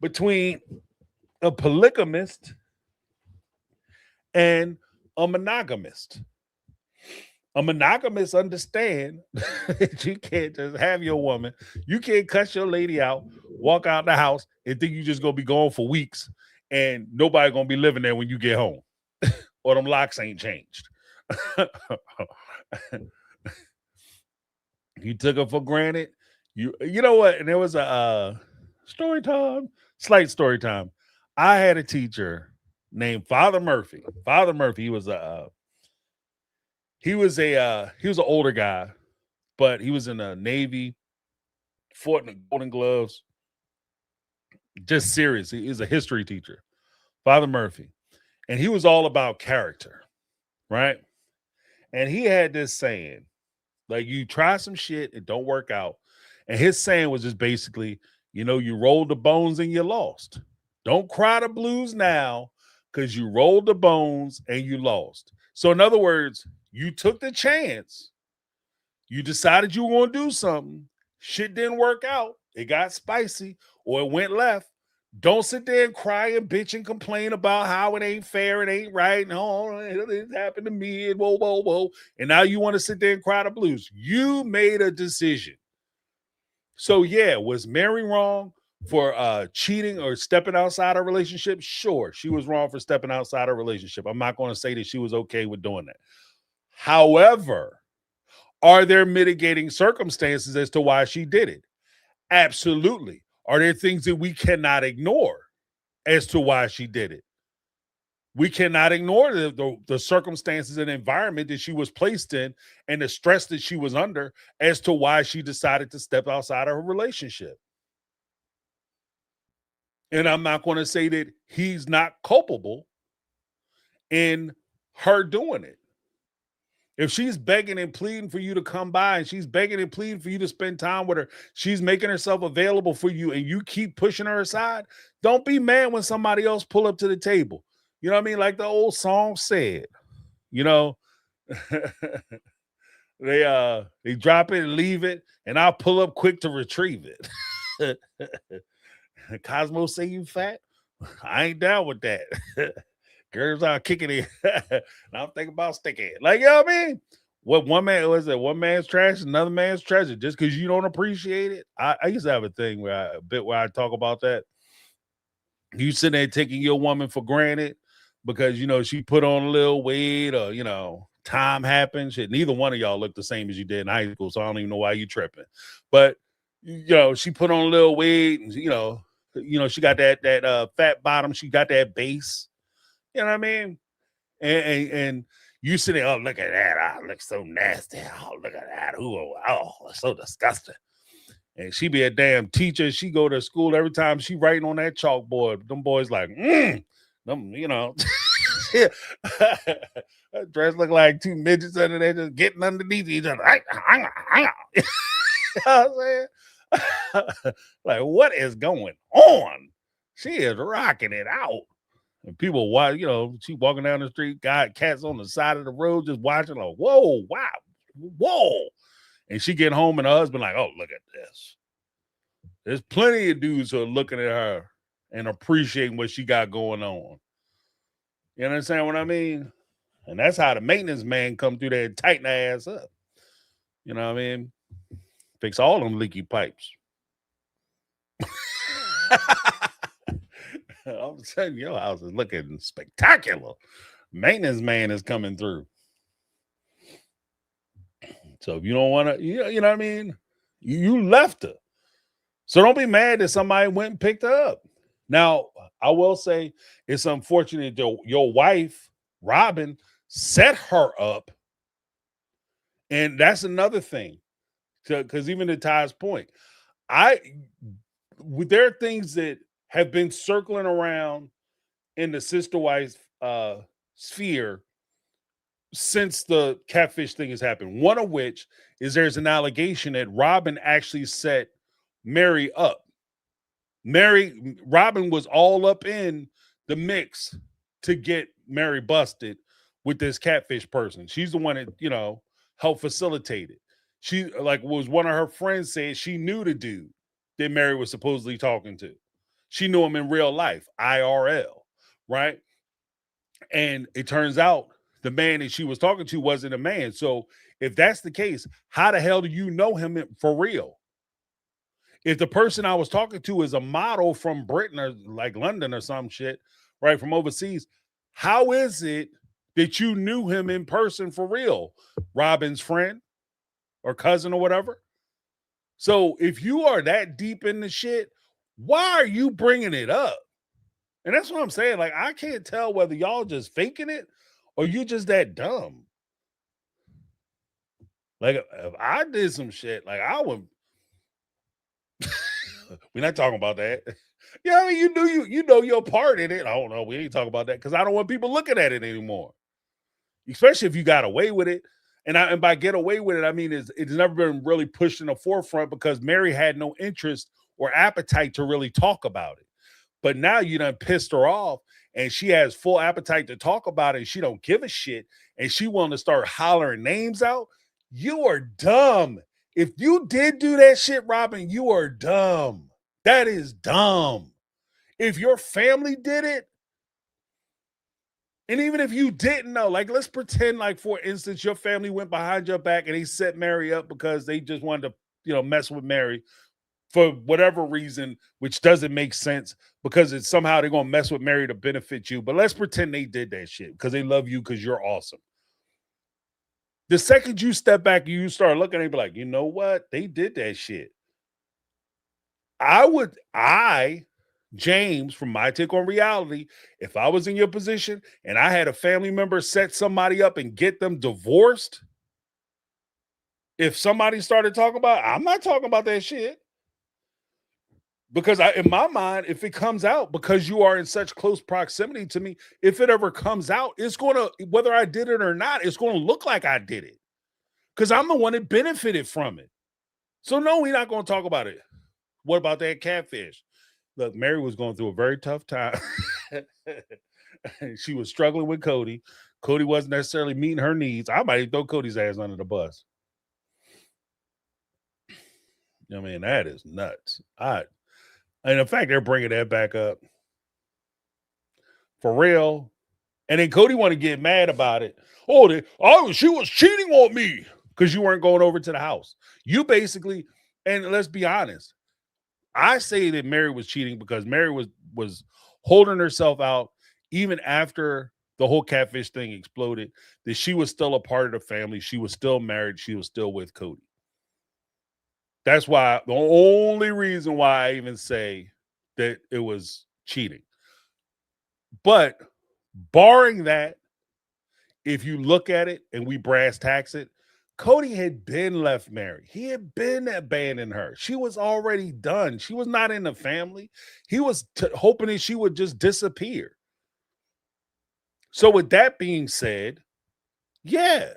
between a polygamist and a monogamist. A monogamist understand that you can't just have your woman. You can't cuss your lady out, walk out the house, and think you just gonna be gone for weeks and nobody gonna be living there when you get home. Or them locks ain't changed. You took her for granted. You know what? And there was a story time, slight story time. I had a teacher named Father Murphy. Father Murphy, he was an older guy, but he was in the Navy, fought in the Golden Gloves. Just serious. He is a history teacher, Father Murphy. And he was all about character, right? And he had this saying, like, you try some shit, it don't work out. And his saying was just basically, you rolled the bones and you lost. Don't cry the blues now because you rolled the bones and you lost. So in other words, you took the chance. You decided you were going to do something. Shit didn't work out. It got spicy or it went left. Don't sit there and cry and bitch and complain about how it ain't fair, it ain't right. No, it happened to me. And whoa, whoa, whoa. And now you want to sit there and cry the blues. You made a decision. So yeah, was Meri wrong for cheating or stepping outside her relationship? Sure, she was wrong for stepping outside her relationship. I'm not going to say that she was okay with doing that. However, are there mitigating circumstances as to why she did it? Absolutely. Are there things that we cannot ignore as to why she did it? We cannot ignore the circumstances and environment that she was placed in and the stress that she was under as to why she decided to step outside of her relationship. And I'm not going to say that he's not culpable in her doing it. If she's begging and pleading for you to come by and she's begging and pleading for you to spend time with her, she's making herself available for you and you keep pushing her aside, don't be mad when somebody else pull up to the table. You know what I mean? Like the old song said, they drop it and leave it and I'll pull up quick to retrieve it. Cosmo say you fat? I ain't down with that. Girls are kicking it. And I'm thinking about sticking it. Like, you know what I mean? What one man's trash, another man's treasure. Just because you don't appreciate it. I used to have a thing where I talk about that. You sitting there taking your woman for granted because she put on a little weight or time happens. Shit, neither one of y'all look the same as you did in high school, so I don't even know why you tripping. But she put on a little weight, and she got that fat bottom, she got that base. You know what I mean? And you sitting there, oh, look at that. Oh, looks so nasty. Oh, look at that. Ooh, oh, so disgusting. And she be a damn teacher. She go to school every time she writing on that chalkboard. Them boys like, them, Her dress look like two midgets under there just getting underneath each other. You know what I'm saying? Like, what is going on? She is rocking it out. And people watch, she walking down the street, got cats on the side of the road just watching, like, whoa, wow, whoa. And she get home and her husband like, oh, look at this. There's plenty of dudes who are looking at her and appreciating what she got going on. You understand what I mean? And that's how the maintenance man come through there and tighten her ass up. You know what I mean? Fix all them leaky pipes. I'm telling you, your house is looking spectacular. Maintenance man is coming through. So if you don't want to, you know what I mean? You left her. So don't be mad that somebody went and picked her up. Now, I will say it's unfortunate that your wife, Robin, set her up. And that's another thing. Because even to Ty's point, there are things that have been circling around in the sister wife sphere since the catfish thing has happened. One of which is there's an allegation that Robin actually set Meri up. Robin was all up in the mix to get Meri busted with this catfish person. She's the one that, helped facilitate it. She, like, was one of her friends said she knew the dude that Meri was supposedly talking to. She knew him in real life, IRL, right? And it turns out the man that she was talking to wasn't a man. So if that's the case, how the hell do you know him for real? If the person I was talking to is a model from Britain or like London or some shit, right, from overseas, how is it that you knew him in person for real? Robin's friend or cousin or whatever? So if you are that deep in the shit, why are you bringing it up? And that's what I'm saying. Like, I can't tell whether y'all just faking it or you just that dumb. Like, if I did some shit, like, I would. We're not talking about that. Yeah, I mean, you know your part in it. I don't know. We ain't talking about that because I don't want people looking at it anymore. Especially if you got away with it. And by get away with it, I mean it's never been really pushed in the forefront because Meri had no interest or appetite to really talk about it. But now you done pissed her off and she has full appetite to talk about it and she don't give a shit and she want to start hollering names out. You are dumb. If you did do that shit, Robin, you are dumb. That is dumb. If your family did it, and even if you didn't know, like, let's pretend, like, for instance, your family went behind your back and they set Meri up because they just wanted to, mess with Meri for whatever reason, which doesn't make sense because it's somehow they're going to mess with Meri to benefit you. But let's pretend they did that shit because they love you because you're awesome. The second you step back and you start looking at it, be like, you know what? They did that shit. James, from my take on reality, if I was in your position and I had a family member set somebody up and get them divorced, if somebody started talking about it, I'm not talking about that shit. Because in my mind, if it comes out, because you are in such close proximity to me, if it ever comes out, it's going to, whether I did it or not, it's going to look like I did it. Because I'm the one that benefited from it. So no, we're not going to talk about it. What about that catfish? Look, Meri was going through a very tough time. She was struggling with Kody. Kody wasn't necessarily meeting her needs. I might throw Kody's ass under the bus. I mean, that is nuts. And in fact, they're bringing that back up. For real. And then Kody want to get mad about it. She was cheating on me because you weren't going over to the house. You basically, and let's be honest, I say that Meri was cheating because Meri was holding herself out even after the whole catfish thing exploded, that she was still a part of the family. She was still married. She was still with Kody. That's why the only reason why I even say that it was cheating. But barring that, if you look at it and we brass tacks it, Kody had been left Meri. He had been abandoning her. She was already done. She was not in the family. He was hoping that she would just disappear. So with that being said, yeah,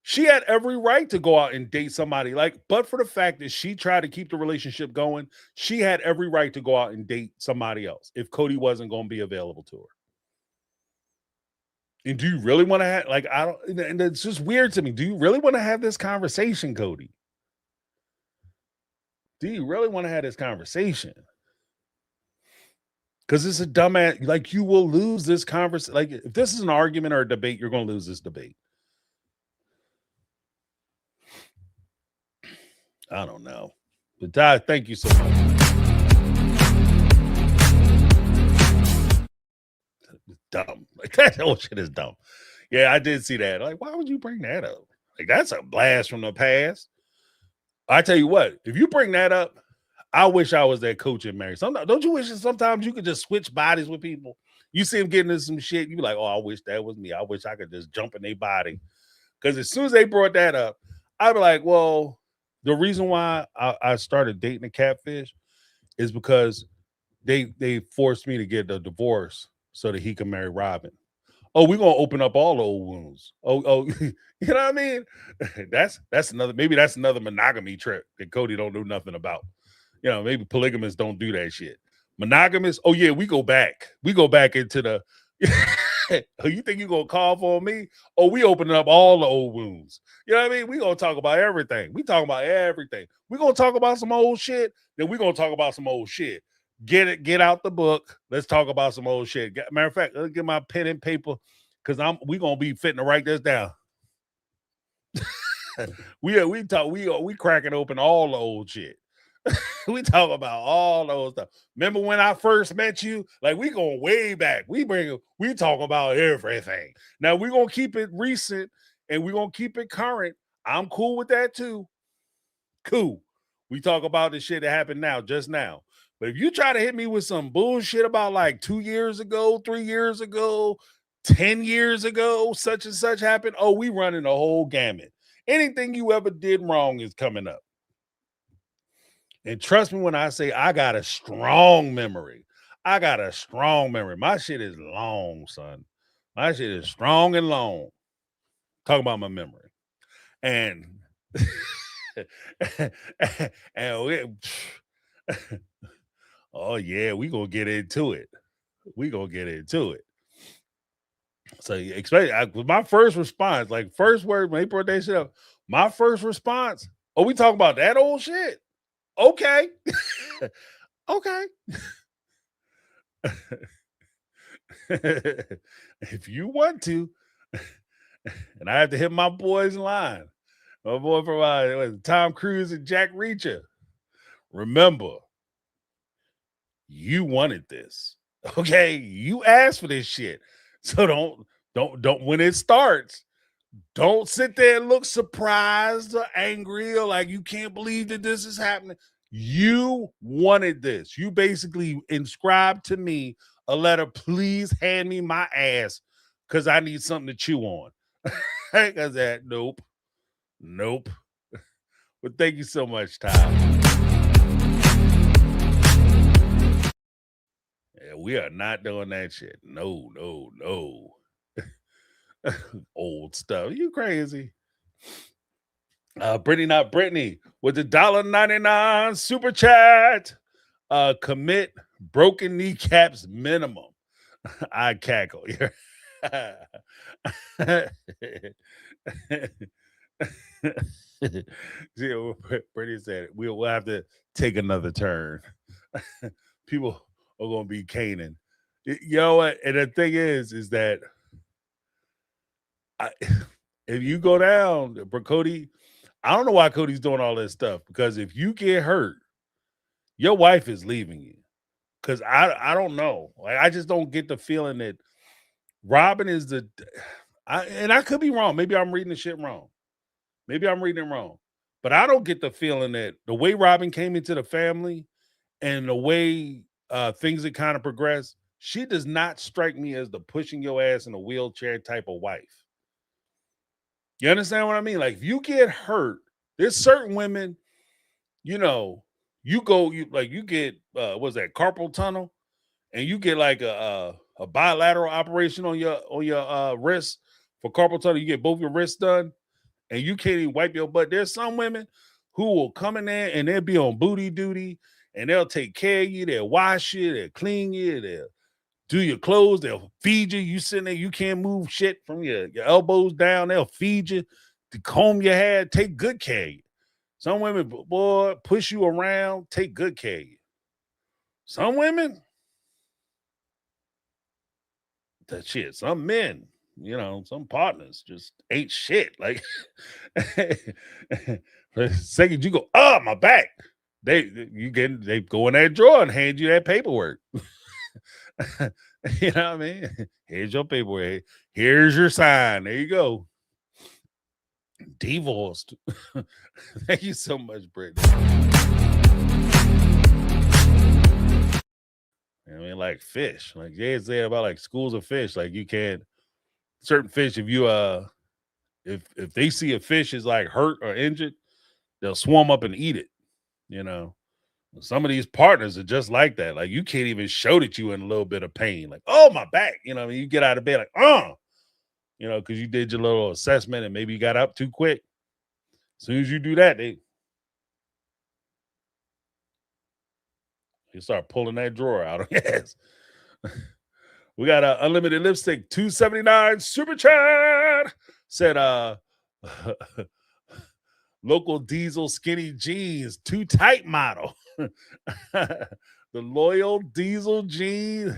she had every right to go out and date somebody. But for the fact that she tried to keep the relationship going, she had every right to go out and date somebody else if Kody wasn't going to be available to her. And do you really want to have, and it's just weird to me. Do you really want to have this conversation, Kody? Do you really want to have this conversation? Because it's a dumbass, you will lose this conversation. If this is an argument or a debate, you're going to lose this debate. I don't know. But Ty, thank you so much. Dumb. Like that whole shit is dumb. Yeah, I did see that. Like, why would you bring that up? Like, that's a blast from the past. I tell you what, if you bring that up, I wish I was that coach in Meri. Sometimes, don't you wish that sometimes you could just switch bodies with people? You see them getting into some shit, you be like, oh, I wish that was me. I wish I could just jump in their body. Because as soon as they brought that up, I'd be like, well, the reason why I started dating a catfish is because they forced me to get a divorce so that he could marry Robin. Oh, we're gonna open up all the old wounds. Oh, you know what I mean? That's another, maybe that's another monogamy trick that Kody don't know nothing about. You know, maybe polygamists don't do that shit. Monogamous, oh yeah, we go back. We go back into the oh, you think you gonna call for me? Oh, we opening up all the old wounds. You know what I mean? We gonna talk about everything. We talking about everything. We gonna talk about some old shit, then we gonna talk about some old shit. Get out the book. Let's talk about some old shit. Matter of fact, let's get my pen and paper because we gonna be fitting to write this down. we cracking open all the old shit. We talk about all those stuff. Remember when I first met you? Like we going way back. We talk about everything. Now we gonna keep it recent and we gonna keep it current. I'm cool with that too. Cool. We talk about the shit that happened now, just now. But if you try to hit me with some bullshit about like 2 years ago, 3 years ago, 10 years ago, such and such happened, oh, we running the whole gamut. Anything you ever did wrong is coming up. And trust me when I say I got a strong memory. I got a strong memory. My shit is long, son. My shit is strong and long. Talk about my memory. And and we, oh yeah, we gonna get into it. We gonna get into it. So expect my first response, like first word when they brought that shit up, my first response. Oh, we talking about that old shit? Okay. Okay. If you want to, and I have to hit my boys in line. My boy from Tom Cruise and Jack Reacher. Remember, you wanted this. Okay, you asked for this shit. So don't when it starts, don't sit there and look surprised or angry or like you can't believe that this is happening. You wanted this. You basically inscribed to me a letter. Please hand me my ass because I need something to chew on. Because that, nope. But thank you so much, Ty. Yeah, we are not doing that shit. No. Old stuff. You crazy. Brittany, not Brittany, with the $1.99 super chat. Commit broken kneecaps minimum. I cackle. See, Brittany said we'll have to take another turn. People are gonna be caning. You know what? And the thing is that if you go down, Kody, I don't know why Kody's doing all this stuff because if you get hurt, your wife is leaving you. Because I don't know. Like I just don't get the feeling that Robin is and I could be wrong. Maybe I'm reading the shit wrong. Maybe I'm reading it wrong. But I don't get the feeling that the way Robin came into the family and the way things had kind of progressed, she does not strike me as the pushing your ass in a wheelchair type of wife. You understand what I mean? Like if you get hurt, there's certain women, you know, you get what's that, carpal tunnel, and you get like a bilateral operation on your wrist for carpal tunnel. You get both your wrists done, and you can't even wipe your butt. There's some women who will come in there and they'll be on booty duty, and they'll take care of you. They'll wash you. They'll clean you. They'll do your clothes. They'll feed you. You sitting there, you can't move shit from your elbows down. They'll feed you, to comb your hair, take good care of you. Some women, boy, push you around, take good care of you. Some women, that shit, some men, some partners just ain't shit. Like, for the second you go, oh, my back. They go in that drawer and hand you that paperwork. You know what I mean? Here's your paperwork. Here's your sign. There you go. Divorced. Thank you so much, Brittany. I mean, like fish. Like Jay said about like schools of fish. Like you can't certain fish, if you if they see a fish is like hurt or injured, they'll swarm up and eat it. Some of these partners are just like that. Like you can't even show that you in a little bit of pain. Like, oh, my back. You get out of bed like, because you did your little assessment and maybe you got up too quick. As soon as you do that, they start pulling that drawer out of your ass. We got a unlimited lipstick, $2.79 super chat. Said local diesel skinny jeans, too tight model. The loyal diesel skinny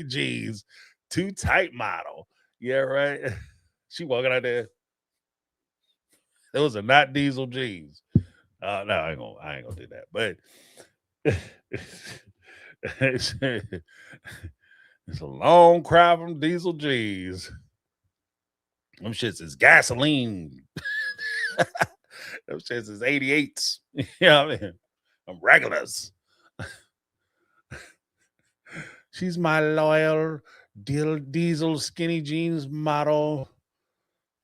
jeans, too tight model. Yeah, right. She walking out there. Those are not diesel jeans. No, I ain't gonna do that. But it's a long cry from diesel jeans. Them shits is gasoline. Them shits is 88s. You know what I mean? I'm regulars. She's my loyal diesel skinny jeans model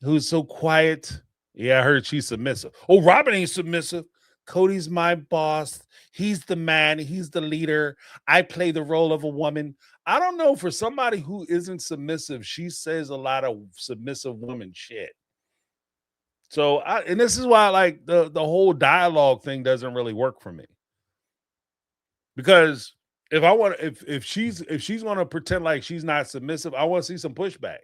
who's so quiet. Yeah, I heard she's submissive. Oh, Robin ain't submissive. Kody's my boss. He's the man. He's the leader. I play the role of a woman. I don't know. For somebody who isn't submissive, she says a lot of submissive woman shit. So, and this is why, like, the whole dialogue thing doesn't really work for me. Because if she's going to pretend like she's not submissive, I want to see some pushback.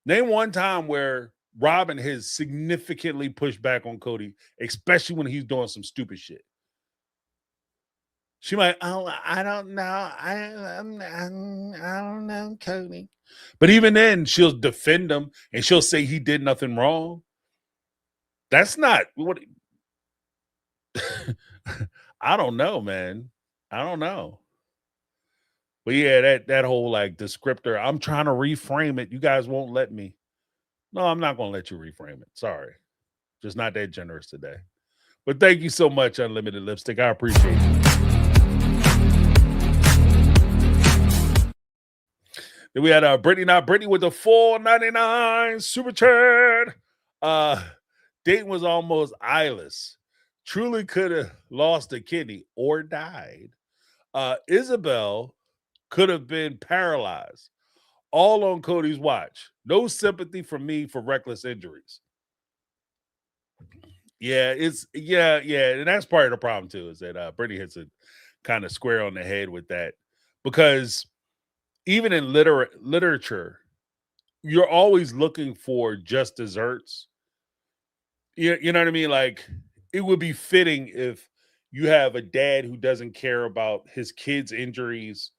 Name one time where Robin has significantly pushed back on Kody, especially when he's doing some stupid shit. She might, I don't know. I don't know, Kody. But even then, she'll defend him and she'll say he did nothing wrong. That's not what. I don't know, man. I don't know. But yeah, that whole like descriptor, I'm trying to reframe it. You guys won't let me. No, I'm not going to let you reframe it. Sorry. Just not that generous today. But thank you so much, Unlimited Lipstick. I appreciate it. Then we had Brittany Not Brittany with the $4.99 super chat. Dayton was almost eyeless. Truly could have lost a kidney or died. Isabel could have been paralyzed. All on Kody's watch. No sympathy from me for reckless injuries. Yeah, and that's part of the problem too, is that Brittany hits a kind of square on the head with that, because even in literature, you're always looking for just desserts. You know what I mean? Like, it would be fitting if you have a dad who doesn't care about his kids' injuries.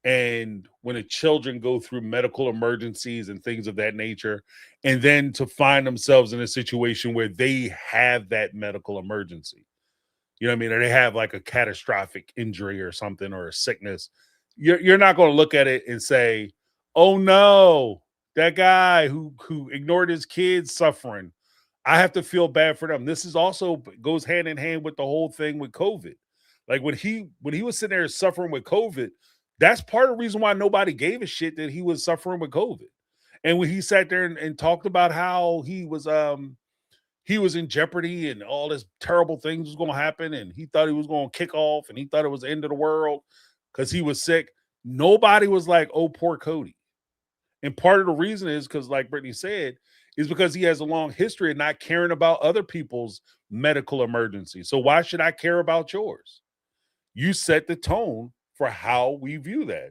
And when the children go through medical emergencies and things of that nature, and then to find themselves in a situation where they have that medical emergency, you know what I mean? Or they have like a catastrophic injury or something, or a sickness. You're not going to look at it and say, oh no, that guy who ignored his kids suffering, I have to feel bad for them. This is also goes hand in hand with the whole thing with COVID. Like when he was sitting there suffering with COVID, that's part of the reason why nobody gave a shit that he was suffering with COVID. And when he sat there and talked about how he was in jeopardy and all this terrible things was going to happen, and he thought he was going to kick off, and he thought it was the end of the world because he was sick, nobody was like, oh, poor Kody. And part of the reason is because, like Brittany said, is because he has a long history of not caring about other people's medical emergencies. So why should I care about yours? You set the tone for how we view that,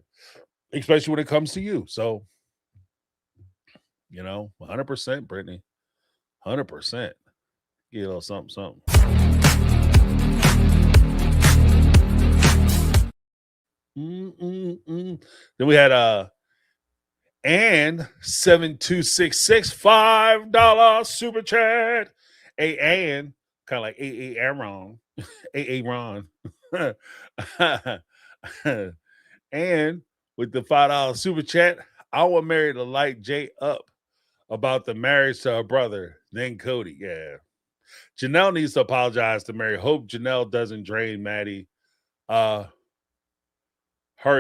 especially when it comes to you. So, 100%, Brittany, 100%. Get a little something. Then we had And 7266 $5 super chat. And kind of like A Aaron. A Ron. And with the $5 super chat, I want Mary to light Jay up about the marriage to her brother, then Kody. Yeah. Janelle needs to apologize to Mary. Hope Janelle doesn't drain Maddie. Her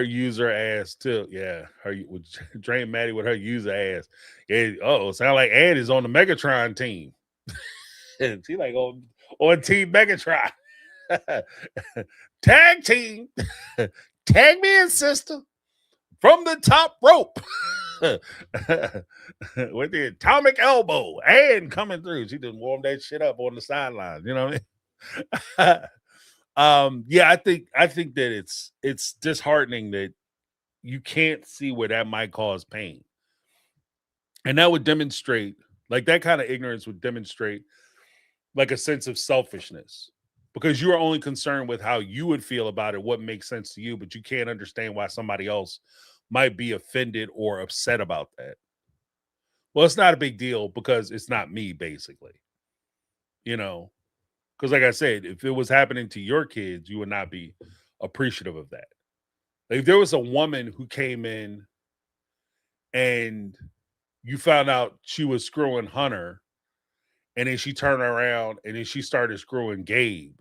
user ass too. Yeah. Her would drain Maddie with her user ass. Yeah. Sound like Ann is on the Megatron team. She like on Team Megatron. Tag team. Tag me in, sister. From the top rope. With the atomic elbow and coming through. She just warmed that shit up on the sideline. You know what I mean? Yeah, I think that it's disheartening that you can't see where that might cause pain. And that would demonstrate, like that kind of ignorance would demonstrate like a sense of selfishness. Because you are only concerned with how you would feel about it, what makes sense to you, but you can't understand why somebody else might be offended or upset about that. Well, it's not a big deal because it's not me, basically. You know, because like I said, if it was happening to your kids, you would not be appreciative of that. Like if there was a woman who came in and you found out she was screwing Hunter, and then she turned around and then she started screwing Gabe.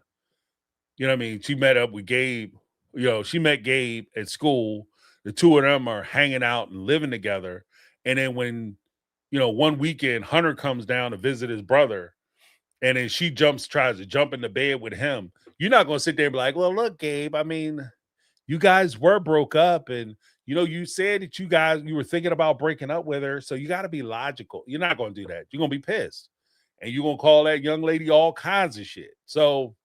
You know what I mean? She met up with Gabe. She met Gabe at school. The two of them are hanging out and living together. And then when, one weekend Hunter comes down to visit his brother, and then she tries to jump into bed with him. You're not going to sit there and be like, well, look, Gabe, I mean, you guys were broke up and, you said that you were thinking about breaking up with her. So you got to be logical. You're not going to do that. You're going to be pissed. And you're going to call that young lady all kinds of shit. So,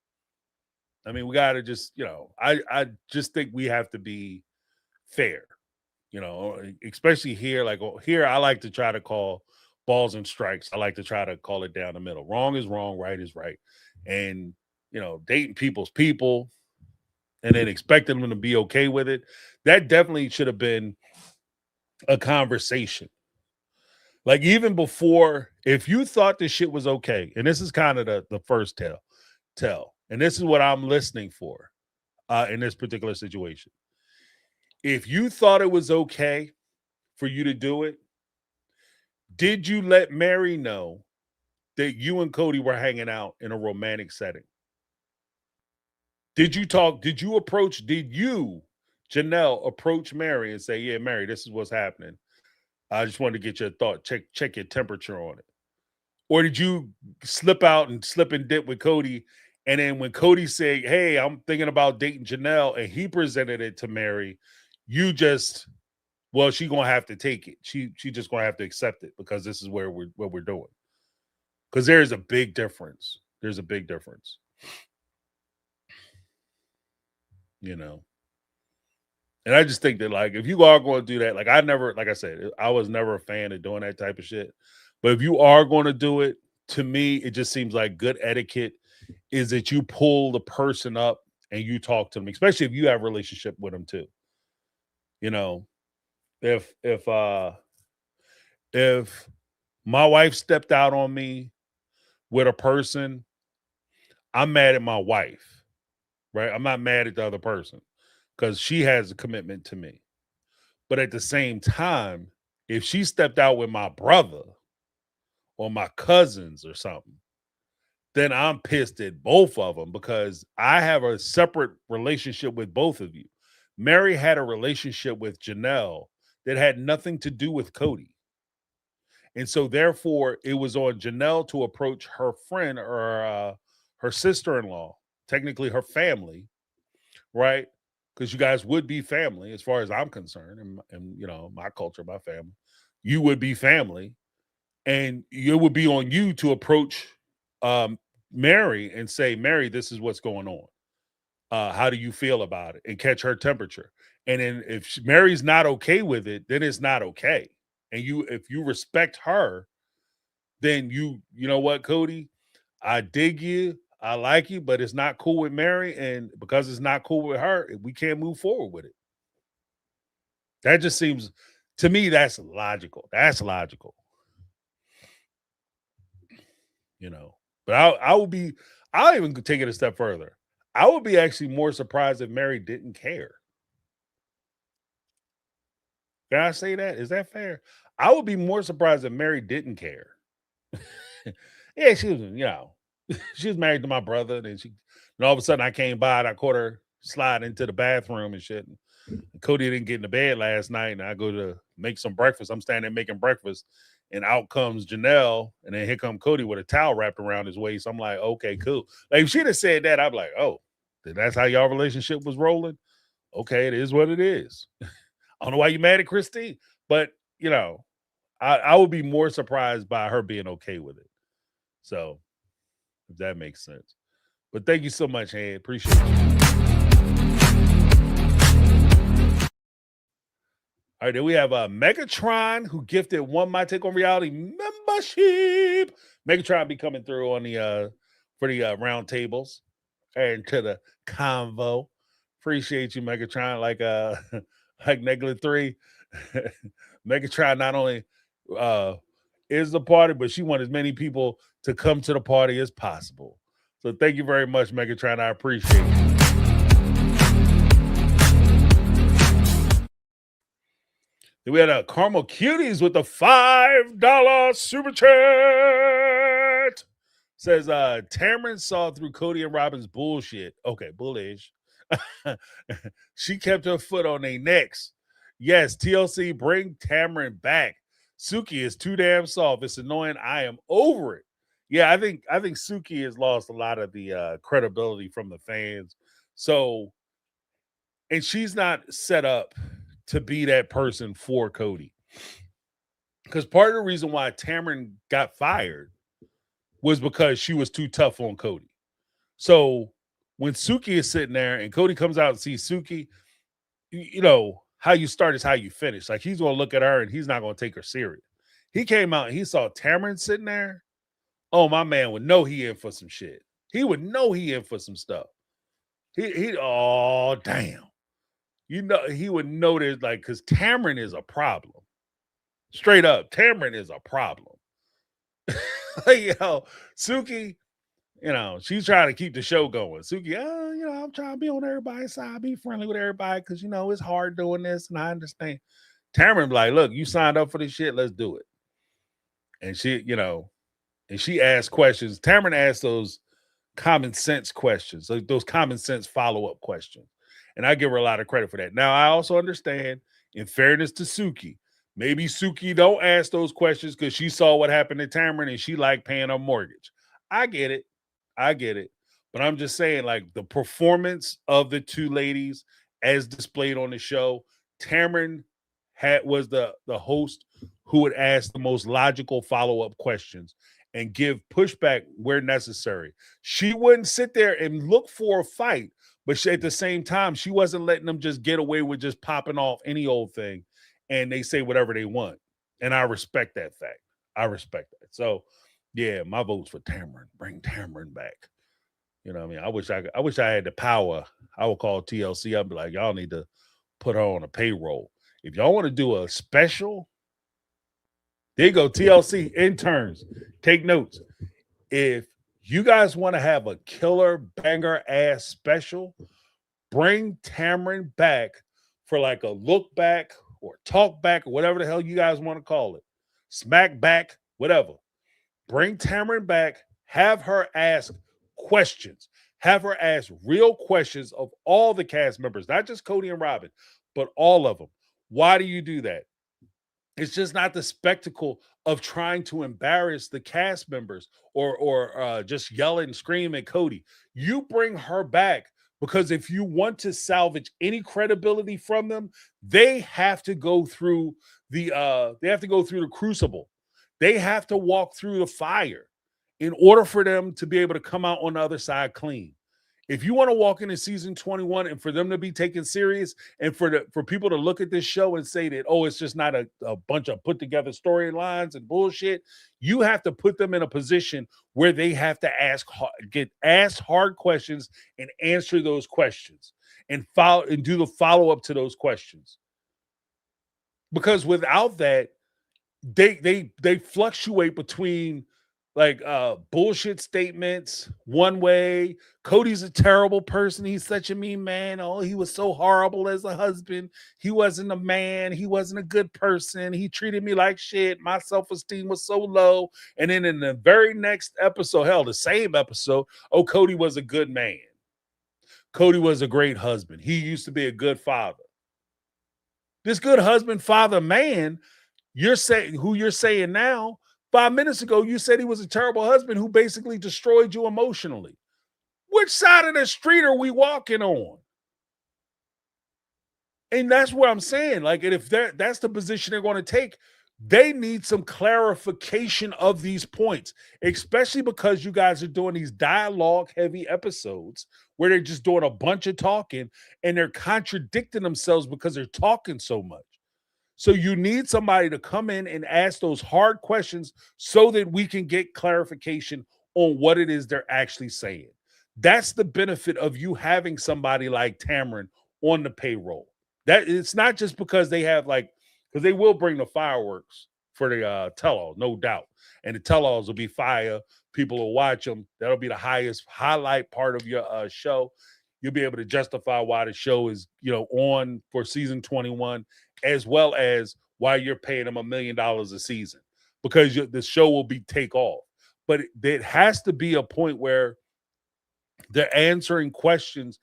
I mean, we got to just, I just think we have to be fair, especially here. Like here, I like to try to call balls and strikes. I like to try to call it down the middle. Wrong is wrong, right is right. And, dating people's people and then expecting them to be okay with it, that definitely should have been a conversation. Like even before, if you thought this shit was okay, and this is kind of the first tell, and this is what I'm listening for in this particular situation. If you thought it was okay for you to do it, did you let Meri know that you and Kody were hanging out in a romantic setting? Did you, Janelle, approach Meri and say, yeah, Meri, this is what's happening. I just wanted to get your thought, check your temperature on it. Or did you slip and dip with Kody? And then when Kody said, hey, I'm thinking about dating Janelle, and he presented it to Meri, you just, well, she gonna have to take it. She just gonna have to accept it because this is what we're doing. Because there is a big difference. There's a big difference. And I just think that, like, if you are going to do that, like I said, I was never a fan of doing that type of shit. But if you are going to do it, to me, it just seems like good etiquette is that you pull the person up and you talk to them, especially if you have a relationship with them too. If my wife stepped out on me with a person, I'm mad at my wife, right? I'm not mad at the other person because she has a commitment to me. But at the same time, if she stepped out with my brother or my cousins or something, then I'm pissed at both of them because I have a separate relationship with both of you. Meri had a relationship with Janelle that had nothing to do with Kody. And so therefore, it was on Janelle to approach her friend or her sister-in-law, technically her family, right? Because you guys would be family as far as I'm concerned, and my culture, my family. You would be family, and it would be on you to approach Meri and say, Meri, this is what's going on. How do you feel about it? And catch her temperature. And then if Mary's not okay with it, then it's not okay. And if you respect her, then you know what, Kody, I dig you, I like you, but it's not cool with Meri, and because it's not cool with her, we can't move forward with it. That just seems To me, that's logical. That's logical. You know, but I'll even take it a step further. I would be actually more surprised if Meri didn't care. Can I say that? Is that fair? I would be more surprised if Meri didn't care. Yeah, she was, she was married to my brother, and all of a sudden I came by and I caught her slide into the bathroom and shit. And Kody didn't get into bed last night, and I go to make some breakfast. I'm standing there making breakfast, and out comes Janelle, and then here come Kody with a towel wrapped around his waist. I'm like, okay, cool. Like if she'd have said that, I'd be like, oh, that's how y'all relationship was rolling. Okay, it is what it is. I don't know why you mad at Christine, but I would be more surprised by her being okay with it. So, if that makes sense. But thank you so much, Ed. Appreciate it. All right, then we have Megatron, who gifted one My Take on Reality membership. Megatron be coming through on the for the round tables and to the convo. Appreciate you, Megatron. Like like Negla 3. Megatron not only is the party, but she wants as many people to come to the party as possible. So thank you very much, Megatron. I appreciate it. Then we had a Caramel Cuties with the $5 super chat. Says Tamron saw through Kody and Robin's bullshit. Okay, bullish. She kept her foot on their necks. Yes, TLC, bring Tamron back. Suki is too damn soft. It's annoying. I am over it. Yeah, I think Suki has lost a lot of the credibility from the fans. So, and she's not set up to be that person for Kody. Because part of the reason why Tamron got fired was because she was too tough on Kody. So when Suki is sitting there and Kody comes out and sees Suki, how you start is how you finish. Like he's going to look at her and he's not going to take her serious. He came out and he saw Tamron sitting there. Oh, my man would know he in for some shit. He would know he in for some stuff. Oh, damn. He would notice, like, because Tamron is a problem. Straight up, Tamron is a problem. Suki, she's trying to keep the show going. Suki, I'm trying to be on everybody's side, be friendly with everybody, because, it's hard doing this, and I understand. Tamron be like, look, you signed up for this shit, let's do it. And she, and she asked questions. Tamron asked those common sense questions, like those common sense follow-up questions. And I give her a lot of credit for that. Now, I also understand, in fairness to Suki, maybe Suki don't ask those questions because she saw what happened to Tamron and she liked paying her mortgage. I get it. But I'm just saying, like, the performance of the two ladies as displayed on the show, Tamron was the host who would ask the most logical follow-up questions and give pushback where necessary. She wouldn't sit there and look for a fight, but at the same time, she wasn't letting them just get away with just popping off any old thing and they say whatever they want. And I respect that fact. I respect that. So, yeah, my vote's for Tamron. Bring Tamron back. You know what I mean? I wish I had the power. I would call TLC. I'd be like, y'all need to put her on a payroll. If y'all want to do a special, there you go, TLC interns. Take notes. If you guys want to have a killer banger ass special, bring Tamron back for like a look back or talk back or whatever the hell you guys want to call it. Smack back, whatever. Bring Tamron back. Have her ask questions. Have her ask real questions of all the cast members, not just Kody and Robin, but all of them. Why do you do that? It's just not the spectacle of trying to embarrass the cast members or just yell and scream at Kody. You bring her back because if you want to salvage any credibility from them, they have to go through the crucible. They have to walk through the fire in order for them to be able to come out on the other side clean. If you want to walk into season 21 and for them to be taken serious and for people to look at this show and say that, oh, it's just not a bunch of put together storylines and bullshit, you have to put them in a position where they have to get asked hard questions and answer those questions and do the follow-up to those questions. because without that, they fluctuate between like bullshit statements one way. Cody's a terrible person, he's such a mean man, oh he was so horrible as a husband, he wasn't a man, he wasn't a good person, he treated me like shit, my self-esteem was so low. And then in the very next episode, hell, the same episode, oh Cody was a good man, Cody was a great husband, he used to be a good father. This good husband, father, man, you're saying who you're saying now, 5 minutes ago, you said he was a terrible husband who basically destroyed you emotionally. Which side of the street are we walking on? And that's what I'm saying. Like, and if that's the position they're going to take, they need some clarification of these points, especially because you guys are doing these dialogue heavy episodes where they're just doing a bunch of talking and they're contradicting themselves because they're talking so much. So you need somebody to come in and ask those hard questions so that we can get clarification on what it is they're actually saying. That's the benefit of you having somebody like Tamron on the payroll. That it's not just because they have like, because they will bring the fireworks for the tell-all, no doubt. And the tell-alls will be fire. People will watch them. That'll be the highest highlight part of your show. You'll be able to justify why the show is, on for season 21, as well as why you're paying them $1 million a season, because the show will be take off. But it has to be a point where they're answering questions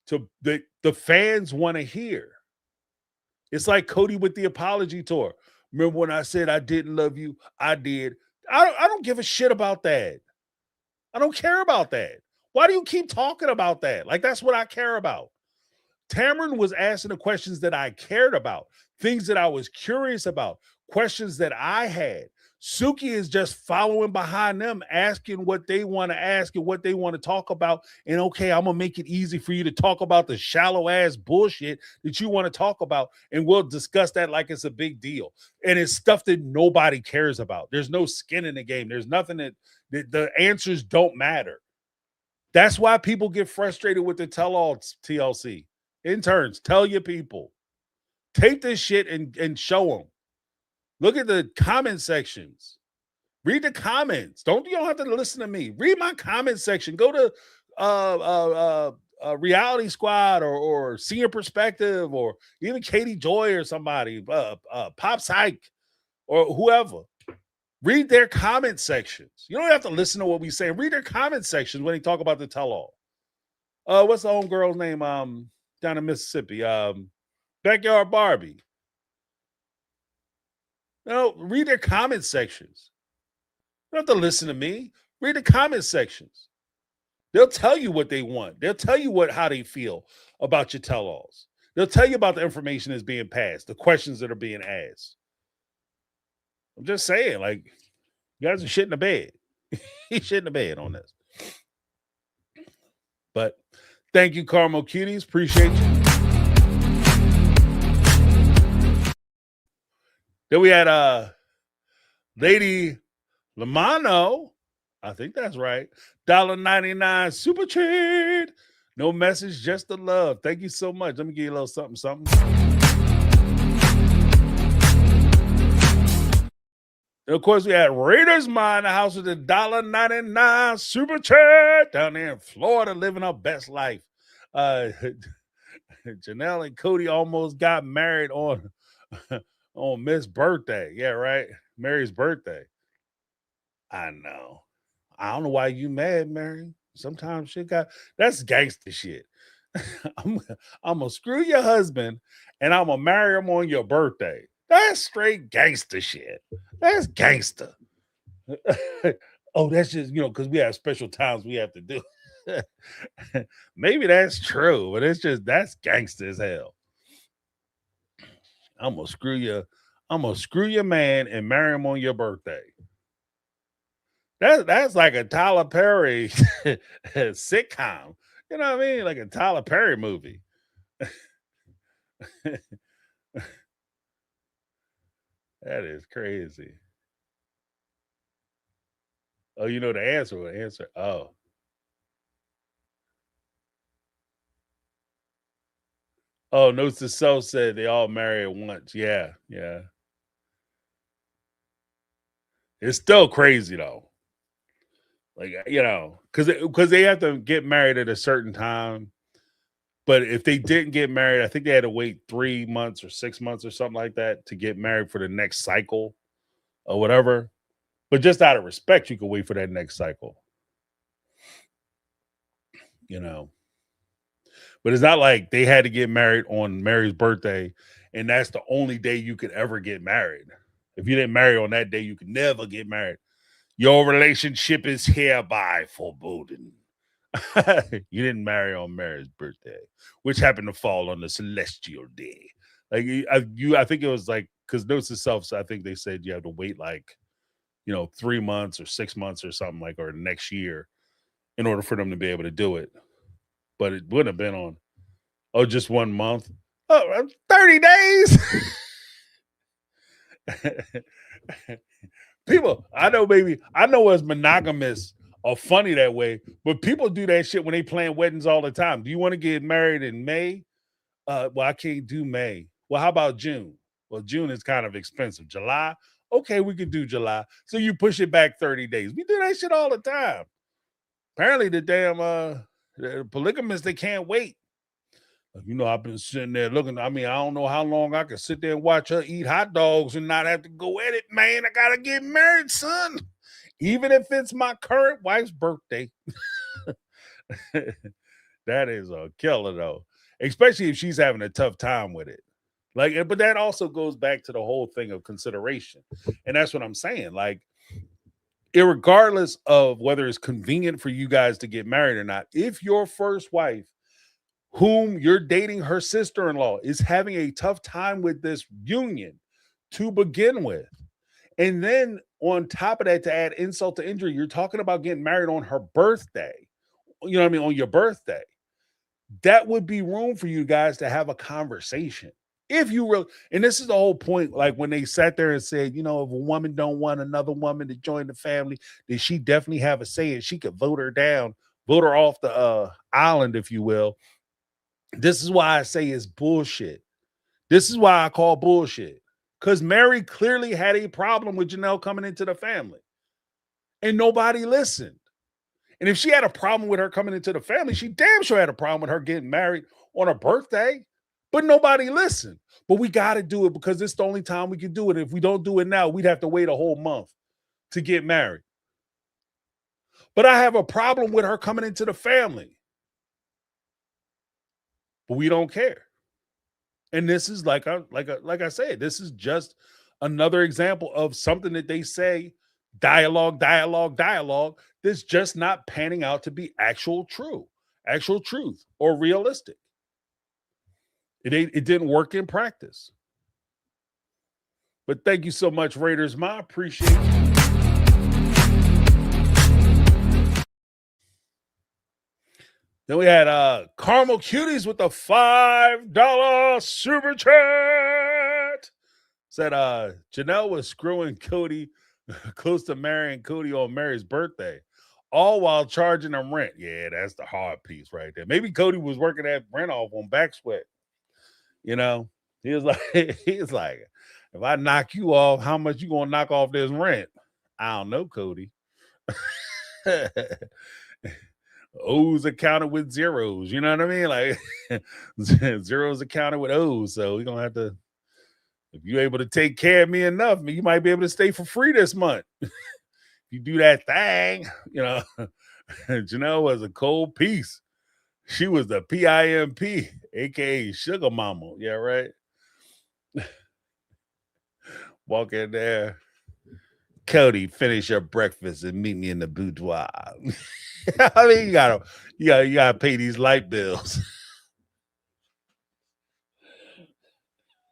to the fans want to hear. It's like Cody with the apology tour. Remember when I said I didn't love you? I did. I don't give a shit about that. I don't care about that. Why do you keep talking about that? Like, that's what I care about. Tamron was asking the questions that I cared about, things that I was curious about, questions that I had. Suki is just following behind them, asking what they want to ask and what they want to talk about. And okay, I'm going to make it easy for you to talk about the shallow ass bullshit that you want to talk about. And we'll discuss that like it's a big deal. And it's stuff that nobody cares about. There's no skin in the game. There's nothing that the answers don't matter. That's why people get frustrated with the tell-all TLC. Interns, tell your people. Take this shit and show them. Look at the comment sections. Read the comments. You don't have to listen to me. Read my comment section. Go to Reality Squad or Senior Perspective or even Katie Joy or somebody, Pop Psych or whoever. Read their comment sections. You don't have to listen to what we say. Read their comment sections when they talk about the tell-all. What's the homegirl's name? Down in Mississippi. Backyard Barbie. Read their comment sections. You don't have to listen to me. Read the comment sections. They'll tell you what they want. They'll tell you how they feel about your tell-alls. They'll tell you about the information that's being passed, the questions that are being asked. I'm just saying, like, you guys are shit in the bed. He's shit in the bed on this. But thank you, Carmel Cuties. Appreciate you. Then we had Lady Lamano. I think that's right. $1.99 super chat. No message, just the love. Thank you so much. Let me give you a little something. And of course, we had Raiders Mind, the house with the $1.99 super chat down there in Florida, living our best life. Janelle and Cody almost got married on Miss birthday. Yeah, right. Mary's birthday. I know. I don't know why you mad, Mary. Sometimes shit that's gangster shit. I'm gonna screw your husband and I'm gonna marry him on your birthday. That's straight gangster shit. That's gangster. Oh, that's just because we have special times we have to do. Maybe that's true, but that's gangster as hell. I'm gonna screw your man and marry him on your birthday. That's like a Tyler Perry sitcom. You know what I mean? Like a Tyler Perry movie. That is crazy. Oh, you know the answer. Oh. Oh, notes to self said they all marry at once. Yeah, yeah. It's still crazy though. Like because they have to get married at a certain time. But if they didn't get married, I think they had to wait 3 months or 6 months or something like that to get married for the next cycle or whatever. But just out of respect, you could wait for that next cycle. You know. But it's not like they had to get married on Mary's birthday, and that's the only day you could ever get married. If you didn't marry on that day, you could never get married. Your relationship is hereby forbidden. You didn't marry on Mary's birthday, which happened to fall on the celestial day. Like I think it was like because notes to self. So I think they said you have to wait like 3 months or 6 months or something like or next year in order for them to be able to do it. But it wouldn't have been on just 1 month. Oh, 30 days. People, I know as monogamous or funny that way, but people do that shit when they plan weddings all the time. Do you want to get married in May? Well, I can't do May. Well, how about June? Well, June is kind of expensive. July? Okay, we can do July. So you push it back 30 days. We do that shit all the time. Apparently the damn the polygamists, they can't wait. I've been sitting there looking. I mean, I don't know how long I can sit there and watch her eat hot dogs and not have to go at it, man. I gotta get married, son. Even if it's my current wife's birthday. That is a killer, though. Especially if she's having a tough time with it. Like, but that also goes back to the whole thing of consideration. And that's what I'm saying. Like, irregardless of whether it's convenient for you guys to get married or not, if your first wife whom you're dating her sister-in-law is having a tough time with this union to begin with. And then on top of that, to add insult to injury, you're talking about getting married on her birthday. You know what I mean? On your birthday. That would be room for you guys to have a conversation. If you really, and this is the whole point, like when they sat there and said, if a woman don't want another woman to join the family, then she definitely have a say and she could vote her down, vote her off the island, if you will. This is why I say it's bullshit. This is why I call bullshit. Because Meri clearly had a problem with Janelle coming into the family. And nobody listened. And if she had a problem with her coming into the family, she damn sure had a problem with her getting married on her birthday. But nobody listened. But we got to do it because it's the only time we can do it. If we don't do it now, we'd have to wait a whole month to get married. But I have a problem with her coming into the family. But we don't care. And this is like I said, this is just another example of something that they say dialogue that's just not panning out to be actual truth or realistic. It didn't work in practice. But thank you so much, Raiders. I appreciate you. Then we had Caramel Cuties with the $5 super chat. Said Janelle was screwing Kody close to marrying Kody on Mary's birthday, all while charging him rent. Yeah, that's the hard piece right there. Maybe Kody was working that rent off on back sweat. He was like, if I knock you off, how much you gonna knock off this rent? I don't know, Kody. O's accounted with zeros, you know what I mean? Like zeros accounted with O's. So we're gonna have to, if you're able to take care of me enough, you might be able to stay for free this month. If you do that thing, Janelle was a cold piece. She was the PIMP, aka Sugar Mama. Yeah, right. Walk in there. Kody, finish your breakfast and meet me in the boudoir. I mean, you gotta pay these light bills.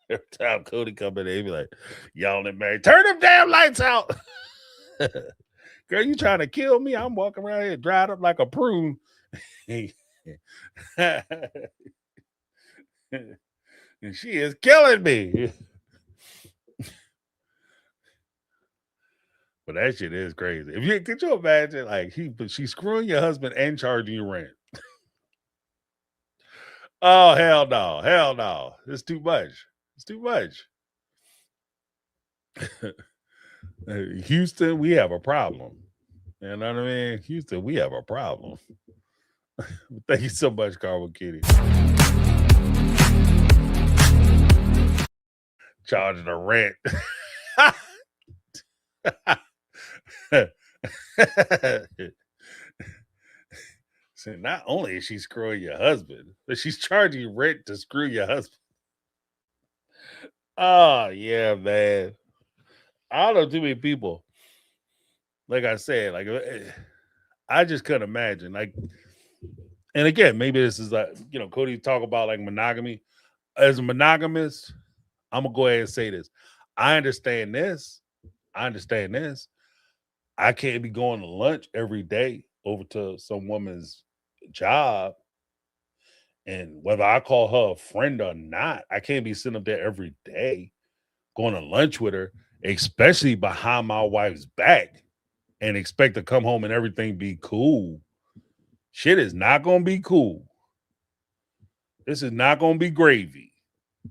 Every time Kody come in there, he be like, y'all ain't married. Turn them damn lights out. Girl, you trying to kill me? I'm walking around here dried up like a prune. And she is killing me. But that shit is crazy. Could you imagine, like she's screwing your husband and charging you rent? Oh, hell no. Hell no. It's too much. It's too much. Houston, we have a problem. You know what I mean? Houston, we have a problem. Thank you so much, Carl Kitty. Charging the rent. So not only is she screwing your husband, but she's charging you rent to screw your husband. Oh, yeah, man. I don't know too many people. Like I said, I just couldn't imagine. Like, and again, maybe this is like, Kody talk about like monogamy. As a monogamist, I'm gonna go ahead and say this. I understand this. I understand this. I can't be going to lunch every day over to some woman's job. And whether I call her a friend or not, I can't be sitting up there every day going to lunch with her, especially behind my wife's back, and expect to come home and everything be cool. Shit is not going to be cool. This is not going to be gravy.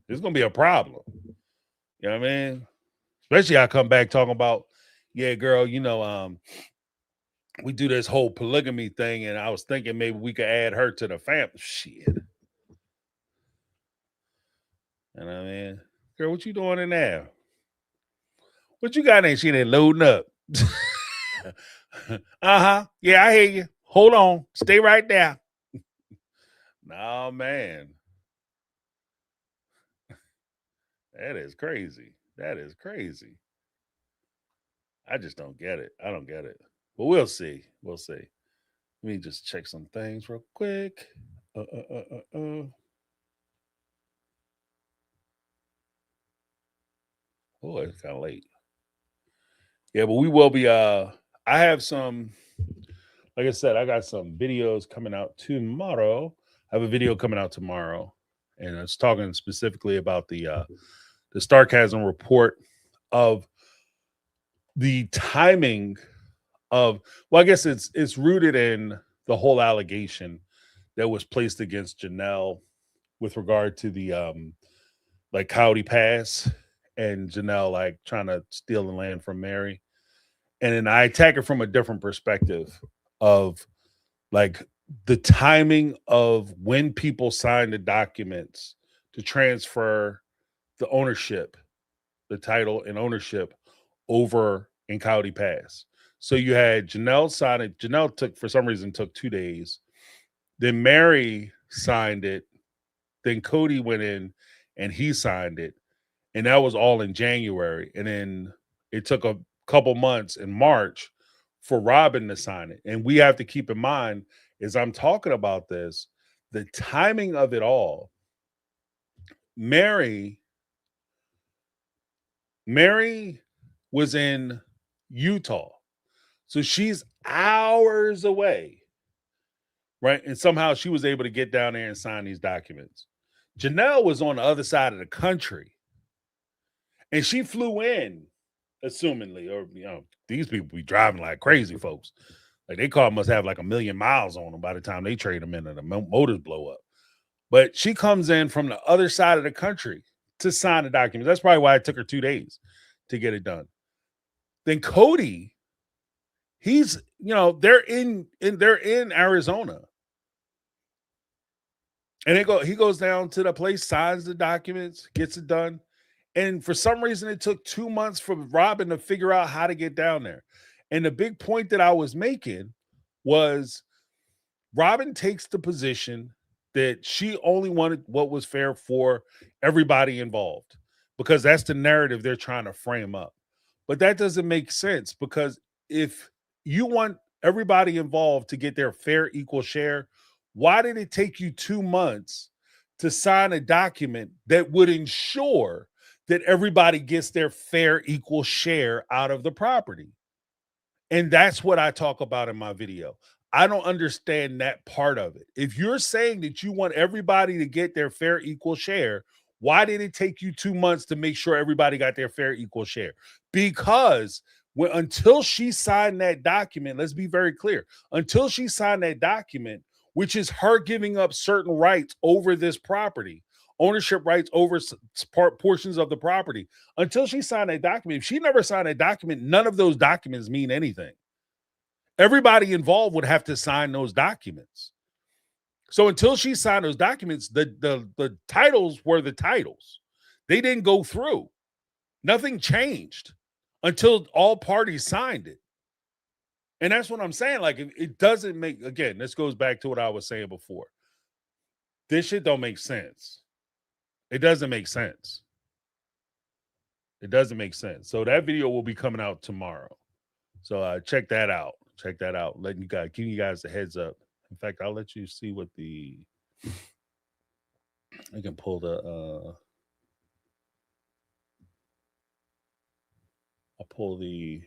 It's going to be a problem. You know what I mean? Especially I come back talking about, yeah, girl, we do this whole polygamy thing, and I was thinking maybe we could add her to the family. Shit. You know what I mean? Girl, what you doing in there? What you got in? She ain't loading up. Uh-huh. Yeah, I hear you. Hold on. Stay right there. No, man. That is crazy. That is crazy. I just don't get it. I don't get it. But we'll see. We'll see. Let me just check some things real quick. Oh, it's kind of late. Yeah, but we will be I have some, like I said, I got some videos coming out tomorrow. I have a video coming out tomorrow, and it's talking specifically about the sarcasm report of the timing of, well, I guess it's rooted in the whole allegation that was placed against Janelle with regard to the like Kody pass and Janelle like trying to steal the land from Meri. And then I attack it from a different perspective of like the timing of when people signed the documents to transfer the ownership, the title and ownership over in Kody Pass. So you had Janelle sign it. Janelle for some reason took 2 days. Then Meri signed it. Then Kody went in and he signed it. And that was all in January. And then it took a couple months in March for Robin to sign it. And we have to keep in mind, as I'm talking about this, the timing of it all. Meri was in Utah. So she's hours away, right? And somehow she was able to get down there and sign these documents. Janelle was on the other side of the country. And she flew in, assumingly, or, these people be driving like crazy folks. Like they car must have like 1 million miles on them by the time they trade them in and the motors blow up. But she comes in from the other side of the country to sign the documents. That's probably why it took her 2 days to get it done. Then Kody, he's, they're in Arizona. And he goes down to the place, signs the documents, gets it done. And for some reason, it took 2 months for Robin to figure out how to get down there. And the big point that I was making was Robin takes the position that she only wanted what was fair for everybody involved, because that's the narrative they're trying to frame up. But that doesn't make sense, because if you want everybody involved to get their fair equal share, why did it take you 2 months to sign a document that would ensure that everybody gets their fair equal share out of the property? And that's what I talk about in my video. I don't understand that part of it. If you're saying that you want everybody to get their fair equal share, why did it take you 2 months to make sure everybody got their fair equal share? Because until she signed that document, let's be very clear, until she signed that document, which is her giving up certain rights over this property, ownership rights over portions of the property until she signed that document. If she never signed that document, none of those documents mean anything. Everybody involved would have to sign those documents. So until she signed those documents, the titles were the titles. They didn't go through. Nothing changed until all parties signed it. And that's what I'm saying. Like, it doesn't make, again, this goes back to what I was saying before. This shit don't make sense. It doesn't make sense. It doesn't make sense. So that video will be coming out tomorrow. So check that out. Check that out. Giving you guys a heads up. In fact, I'll let you see what I can pull I'll pull the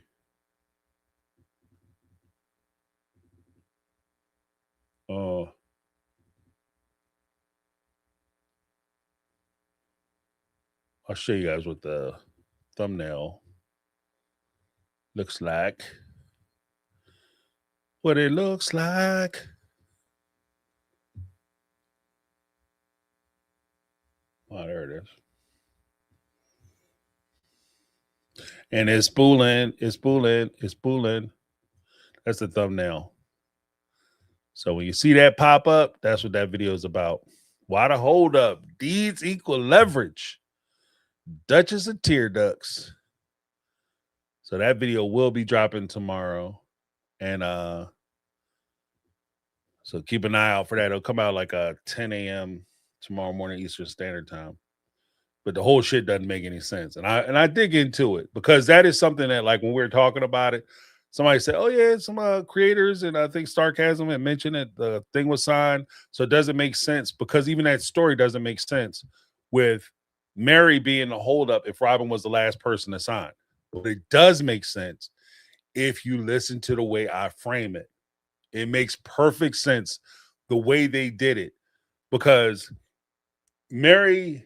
I'll show you guys what the thumbnail looks like. What it looks like. Oh, there it is. And it's spooling. It's spooling. It's spooling. That's the thumbnail. So when you see that pop up, that's what that video is about. Why the hold up? Deeds equal leverage. Duchess of Tear Ducts. So that video will be dropping tomorrow. And so keep an eye out for that. It'll come out like 10 a.m. tomorrow morning Eastern Standard Time. But the whole shit doesn't make any sense. And I dig into it because that is something that, like, when we were talking about it, somebody said, oh, yeah, some creators, and I think Sarcasm had mentioned that the thing was signed. So it doesn't make sense because even that story doesn't make sense with Meri being the holdup if Robin was the last person to sign. But it does make sense if you listen to the way I frame it. It makes perfect sense the way they did it because Meri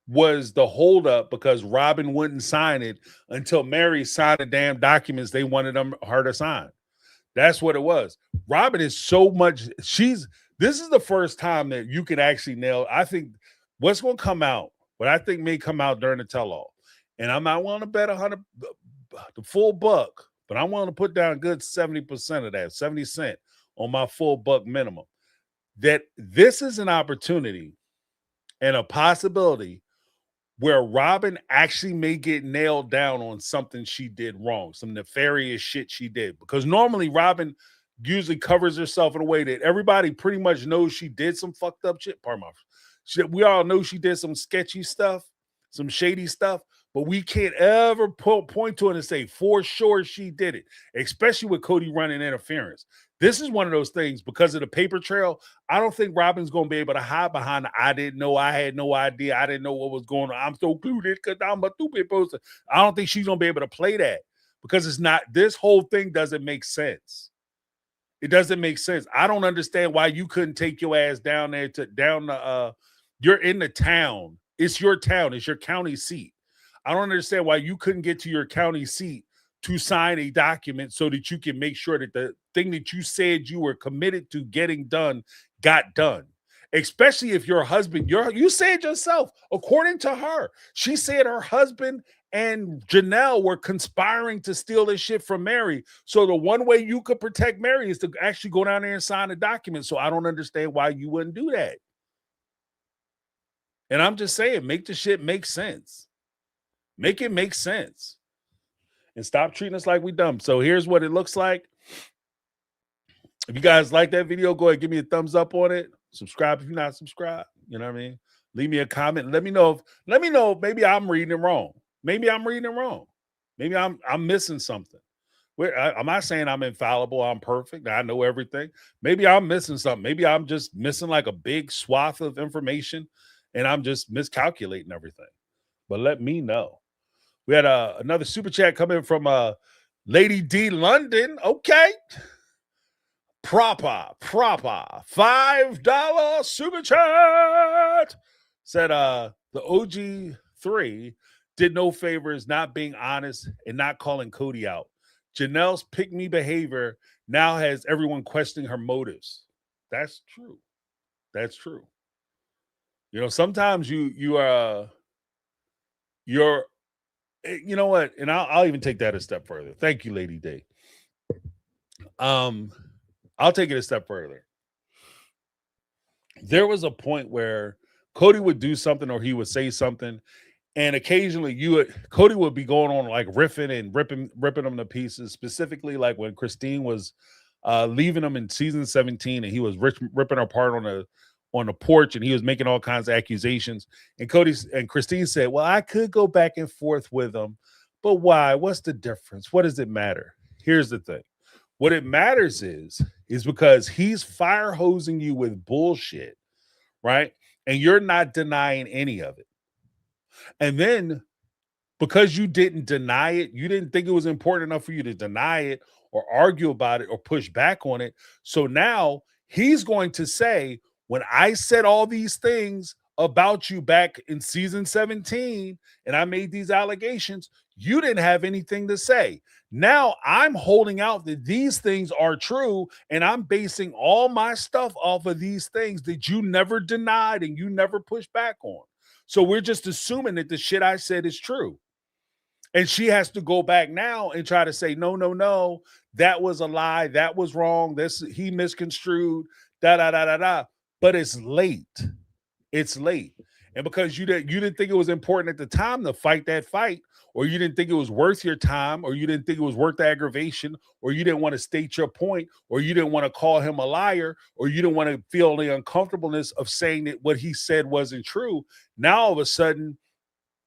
was the holdup because Robin wouldn't sign it until Meri signed the damn documents they wanted her to sign. That's what it was. Robin is so much. This is the first time that you can actually nail. I think what's going to come out, what I think may come out during the tell-all, and I'm not willing to bet the full buck, but I'm willing to put down a good 70% of that, 70 cents on my full buck minimum, that this is an opportunity and a possibility where Robin actually may get nailed down on something she did wrong, some nefarious shit she did. Because normally Robin usually covers herself in a way that everybody pretty much knows she did some fucked up shit. Pardon my, we all know she did some sketchy stuff, some shady stuff, but we can't ever point to it and say for sure she did it, especially with Kody running interference. This is one of those things because of the paper trail. I don't think Robin's going to be able to hide behind the, I didn't know, I had no idea, I didn't know what was going on, I'm so clueless because I'm a stupid person. I don't think she's going to be able to play that because it's not, this whole thing doesn't make sense. It doesn't make sense. I don't understand why you couldn't take your ass down there you're in the town. It's your town. It's your county seat. I don't understand why you couldn't get to your county seat to sign a document so that you can make sure that the thing that you said you were committed to getting done got done. Especially if your husband, you said yourself, according to her, she said her husband and Janelle were conspiring to steal this shit from Meri. So the one way you could protect Meri is to actually go down there and sign a document. So I don't understand why you wouldn't do that. And I'm just saying, make the shit make sense. Make it make sense. And stop treating us like we dumb. So here's what it looks like. If you guys like that video, go ahead, give me a thumbs up on it. Subscribe if you're not subscribed. You know what I mean? Leave me a comment. Let me know maybe I'm reading it wrong. Maybe I'm reading it wrong. Maybe I'm missing something. I'm not saying I'm infallible. I'm perfect. I know everything. Maybe I'm missing something. Maybe I'm just missing like a big swath of information and I'm just miscalculating everything. But let me know. We had another super chat coming from Lady D London. Okay. Proper. $5 super chat. Said the OG3 did no favors not being honest and not calling Kody out. Janelle's pick-me behavior now has everyone questioning her motives. That's true. That's true. Sometimes you're you know what, and I'll even take that a step further. Thank you, Lady D. Um, I'll take it a step further. There was a point where Kody would do something or he would say something, and occasionally Kody would be going on like riffing and ripping them to pieces. Specifically, like when Christine was leaving him in season 17, and he was ripping her apart on the porch, and he was making all kinds of accusations. And Cody and Christine said, "Well, I could go back and forth with him, but why? What's the difference? What does it matter?" Here's the thing. What it matters is because he's fire hosing you with bullshit, right? And you're not denying any of it. And then because you didn't deny it, you didn't think it was important enough for you to deny it or argue about it or push back on it. So now he's going to say, when I said all these things about you back in season 17 and I made these allegations, you didn't have anything to say. Now I'm holding out that these things are true, and I'm basing all my stuff off of these things that you never denied and you never pushed back on. So we're just assuming that the shit I said is true. And she has to go back now and try to say, no, no, no, that was a lie. That was wrong. He misconstrued, da, da, da, da, da. But it's late. It's late. And because you didn't think it was important at the time to fight that fight, or you didn't think it was worth your time, or you didn't think it was worth the aggravation, or you didn't want to state your point, or you didn't want to call him a liar, or you didn't want to feel the uncomfortableness of saying that what he said wasn't true, now all of a sudden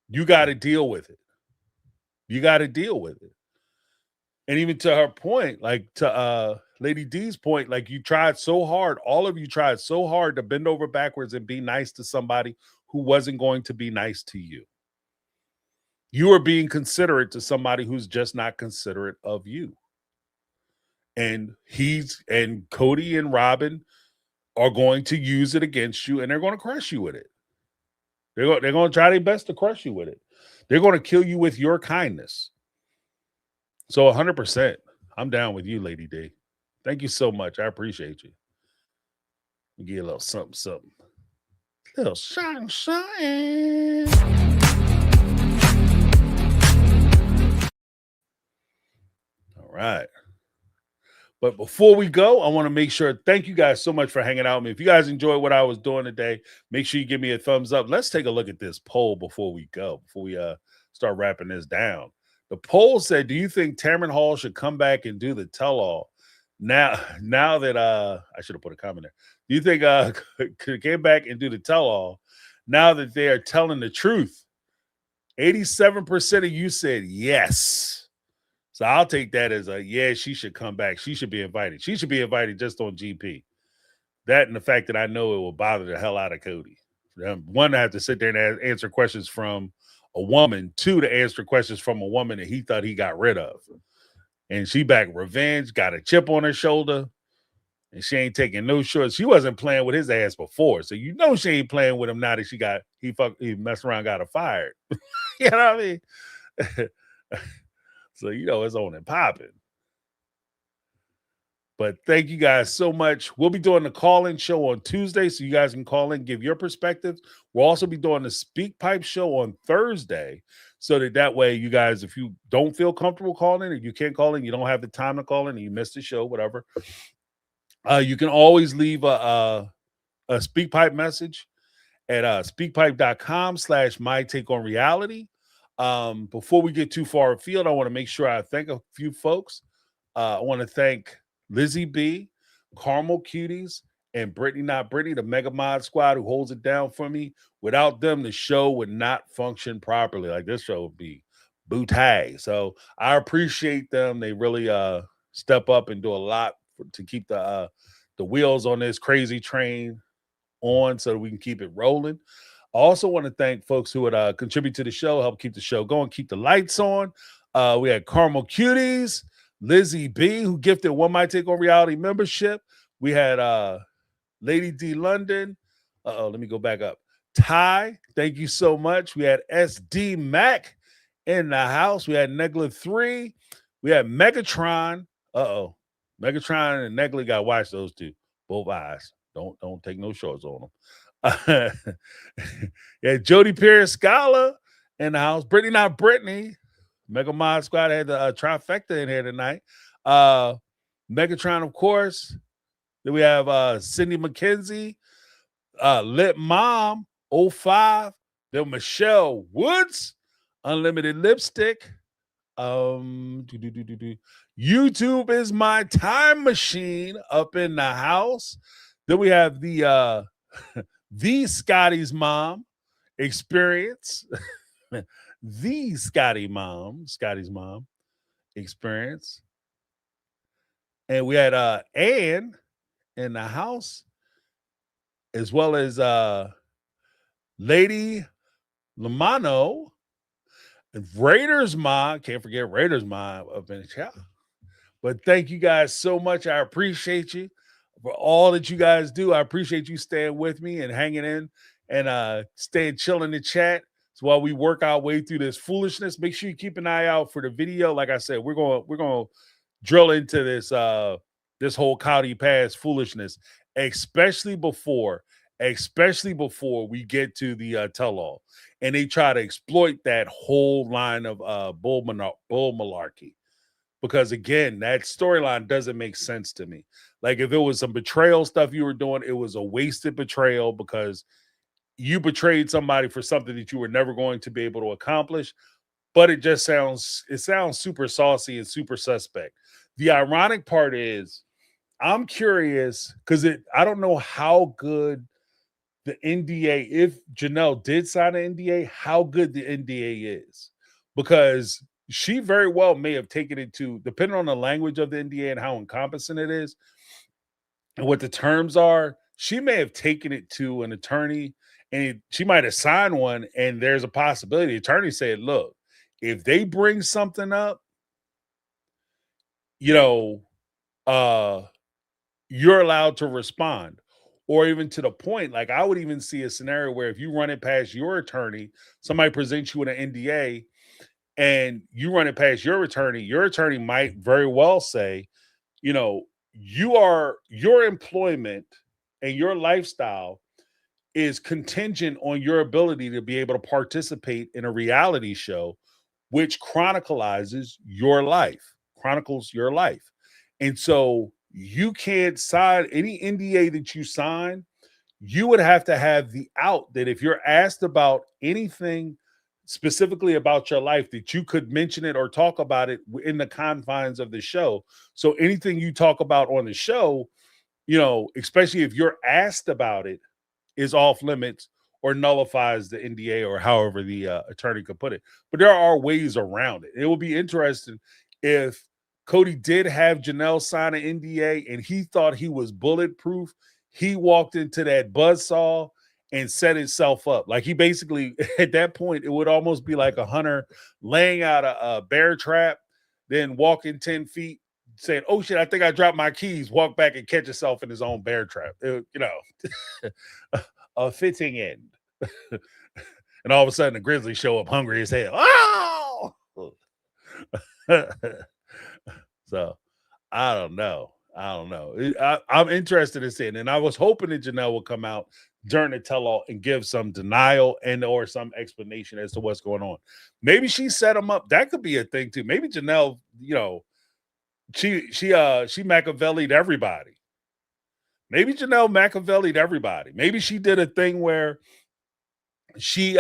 you got to deal with it. You got to deal with it. And even to her point, like to Lady D's point, like you tried so hard, all of you tried so hard to bend over backwards and be nice to somebody who wasn't going to be nice to you. You are being considerate to somebody who's just not considerate of you. And Kody and Robin are going to use it against you, and they're going to crush you with it. They're going to try their best to crush you with it. They're going to kill you with your kindness. So 100%, I'm down with you, Lady D. Thank you so much. I appreciate you. We'll give you a little something, something. A little something, something. All right. But before we go, I want to make sure, thank you guys so much for hanging out with me. If you guys enjoyed what I was doing today, make sure you give me a thumbs up. Let's take a look at this poll before we go, before we start wrapping this down. The poll said, do you think Tamron Hall should come back and do the tell-all? Now that I should have put a comment there. Do you think could came back and do the tell-all now that they are telling the truth? 87% of you said yes. So I'll take that as she should come back. She should be invited. She should be invited just on GP. That and the fact that I know it will bother the hell out of Kody. One, I have to sit there and answer questions from a woman. Two, to answer questions from a woman that he thought he got rid of. And she back revenge, got a chip on her shoulder, and she ain't taking no shorts. She wasn't playing with his ass before. So you know she ain't playing with him now that he messed around, got her fired. You know what I mean? So, it's on and popping. But thank you guys so much. We'll be doing the call-in show on Tuesday, so you guys can call in, give your perspective. We'll also be doing the Speak Pipe show on Thursday, so that way you guys, if you don't feel comfortable calling in, or you can't call in, you don't have the time to call in, and you missed the show, whatever, you can always leave a Speak Pipe message at speakpipe.com/mytakeonreality. Before we get too far afield, I want to make sure I thank a few folks. I want to thank Lizzie B, Carmel Cuties, and Brittany Not Brittany, the Mega Mod Squad who holds it down for me. Without them, the show would not function properly. Like this show would be bootay. So I appreciate them. They really step up and do a lot to keep the wheels on this crazy train on so that we can keep it rolling. I also want to thank folks who would contribute to the show, help keep the show going, keep the lights on. We had Carmel Cuties, Lizzie B, who gifted One My Take on Reality membership. We had Lady D London. Let me go back up. Ty, thank you so much. We had SD Mac in the house. We had Negla 3. We had Megatron. Megatron and Negla got to watch those two. both eyes. Don't take no shorts on them. Yeah, Jody Pierce Scholar in the house. Brittany, not Brittany. Mega Mod Squad had the trifecta in here tonight. Megatron, of course. Then we have Cindy McKenzie, Lit Mom, 05. Then Michelle Woods, Unlimited Lipstick. YouTube is my time machine up in the house. Then we have the the Scotty's mom experience. The Scotty's mom experience. And we had Ann in the house, as well as Lady Lamano, Raiders mom. Can't forget Raiders mom up in the chat. But thank you guys so much. I appreciate you for all that you guys do. I appreciate you staying with me and hanging in and staying chill in the chat. So while we work our way through this foolishness, make sure you keep an eye out for the video. Like I said, we're going to drill into this this whole Kody Pass foolishness, especially before we get to the tell-all, and they try to exploit that whole line of bull malarkey. Because again, that storyline doesn't make sense to me. Like if it was some betrayal stuff you were doing, it was a wasted betrayal because you betrayed somebody for something that you were never going to be able to accomplish. But it sounds super saucy and super suspect. The ironic part is, I'm curious because I don't know how good the NDA, if Janelle did sign an NDA, how good the NDA is, because she very well may have taken it to, depending on the language of the NDA and how encompassing it is and what the terms are, she may have taken it to an attorney and she might have signed one, and there's a possibility the attorney said, look, if they bring something up, you're allowed to respond. Or even to the point, like I would even see a scenario where if you run it past your attorney, somebody presents you with an NDA and you run it past your attorney might very well say, your employment and your lifestyle is contingent on your ability to be able to participate in a reality show which chronicles your life. And so you can't sign any NDA that you sign. You would have to have the out that if you're asked about anything specifically about your life, that you could mention it or talk about it in the confines of the show. So anything you talk about on the show, especially if you're asked about it, is off limits or nullifies the NDA, or however the attorney could put it. But there are ways around it. It will be interesting if Kody did have Janelle sign an NDA and he thought he was bulletproof. He walked into that buzzsaw and set himself up. Like he basically, at that point, it would almost be like a hunter laying out a bear trap, then walking 10 feet, saying, oh shit, I think I dropped my keys, walk back and catch himself in his own bear trap. A fitting end. And all of a sudden the Grizzlies show up hungry as hell. Oh! So I don't know. I'm interested in seeing, and I was hoping that Janelle would come out during the tell-all and give some denial and or some explanation as to what's going on. Maybe she set him up. That could be a thing too. Maybe Janelle, she Machiavelli'd everybody. Maybe Janelle Machiavelli'd everybody. Maybe she did a thing where she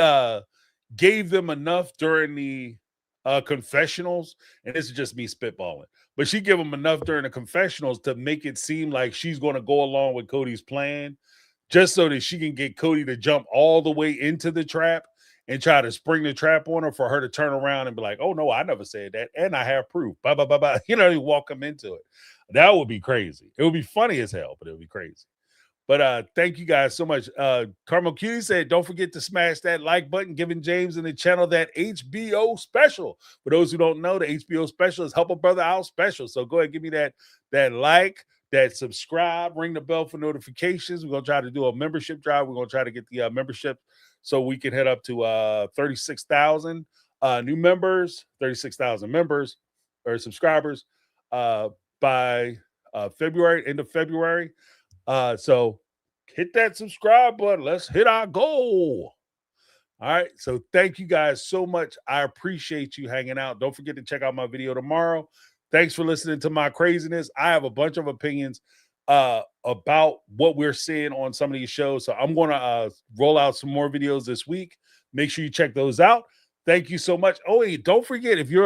gave them enough during the confessionals, and this is just me spitballing, but she gave them enough during the confessionals to make it seem like she's going to go along with Kody's plan, just so that she can get Kody to jump all the way into the trap and try to spring the trap on her for her to turn around and be like, oh no, I never said that, and I have proof. Blah, blah, blah, blah. Walk them into it. That would be crazy. It would be funny as hell, but it would be crazy. But thank you guys so much. Carmel Cutie said, don't forget to smash that like button, giving James and the channel that HBO special. For those who don't know, the HBO special is Help a Brother Out special. So go ahead, give me that like, that subscribe, ring the bell for notifications. We're going to try to do a membership drive. We're going to try to get the membership so we can head up to 36,000 new members, 36,000 members or subscribers by February, end of February. So hit that subscribe button. Let's hit our goal. All right. So thank you guys so much. I appreciate you hanging out. Don't forget to check out my video tomorrow. Thanks for listening to my craziness. I have a bunch of opinions about what we're seeing on some of these shows. So I'm going to roll out some more videos this week. Make sure you check those out. Thank you so much. Oh, and don't forget, if you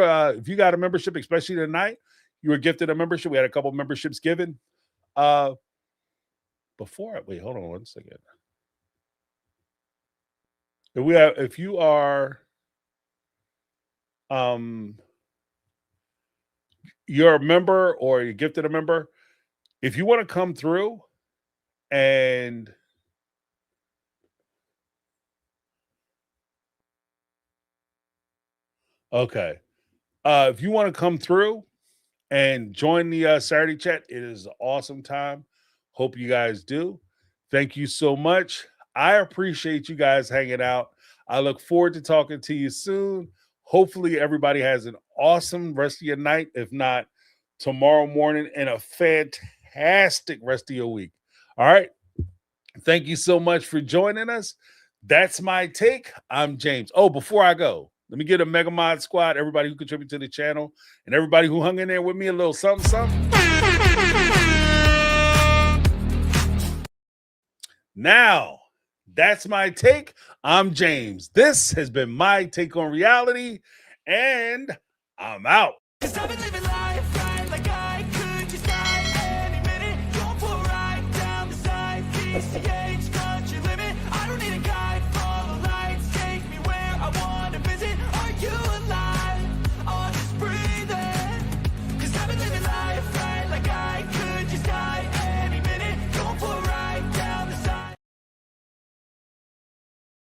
got a membership, especially tonight, you were gifted a membership. We had a couple memberships given. Wait, hold on one second. If you are you're a member or you're gifted a member, if you want to come through and okay. If you want to come through and join the Saturday chat, it is an awesome time. Hope you guys do. Thank you so much. I appreciate you guys hanging out. I look forward to talking to you soon. Hopefully everybody has an awesome rest of your night, if not tomorrow morning, and a fantastic rest of your week. All right. Thank you so much for joining us. That's my take. I'm James. Oh, before I go, let me get a Mega Mod Squad, everybody who contributed to the channel, and everybody who hung in there with me, a little something, something. Now, that's my take. I'm James. This has been my take on reality, and I'm out. 'Cause I've been living life right like I could just die any minute. Going for a ride down the side.